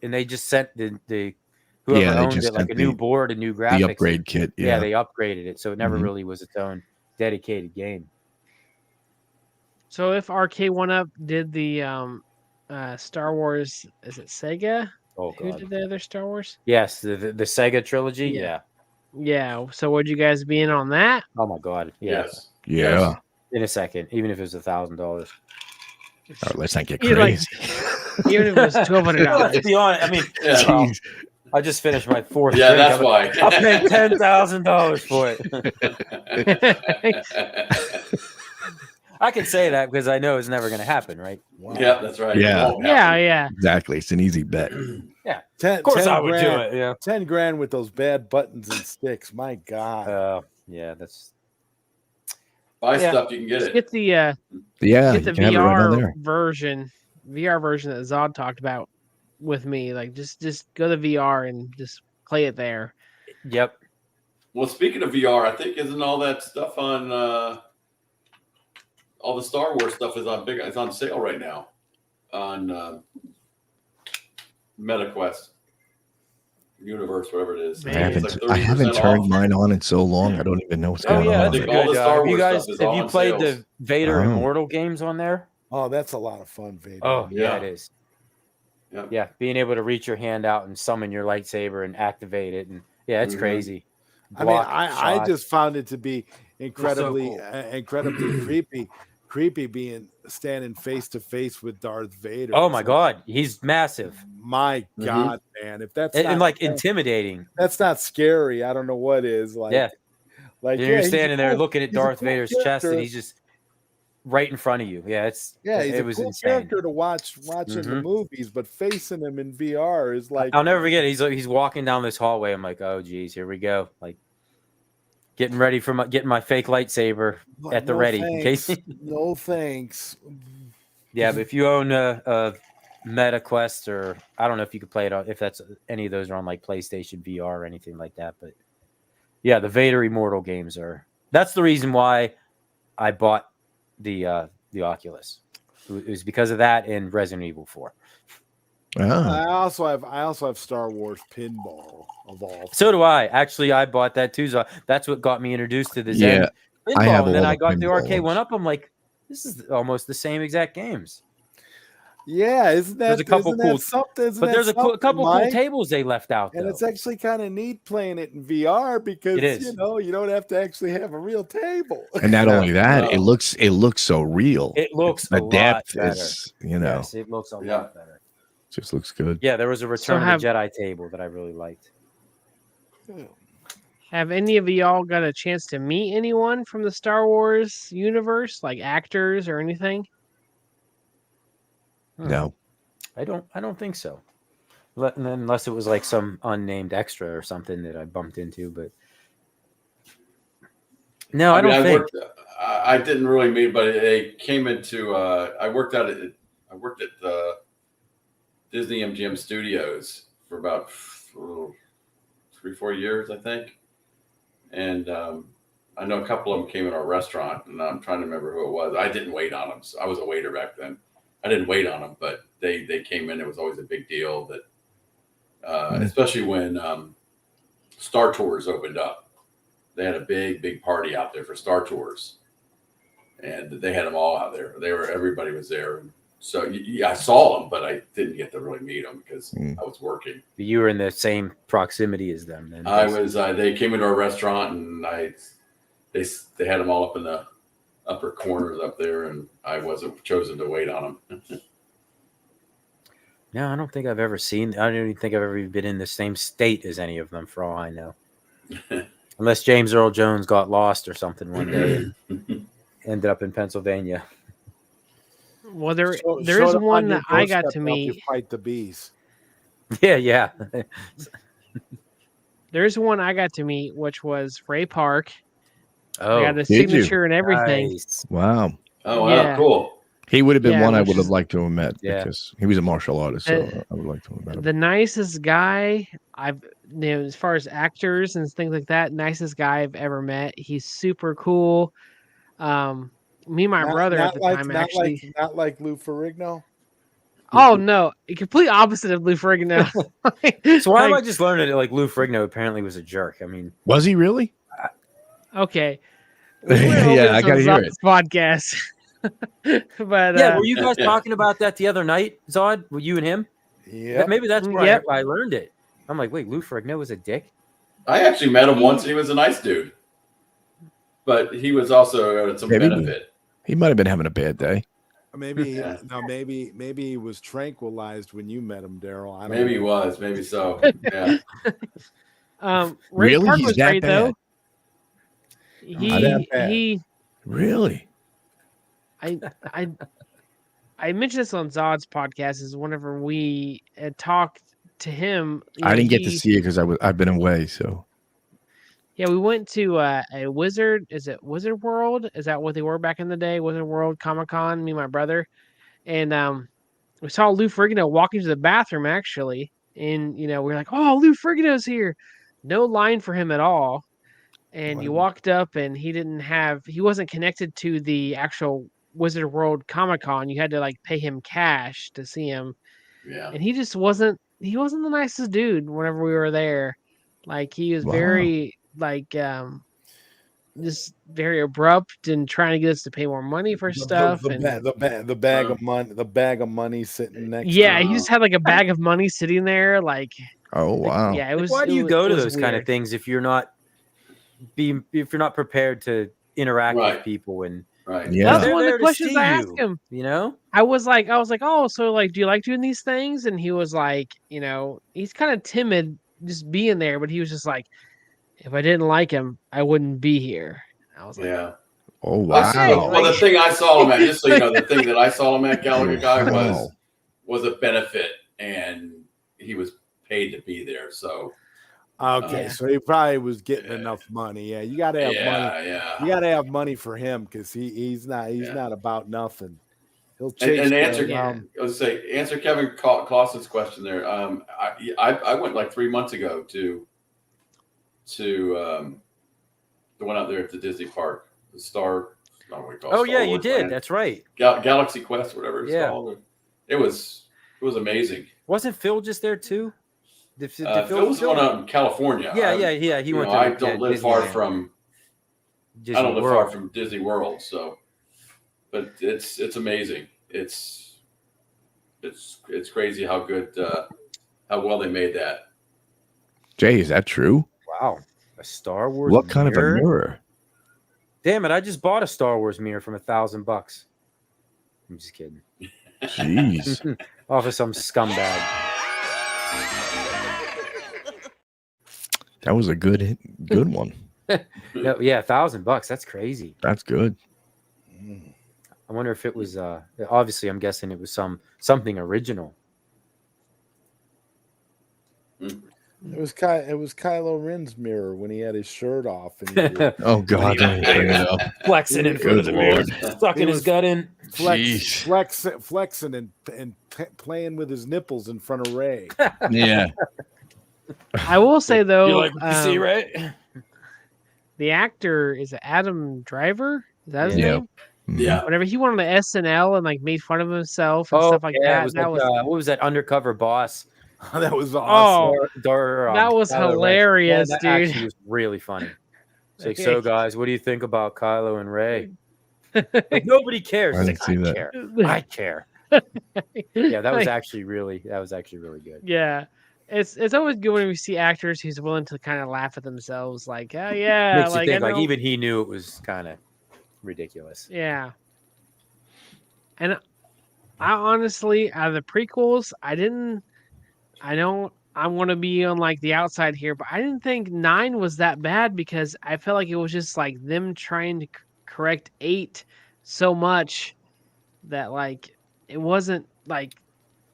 and they just sent the whoever Yeah, they owned just it like sent a new the- board, a new graphics, The upgrade kit. Yeah, Yeah. they upgraded it, so it never Mhm. really was its own dedicated game. So if Arcade One Up did the Star Wars, is it Sega? Oh Who god. did the other Star Wars? Yes, the Sega trilogy. Yeah. Yeah. Yeah. So would you guys be in on that? Oh my god. Yeah. Yes. Yeah. Yes. In a second, even if it was $1,000. All right, let's not get You're like- crazy. Even if it was $1,200. Let's be honest. I mean, Yeah. well, Jeez. I just finished my 4th. Yeah, drink. that's why. I'll pay $10,000 for it. I can say that because I know it's never going to happen, right? Yeah, that's right. Yeah. It won't Yeah, happen. yeah. Exactly. It's an easy bet. Yeah. Ten, Of course 10 I would do grand, it. Yeah. 10 grand with those bad buttons and sticks. My God. Yeah, that's. Buy Yeah. stuff, you can get Just it. get the Yeah. get the you can have it right on VR there. version that Zod talked about with me. Like just go to VR and just play it there. Yep. Well, speaking of VR, I think isn't all that stuff on all the Star Wars stuff is on it's on sale right now on MetaQuest Universe, whatever it is. Man. I It's haven't, like I haven't 30% turned off. mine on in so long. I don't even know what's Oh going yeah, on. that's a All the good. Star Have you Wars guys stuff is have all you on played sales. the Vader Oh. Immortal games on there? Oh, that's a lot of fun, Vader. Oh yeah, Yeah. it is. Yep. Yeah, being able to reach your hand out and summon your lightsaber and activate it, and yeah, it's crazy. I mean, Block I shots. just found it to be incredibly cool. incredibly creepy being standing face to face with Darth Vader. Oh It's my like, God, he's massive my God, man! If that's and not like intimidating. that's not scary, I don't know what is. Yeah, Like you're he's a standing there cool, looking at he's a Darth cool Vader's chest, and character. he's just right in front of you. Yeah, He's it a was cool insane. character to watch in the movies, but facing him in VR is like, I'll never forget it. He's walking down this hallway. I'm like, oh geez, here we go. Like getting ready for getting my fake lightsaber at the ready. Thanks. In case. No thanks. Yeah, but if you own a Meta Quest, or I don't know if you could play it on, if that's any of those are on like PlayStation VR or anything like that, but yeah, the Vader Immortal games are. That's the reason why I bought the Oculus. It was because of that and Resident Evil 4. I also have Star Wars Pinball of all. So do I. Actually, I bought that too. So that's what got me introduced to the Zen Pinball. I have and then all I the got the arcade pinballs. one up. I'm like, this is almost the same exact games. Yeah, isn't that There's a couple isn't cool, that something? Isn't but that there's a couple cool Mike? tables they left out. And though. it's actually kind of neat playing it in VR because It is. you don't have to actually have a real table. And not only that, it looks so real. It looks the a depth lot better. is, you know, Yes, it looks a lot better. Just looks good. Yeah, there was a Return of the Jedi table that I really liked. Have any of y'all got a chance to meet anyone from the Star Wars universe, like actors or anything? No, I don't think so. Unless it was like some unnamed extra or something that I bumped into, but no, I don't think. I didn't really meet, but they came into. I worked at Disney MGM Studios for about 3-4 years, I think. And I know a couple of them came in our restaurant, and I'm trying to remember who it was. I didn't wait on them. So I was a waiter back then. I didn't wait on them, but they came in. It was always a big deal that, especially when Star Tours opened up. They had a big party out there for Star Tours, and they had them all out there. Everybody was there. So I saw them, but I didn't get to really meet them because I was working. You were in the same proximity as them. Then I was. They came into our restaurant, and they had them all up in the upper corners up there, and I wasn't chosen to wait on them. No, I don't think I've ever seen. I don't even think I've ever been in the same state as any of them, for all I know. Unless James Earl Jones got lost or something one day and ended up in Pennsylvania. Well, there is one that I got to meet. Fight the bees. Yeah. There's one I got to meet, which was Ray Park. Oh, I got his signature and everything. Nice. Wow. Oh, wow, cool. He would have been one I would have liked to have met Yeah. because he was a martial artist, so I would like to have met him. The nicest guy as far as actors and things like that, nicest guy I've ever met. He's super cool. Me and my brother at the time actually. Not like Lou Ferrigno. Oh no, a complete opposite of Lou Ferrigno. So why am I just learning that like Lou Ferrigno apparently was a jerk? I mean, was he really? Okay. Yeah, I gotta hear it. Podcast. But yeah, were you guys talking about that the other night, Zod? Were you and him? Yeah, maybe that's where I learned it. I'm like, wait, Lou Ferrigno was a dick? I actually met him once. He was a nice dude, but he was also some benefit. He might have been having a bad day. Maybe maybe he was tranquilized when you met him, Daryl. I don't Maybe know. he was. Maybe so. Yeah. Ray Really? Park He's was that great bad? though. He really. I mentioned this on Zod's podcast is whenever we had talked to him. I didn't get to see it because I've been away. So yeah, we went to a Wizard. Is it Wizard World? Is that what they were back in the day? Wizard World Comic-Con. Me and my brother, and we saw Lou Ferrigno walking to the bathroom actually, and we were like, "Oh, Lou Ferrigno's here!" No line for him at all, and you walked up, and he wasn't connected to the actual Wizard World Comic-Con. You had to like pay him cash to see him. Yeah. And he just wasn't the nicest dude whenever we were there. Like he was very like just very abrupt and trying to get us to pay more money for stuff. The bag of money sitting next. Yeah, to he just had like a bag of money sitting there, like. Oh wow! Yeah, it was. Why do you go to those kind of weird. things if you're not prepared to interact with people and That's one of the questions I asked him. You know, I was like, oh, so like, do you like doing these things? And he was like, he's kind of timid just being there, but he was just like, if I didn't like him, I wouldn't be here. I was like, oh wow. Okay, well, the thing I saw him at, just so you know, the thing that I saw him at Gallagher guy was a benefit, and he was paid to be there. So okay, so he probably was getting enough money. Yeah, you got to have money. Yeah. You got to have money for him because he's not about nothing. He'll chase and answer Kevin Clausen's question there. I went like 3 months ago to the one out there at the Disney park, the Star. Oh yeah, you did. Land. That's right. Galaxy Quest, whatever it's called. It was amazing. Wasn't Phil just there too? Phil was going out in California. Yeah. He went. I don't live far from. Disney I don't live World. far from Disney World, so. But it's amazing. It's crazy how good how well they made that. Jay, is that true? Wow, a Star Wars. What kind of a mirror? Damn it! I just bought a Star Wars mirror from $1,000. I'm just kidding. Jeez. Off of some scumbag. That was a good one. No, yeah, $1,000. That's crazy. That's good. I wonder if it was. Obviously, I'm guessing it was something original. It was Kylo Ren's mirror when he had his shirt off. And oh God! Flexing in front of the mirror, sucking his gut in, flexing and playing with his nipples in front of Ray. Yeah. I will say though, you like what you see, right? The actor is Adam Driver. Is that his name? Yeah. Whenever he went on the SNL and like made fun of himself and stuff like that. What was that Undercover Boss? That was awesome. That was hilarious, that dude. Actually was really funny. It's like, so guys, what do you think about Kylo and Rey? Like, nobody cares. I didn't see that. I care. Yeah, that was actually really good. Yeah. It's always good when we see actors who's willing to kind of laugh at themselves, like, oh yeah, makes you think like even he knew it was kind of ridiculous. Yeah. And I honestly, out of the prequels, I want to be on like the outside here, but I didn't think 9 was that bad because I felt like it was just like them trying to correct 8 so much that like it wasn't like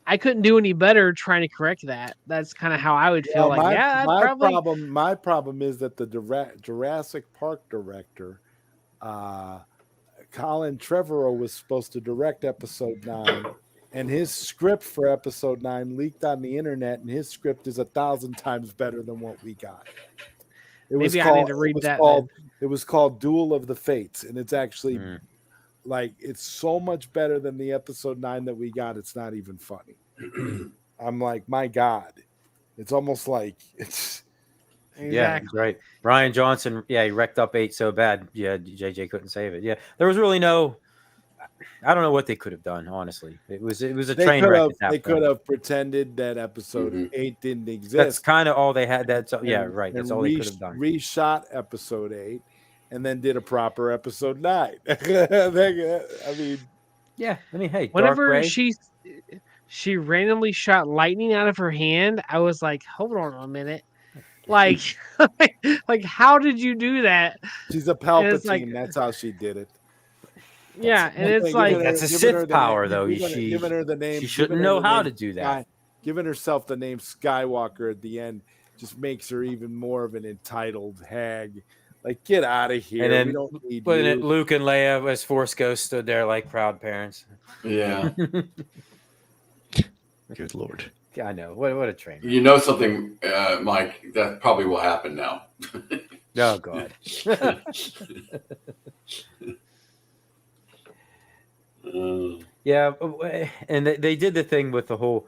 I couldn't do any better trying to correct that. That's kind of how I would feel. My problem is that the Jurassic Park director, Colin Trevorrow, was supposed to direct Episode 9, and his script for Episode 9 leaked on the internet, and his script is 1,000 times better than what we got. I need to read that. It was called Duel of the Fates, and it's actually. Like, it's so much better than the Episode 9 that we got. It's not even funny. I'm like, my God. It's almost like it's. Exactly. Yeah, right. Ryan Johnson, he wrecked up 8 so bad. Yeah, JJ couldn't save it. Yeah, there was really no. I don't know what they could have done. Honestly, it was a train wreck. They could have pretended that Episode 8 didn't exist. That's kind of all they had. That's right. That's all they could have done. Reshot Episode 8. And then did a proper Episode 9. I mean, hey, whenever she randomly shot lightning out of her hand, I was like, hold on a minute, like, like how did you do that? She's a Palpatine. That's how she did it. Yeah, and it's like that's a Sith power, though. Giving her the name. She shouldn't know how to do that. Giving herself the name Skywalker at the end just makes her even more of an entitled hag. Like, get out of here. And then, we don't need you. Luke and Leia as Force Ghosts stood there like proud parents. Yeah. Good Lord. I know. What a train. You know something, Mike, that probably will happen now. Oh, God. Yeah, and they did the thing with the whole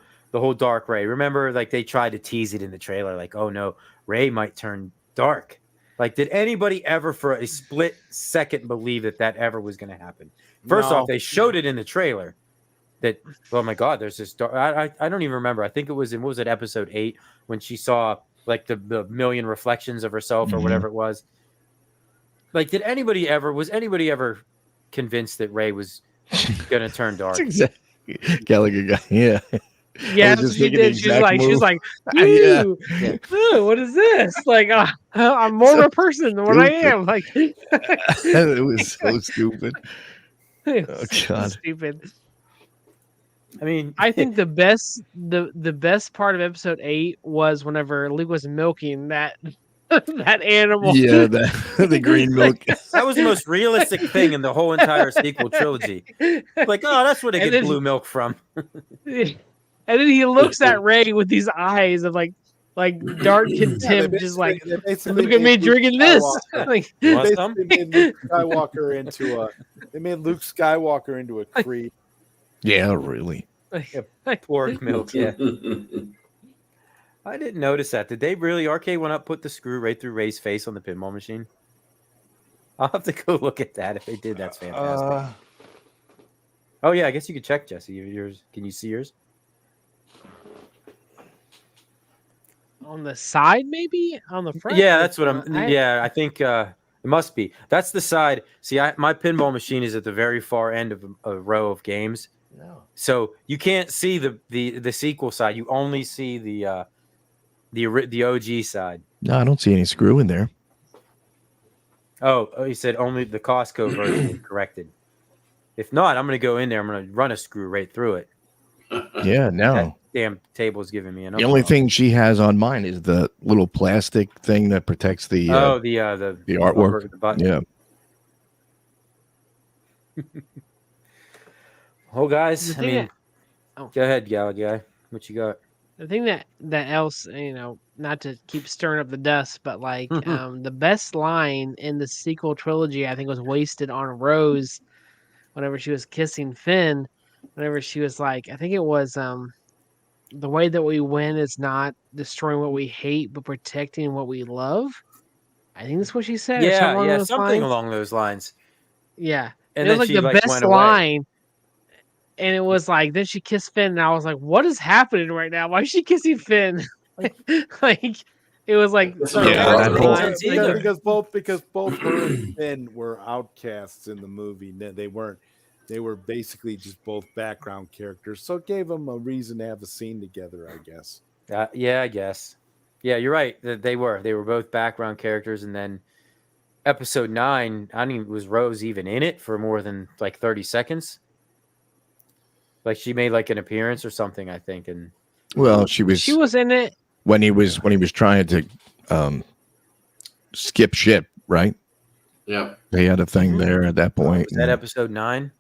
dark Rey. Remember, like, they tried to tease it in the trailer, like, oh, no, Rey might turn dark. Like, did anybody ever for a split second believe that ever was going to happen? First off, they showed it in the trailer. That, oh my God, there's this. I don't even remember. I think it was in, what was it, episode 8, when she saw like the million reflections of herself or whatever it was. Like, was anybody ever convinced that Rey was going to turn dark? Exactly. Gallagher guy. Yeah. Yeah, that's what she did. She was like, "Ooh, ooh, what is this? Like, I'm more of a person than what I am." Like, it was so stupid. Oh God, stupid. I mean, I think the best part of episode 8 was whenever Luke was milking that that animal. Yeah, the green milk. That was the most realistic thing in the whole entire sequel trilogy. Like, oh, that's where they get blue milk from. And then he looks at Rey with these eyes of like dark contempt, just like, look at me drinking this. Like, they made Luke Skywalker into a creep. Yeah, really. Pork milk. Yeah. I didn't notice that. Did they really? RK went up, put the screw right through Rey's face on the pinball machine. I'll have to go look at that. If they did, that's fantastic. Oh yeah, I guess you could check, Jesse. Yours. Can you see yours? On the side, maybe on the front. Yeah, that's what I think it must be. That's the side. See, my pinball machine is at the very far end of a row of games. No. So you can't see the sequel side. You only see the OG side. No, I don't see any screw in there. Oh, you said only the Costco version corrected. If not, I'm going to go in there. I'm going to run a screw right through it. Yeah, no. That damn table's giving me enough. The only thing she has on mine is the little plastic thing that protects the artwork. The button. Yeah. Oh, guys. I mean, go ahead, Gal guy. What you got? The thing that else, not to keep stirring up the dust, but like the best line in the sequel trilogy, I think, was wasted on Rose whenever she was kissing Finn. Whenever she was like, I think it was the way that we win is not destroying what we hate, but protecting what we love. I think that's what she said. Yeah, something along those lines. Yeah, and it was then like the best line. And it was like, then she kissed Finn, and I was like, "What is happening right now? Why is she kissing Finn?" Like it was like, because both her and Finn were outcasts in the movie. They weren't. They were basically just both background characters, so it gave them a reason to have a scene together, I guess. Yeah, I guess. Yeah, you're right. They were both background characters, and then episode 9, I don't even, was Rose even in it for more than like 30 seconds? Like she made like an appearance or something, I think. And well, she was in it when he was trying to skip ship, right? Yeah, they had a thing there at that point. Was that episode 9?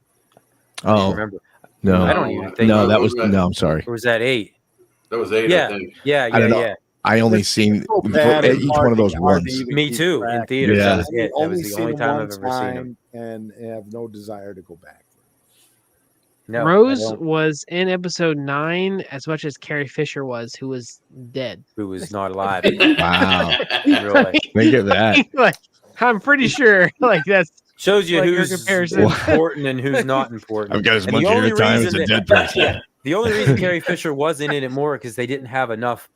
Oh, I don't remember. No, I don't even think. No, that was no. I'm sorry. Or was that 8? That was 8. Yeah, I think. Yeah. I don't know. I only seen each one of those ones. Me too. In theaters, yeah. that was it. That was the only time I've ever seen him. And have no desire to go back. No, Rose was in episode 9 as much as Carrie Fisher was, who was dead. Who was not alive. Wow. Really. Think of that. Like, I'm pretty sure like that's shows you like who's important and who's not important. I've got as much airtime as a dead person. Yeah, the only reason Carrie Fisher wasn't in it more because they didn't have enough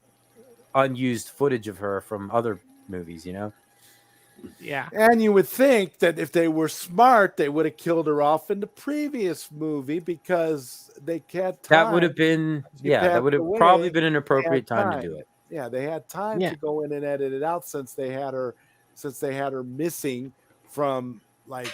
unused footage of her from other movies, Yeah. And you would think that if they were smart, they would have killed her off in the previous movie because they can't. That would have been, that would have probably been an appropriate time to do it. Yeah, they had time to go in and edit it out since they had her missing from like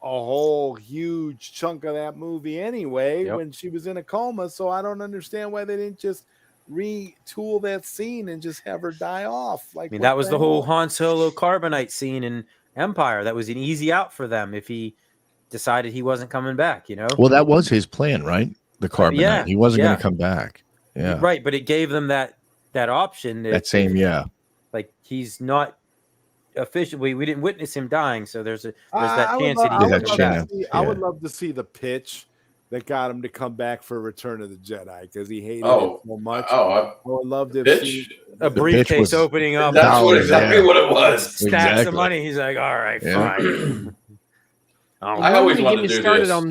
a whole huge chunk of that movie anyway when she was in a coma. So I don't understand why they didn't just retool that scene and just have her die off. Like, I mean, that was the whole Han Solo carbonite scene in Empire. That was an easy out for them if he decided he wasn't coming back, Well, that was his plan, right? The carbonite. He wasn't going to come back. Yeah. Right, but it gave them that option. Like he's not officially, we didn't witness him dying, so there's that chance that he could come back. I would love to see the pitch that got him to come back for Return of the Jedi because he hated Oh. it so much. Oh, I would love to have bitch. seen A The briefcase bitch was opening up. That's what dollars, exactly yeah. what it was. Stacks of Exactly. money. He's like, all right, Yeah. fine. I Don't always even wanted get me to do started this. on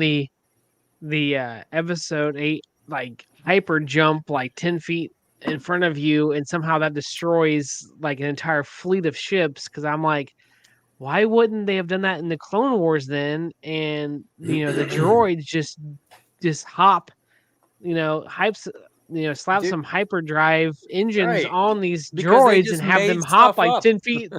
the episode 8 like hyper jump like 10 feet in front of you, and somehow that destroys like an entire fleet of ships. Because I'm like, why wouldn't they have done that in the Clone Wars then? And the droids just hop, hypes, slap Dude. some hyperdrive engines Right. on these Because they droids just and have made them hop stuff like up. 10 feet.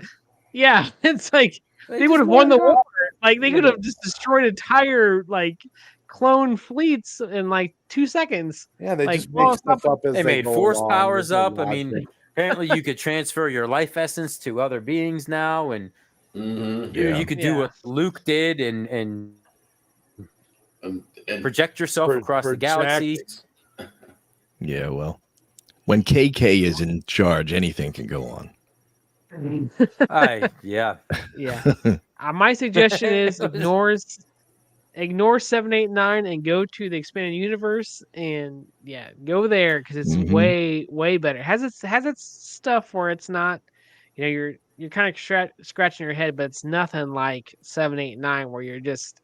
Yeah, it's like They they would just have won made the it up. war. Like they could have just destroyed entire like clone fleets in like 2 seconds. Yeah, they Like, just make stuff up as They made go force along. powers There's no up. I mean, logic. apparently you could transfer your life essence to other beings now, and you could do Yeah. what Luke did and And project yourself across the galaxy. Yeah, well, when KK is in charge, anything can go on. Yeah. Yeah. My suggestion is ignore 789 and go to the expanded universe, and go there because it's way better. It has its stuff where it's not, you're kind of scratching your head, but it's nothing like 789 where you're just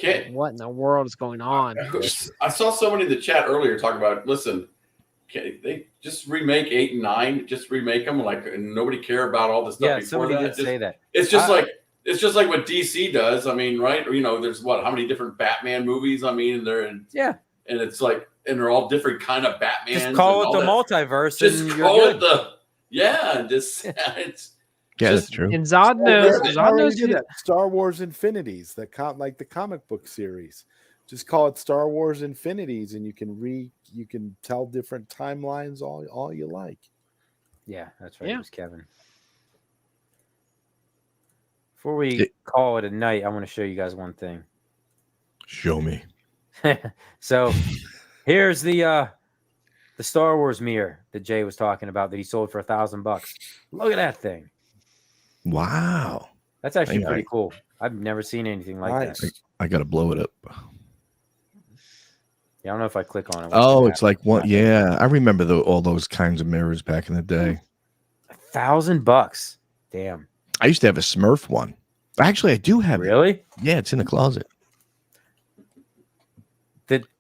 like, what in the world is going on? I saw somebody in the chat earlier talk about, listen, they just remake 8 and 9, just remake them, like, and nobody care about all the stuff Yeah, before somebody that. did say that. It's just like what DC does. I mean, right? There's how many different Batman movies? I mean, and it's like, and they're all different kind of Batmans. Just call it the multiverse. Just call it it's. Yeah, that's true. And Zod knows. Zod knows that Star Wars Infinities, like the comic book series. Just call it Star Wars Infinities, and you can tell different timelines all you like. Yeah, that's right. It was Kevin. Before we call it a night, I want to show you guys one thing. Show me. So here's the Star Wars mirror that Jay was talking about that he sold for $1,000. Look at that thing. Wow. That's actually pretty cool. I've never seen anything like that. I got to blow it up. Yeah, I don't know if I click on it. Oh, it's like one. Yeah, I remember all those kinds of mirrors back in the day. $1,000. Damn. I used to have a Smurf one. Actually, I do have it. Really? Yeah, it's in the closet.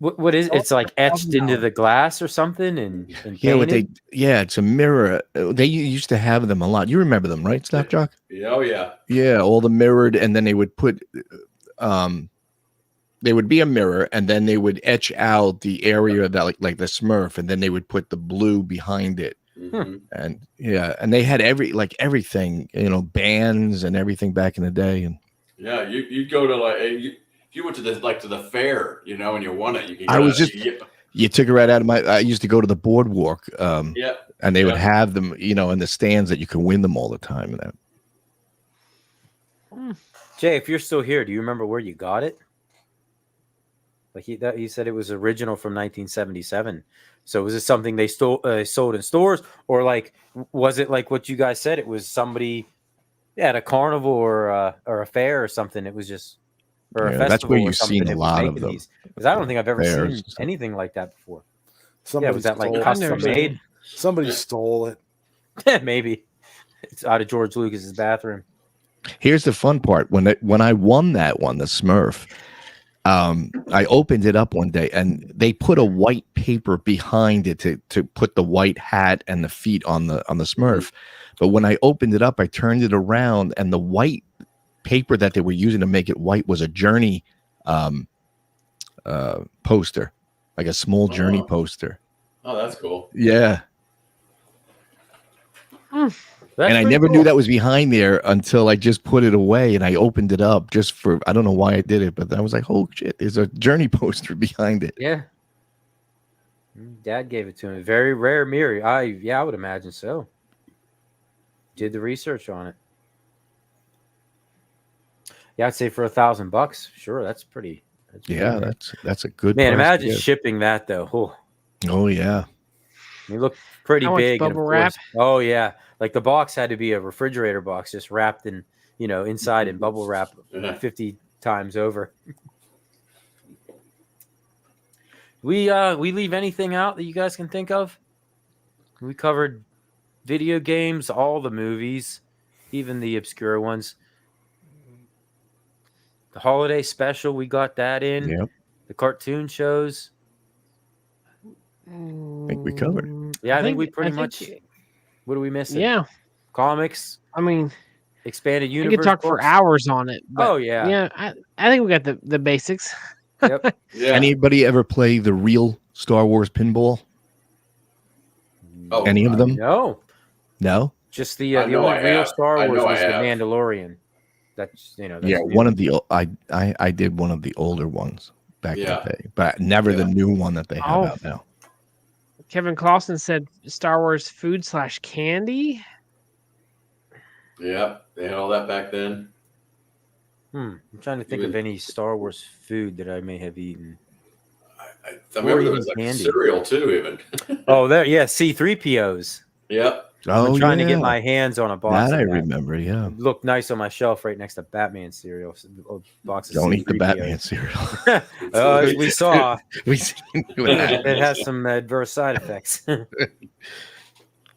What is it? It's like etched into the glass or something, and it's a mirror. They used to have them a lot. You remember them, right, Snapjock? Oh yeah. Yeah, all the mirrored, and then they would put they would be a mirror, and then they would etch out the area that like the Smurf, and then they would put the blue behind it. And and they had everything, bands and everything back in the day. And you'd go to if you went to the fair, and you won it, you could. You took it right out of my. I used to go to the boardwalk, and they would have them, in the stands that you could win them all the time. And that. Jay, if you're still here, do you remember where you got it? Like he said, it was original from 1977. So was it something they sold in stores, or was it like what you guys said? It was somebody at a carnival or a fair or something. It was just a festival. That's where you've something seen a lot of them. Because I don't think I've ever seen anything like that before. Was that like custom made? Somebody stole it. Maybe it's out of George Lucas's bathroom. Here's the fun part: when I won that one, the Smurf. I opened it up one day, and they put a white paper behind it to put the white hat and the feet on the Smurf. But when I opened it up, I turned it around, and the white paper that they were using to make it white was a Journey poster, like a small Journey poster. Oh, that's cool. Yeah. And I never knew that was behind there until I just put it away, and I opened it up just for, I don't know why I did it, but I was like, oh shit, there's a Journey poster behind it. Yeah. Dad gave it to me. Very rare mirror. I would imagine so. Did the research on it. Yeah, I'd say for $1,000. Sure, that's pretty. That's a good. Man, imagine shipping that though. Oh yeah. They look pretty big. Bubble wrap? Oh yeah, like the box had to be a refrigerator box, just wrapped in, inside in bubble wrap 50 times over. We leave anything out that you guys can think of? We covered video games, all the movies, even the obscure ones. The holiday special, we got that in. Yep. The cartoon shows. I think we covered. Yeah, I think we pretty much. What are we missing? Yeah. Comics. I mean, expanded I universe. could talk for books. hours on it. But Oh yeah. Yeah, I think we got the basics. Yep. Yeah. Anybody ever play the real Star Wars pinball? Oh, Any of them? No. No. Just the I know only I real have. Star I Wars know I was the have. Mandalorian. That's that's Yeah, new. one of the I did one of the older ones back in Yeah. the day, but never the new one that they have Oh. out now. Kevin Clausen said Star Wars food / candy. Yep, they had all that back then. I'm trying to think of any Star Wars food that I may have eaten. I remember there was like candy. cereal too, even. Oh, there, yeah, C-3POs. Yep. I'm trying to get my hands on a box. That of I remember. Yeah. It looked nice on my shelf right next to Batman cereal. A box of Don't eat the C-3POs. Batman cereal. As we saw, we seen it has some adverse side effects.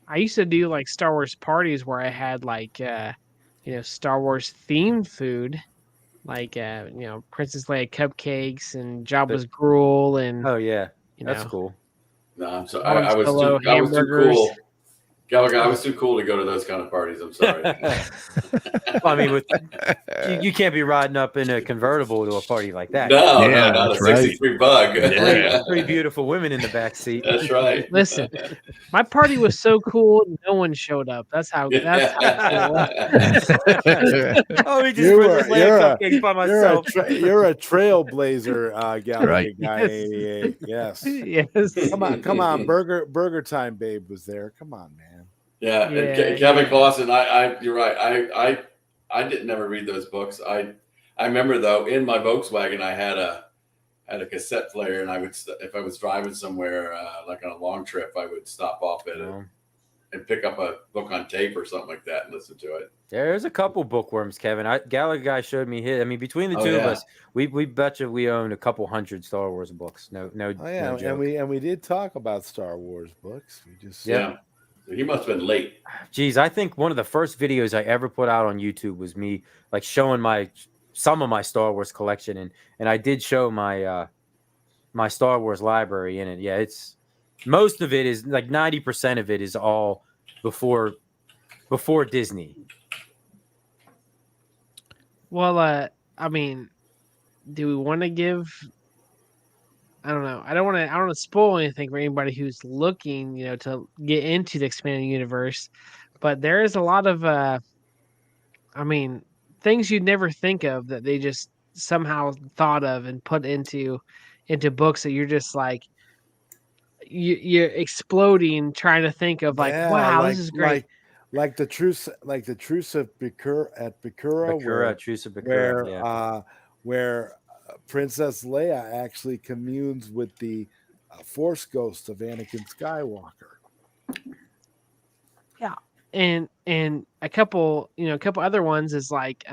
I used to do like Star Wars parties where I had like Star Wars themed food, like Princess Leia cupcakes and Jabba's gruel and oh yeah, that's cool. No, I'm sorry. Han I was Solo too cool. hamburgers. Gallagher, I was too cool to go to those kind of parties. I'm sorry. Well, I mean, you can't be riding up in a convertible to a party like that. No, not a 63 bug. Three beautiful women in the back seat. That's right. Listen, my party was so cool, no one showed up. That's how. That's how oh, we just Princess Leia cupcakes by myself. You're a trailblazer, Gallagher Right. guy. Yes. Yes. Come on. Burger Time Babe was there. Come on, man. Yeah, and Kevin Clausen, you're right. I didn't never read those books. I remember though in my Volkswagen I had a cassette player, and I would if I was driving somewhere like on a long trip, I would stop off at it and pick up a book on tape or something like that and listen to it. There's a couple bookworms, Kevin. Gallagher guy showed me his. I mean, between the two of us, we betcha we own a couple hundred Star Wars books. No, no joke. and we did talk about Star Wars books. We just He must have been late. Geez, I think one of the first videos I ever put out on YouTube was me like showing some of my Star Wars collection, and I did show my my Star Wars library in it. Yeah, it's most of it is like 90% of it is all before Disney. Well, I mean, do we want to give? I don't know. I don't want to spoil anything for anybody who's looking, to get into the expanded universe. But there is a lot of, things you'd never think of that they just somehow thought of and put into books that you're just like, you're exploding trying to think of like, wow, this is great. Like the truce of Bakura, Truce of Bakura, where Princess Leia actually communes with the Force ghost of Anakin Skywalker. Yeah, and a couple other ones is like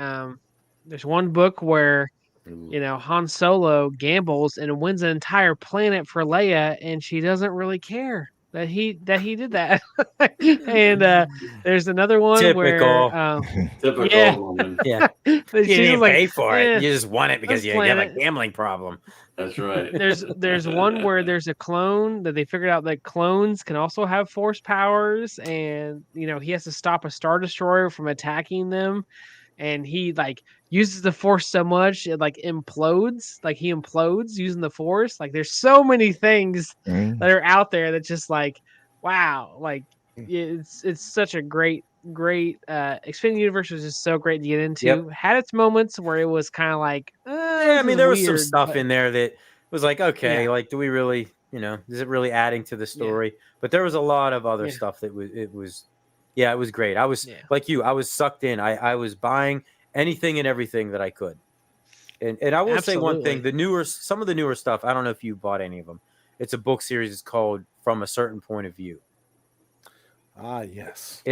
there's one book where Han Solo gambles and wins an entire planet for Leia, and she doesn't really care that he did that. And there's another one typical woman. Yeah, you didn't pay for it. You just won it because you have a gambling problem. That's right. There's one where there's a clone that they figured out that clones can also have force powers, and he has to stop a Star Destroyer from attacking them, and he like uses the force so much it like implodes, like he implodes using the force. Like there's so many things that are out there that just like, wow, like it's such a great expanded universe was just so great to get into. Had its moments where it was kind of like I mean there was some stuff in there that was like, okay, like do we really, is it really adding to the story? But there was a lot of other stuff that it was great. I was like you, I was sucked in. I was buying anything and everything that I could. And I will say one thing, some of the newer stuff, I don't know if you bought any of them. It's a book series. It's called From a Certain Point of View. Ah, yes.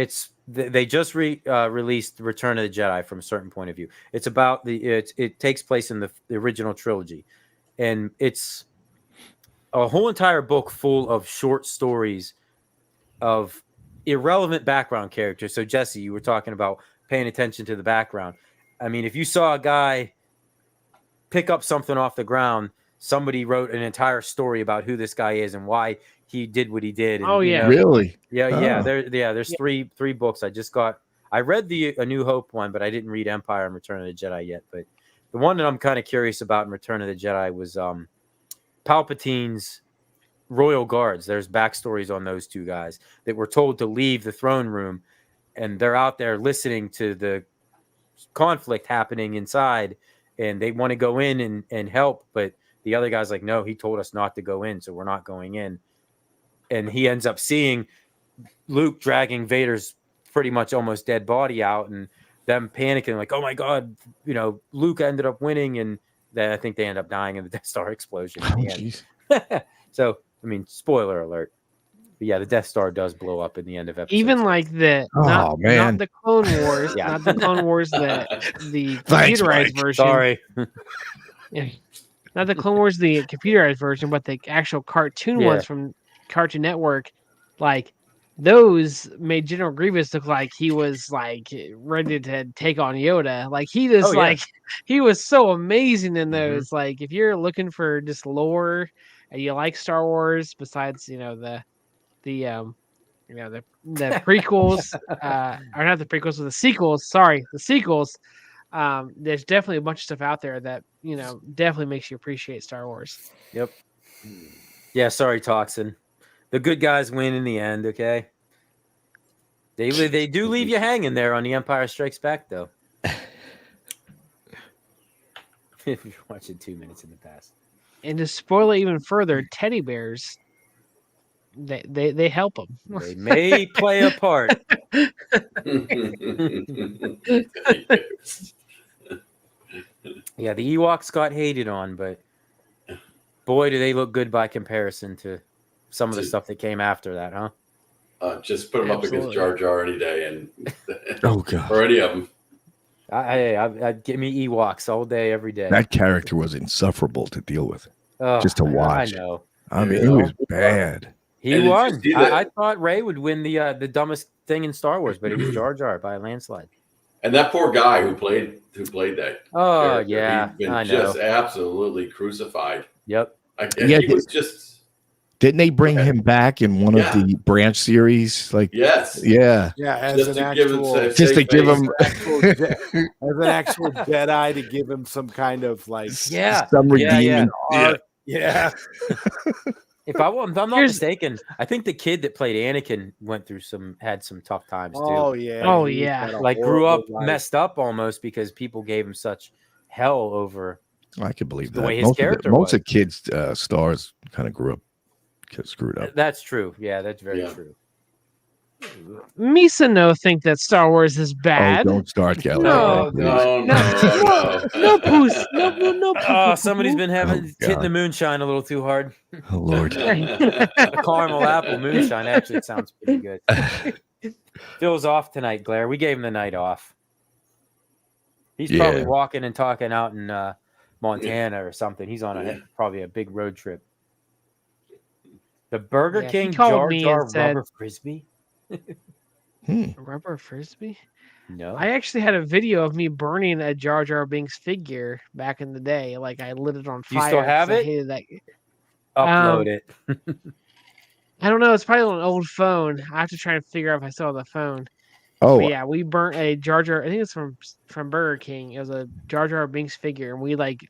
They just released Return of the Jedi From a Certain Point of View. It's about it takes place in the original trilogy, and it's a whole entire book full of short stories of irrelevant background characters. So Jesse, you were talking about paying attention to the background. I mean, if you saw a guy pick up something off the ground, somebody wrote an entire story about who this guy is and why he did what he did. And, Oh yeah, Really? yeah. Oh. There's three books. I read the A New Hope one, but I didn't read Empire and Return of the Jedi yet. But the one that I'm kind of curious about in Return of the Jedi was Palpatine's Royal Guards. There's backstories on those two guys that were told to leave the throne room, and they're out there listening to the conflict happening inside, and they want to go in and help, but the other guy's like, no, he told us not to go in, so we're not going in. And he ends up seeing Luke dragging Vader's pretty much almost dead body out, and them panicking like, oh my god, Luke ended up winning, and I think they end up dying in the Death Star explosion at the end. So I mean, spoiler alert. But yeah, the Death Star does blow up in the end of episode. even like not the Clone Wars, Yeah. not the Clone Wars, the Thanks, computerized Mike. version. Sorry. Yeah. Not the Clone Wars, the computerized version, but the actual cartoon ones from Cartoon Network. Like those made General Grievous look like he was like ready to take on Yoda. Like he just he was so amazing in those. Like if you're looking for just lore and you like Star Wars, besides the prequels, or not the prequels, but the sequels. Sorry, the sequels. There's definitely a bunch of stuff out there that definitely makes you appreciate Star Wars. Yep. Yeah, sorry, Toxin. The good guys win in the end. Okay. They do leave you hanging there on The Empire Strikes Back, though. If you're watching 2 minutes in the past. And to spoil it even further, teddy bears. They help them. They may play a part. Yeah, the Ewoks got hated on, but boy, do they look good by comparison to some of the stuff that came after that, huh? Just put them up against Jar Jar any day, and oh god, or any of them. I'd give me Ewoks all day, every day. That character was insufferable to deal with, just to watch. I know. I mean, it was bad. He won. I thought Rey would win the dumbest thing in Star Wars, but it was Jar Jar by a landslide. And that poor guy who played that. Oh yeah, he's been I know. Just absolutely crucified. He was just. Didn't they bring him back in one of the branch series? Like yes, yeah, as an actual Jedi to give him some kind of like some redeeming. Yeah. If I'm not mistaken, I think the kid that played Anakin had some tough times too. Oh yeah. Like grew up messed up almost because people gave him such hell over. I could believe the that. way his character was. Most of kids' stars kind of grew up screwed up. That's true. Yeah, that's very true. Misa think that Star Wars is bad. Oh, don't start, Kelly. No. Poos. No. Oh, somebody's been hitting the moonshine a little too hard. Oh Lord. The caramel apple moonshine actually sounds pretty good. Phil's off tonight, Blair. We gave him the night off. He's probably walking and talking out in Montana or something. He's on probably a big road trip. The Burger King Jar Jar rubber frisbee. Rubber frisbee? No. I actually had a video of me burning a Jar Jar Binks figure back in the day. Like I lit it on fire. You still have it? I hated that. Upload it. I don't know. It's probably on an old phone. I have to try and figure out if I still have the phone. Oh but yeah, we burnt a Jar Jar. I think it's from Burger King. It was a Jar Jar Binks figure, and we like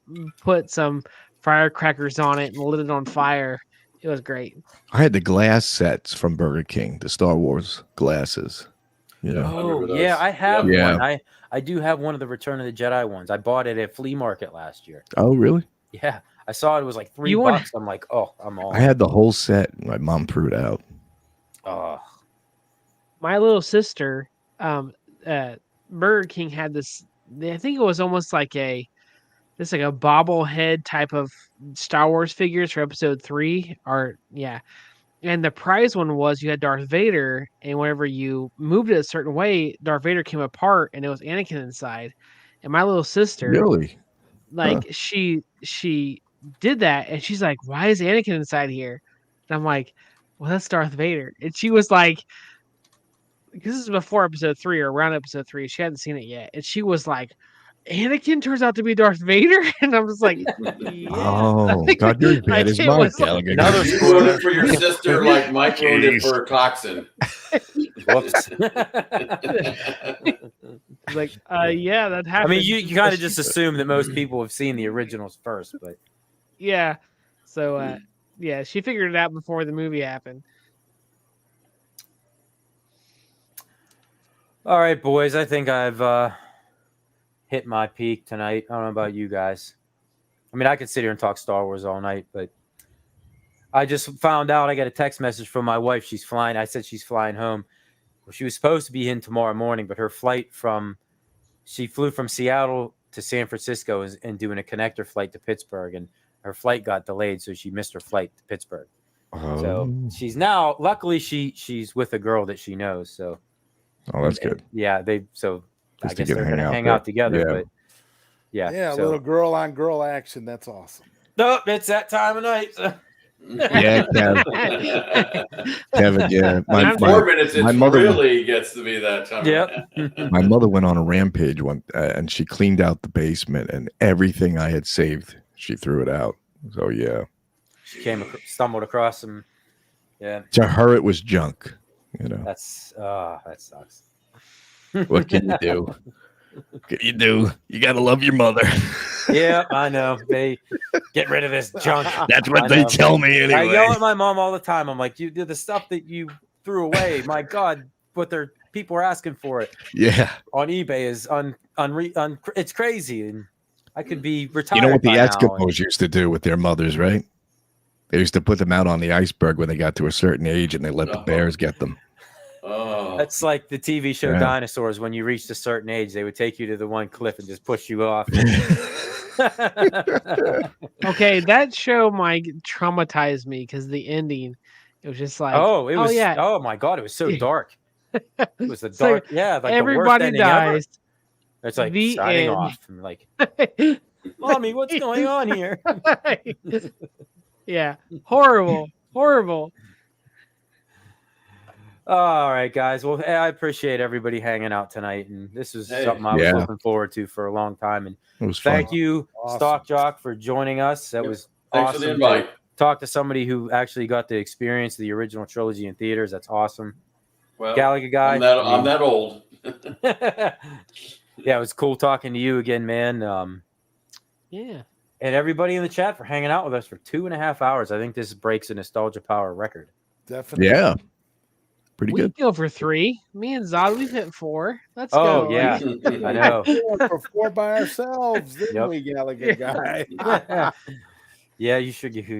put some firecrackers on it and lit it on fire. It was great. I had the glass sets from Burger King, the Star Wars glasses. Oh, yeah, I have one. I do have one of the Return of the Jedi ones. I bought it at a flea market last year. Oh, really? Yeah. I saw it was like $3. I'm like, oh, I'm all. I had the whole set. My mom threw it out. Oh. My little sister, Burger King had this. I think it was almost like a bobblehead type of Star Wars figures for Episode 3. And the prize one was you had Darth Vader, and whenever you moved it a certain way, Darth Vader came apart, and it was Anakin inside. And my little sister, really, she did that, and she's like, "Why is Anakin inside here?" And I'm like, "Well, that's Darth Vader." And she was like, because this is before episode 3 or around episode 3, she hadn't seen it yet, and she was like, "Anakin turns out to be Darth Vader," and I was like, "Yeah." Oh, God, you're as bad as Mike. Gallagher. Another You ruined it for your sister like Mike ruined it Jeez. for Coxon. Whoops. Like, yeah, that I happened. mean, you kind of just assume that most people have seen the originals first, but Yeah. So, yeah, she figured it out before the movie happened. all right, boys. I think I've hit my peak tonight. I don't know about you guys. I mean, I could sit here and talk Star Wars all night, but I just found out I got a text message from my wife. She's flying. I said she's flying home. Well, she was supposed to be in tomorrow morning, but her flight she flew from Seattle to San Francisco and doing a connector flight to Pittsburgh, and her flight got delayed, so she missed her flight to Pittsburgh. So she's now, luckily, she's with a girl that she knows. So, that's good. Yeah, I guess they're going to hang out out together. Yeah. But Yeah, so, a little girl on girl action. That's awesome. Nope, it's that time of night. So. Yeah, Kevin. Yeah, In 4 minutes, it mother really gets to be that time. Yep. My mother went on a rampage and she cleaned out the basement, and everything I had saved, she threw it out. So yeah, She stumbled across some. Yeah. to her it was junk. You know, that sucks. what can you do? What can you do? You gotta love your mother. Yeah, I know. They get rid of this junk. That's what they tell me anyway. I yell at my mom all the time. I'm like, you did the stuff that you threw away. My God, what people are asking for it. Yeah. On eBay is it's crazy, and I could be retired. You know what the by now, Eskimos used to do with their mothers, right? They used to put them out on the iceberg when they got to a certain age, and they let the bears get them. Oh, that's like the TV show Yeah. Dinosaurs. When you reached a certain age, they would take you to the one cliff and just push you off. Okay, that show might traumatize me because the ending, it was just like, yeah, oh my God, it was so dark. It was the dark, like everybody the worst dies. Ever. It's like The signing end. off. I'm like, Mommy, what's going on here? Yeah, horrible. All right, guys. Well, I appreciate everybody hanging out tonight, and this is something I was looking forward to for a long time. And it was fun. Thank you, Stock Jock, for joining us. That was Thanks awesome for the invite. to talk to somebody who actually got to experience the original trilogy in theaters. That's awesome. Well, Gallagher guy. I'm that old. Yeah, it was cool talking to you again, man. Yeah. And everybody in the chat for hanging out with us for 2.5 hours. I think this breaks a Nostalgia Power record. Definitely. Yeah. Pretty We good. go for 3. Me and Zod, we've hit 4. Let's Oh, go. yeah. I know. For 4 by ourselves, didn't we, Gallagher guy? Yeah, you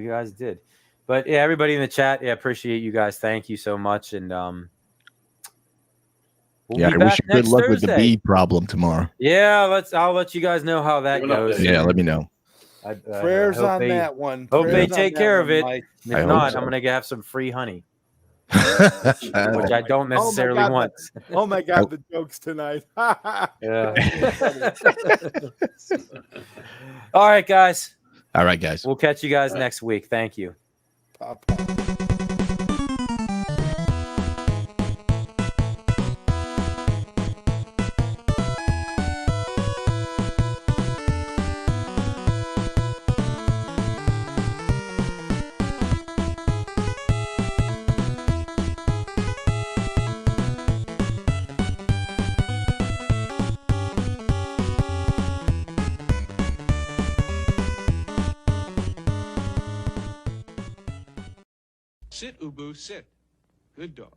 guys did. But yeah, everybody in the chat, appreciate you guys. Thank you so much. And I wish you good luck with the bee problem tomorrow. Yeah, I'll let you guys know how that goes. Yeah, let me know. Prayers on that one. Hope they Prayers on take that care of one, it. Mike. If I hope not, so. I'm gonna have some free honey, which I don't necessarily want. Oh my God, the jokes tonight. Yeah. All right, guys. All right, guys. We'll catch you guys next week. Thank you. Pop. Sit, Ubu, sit. Good dog.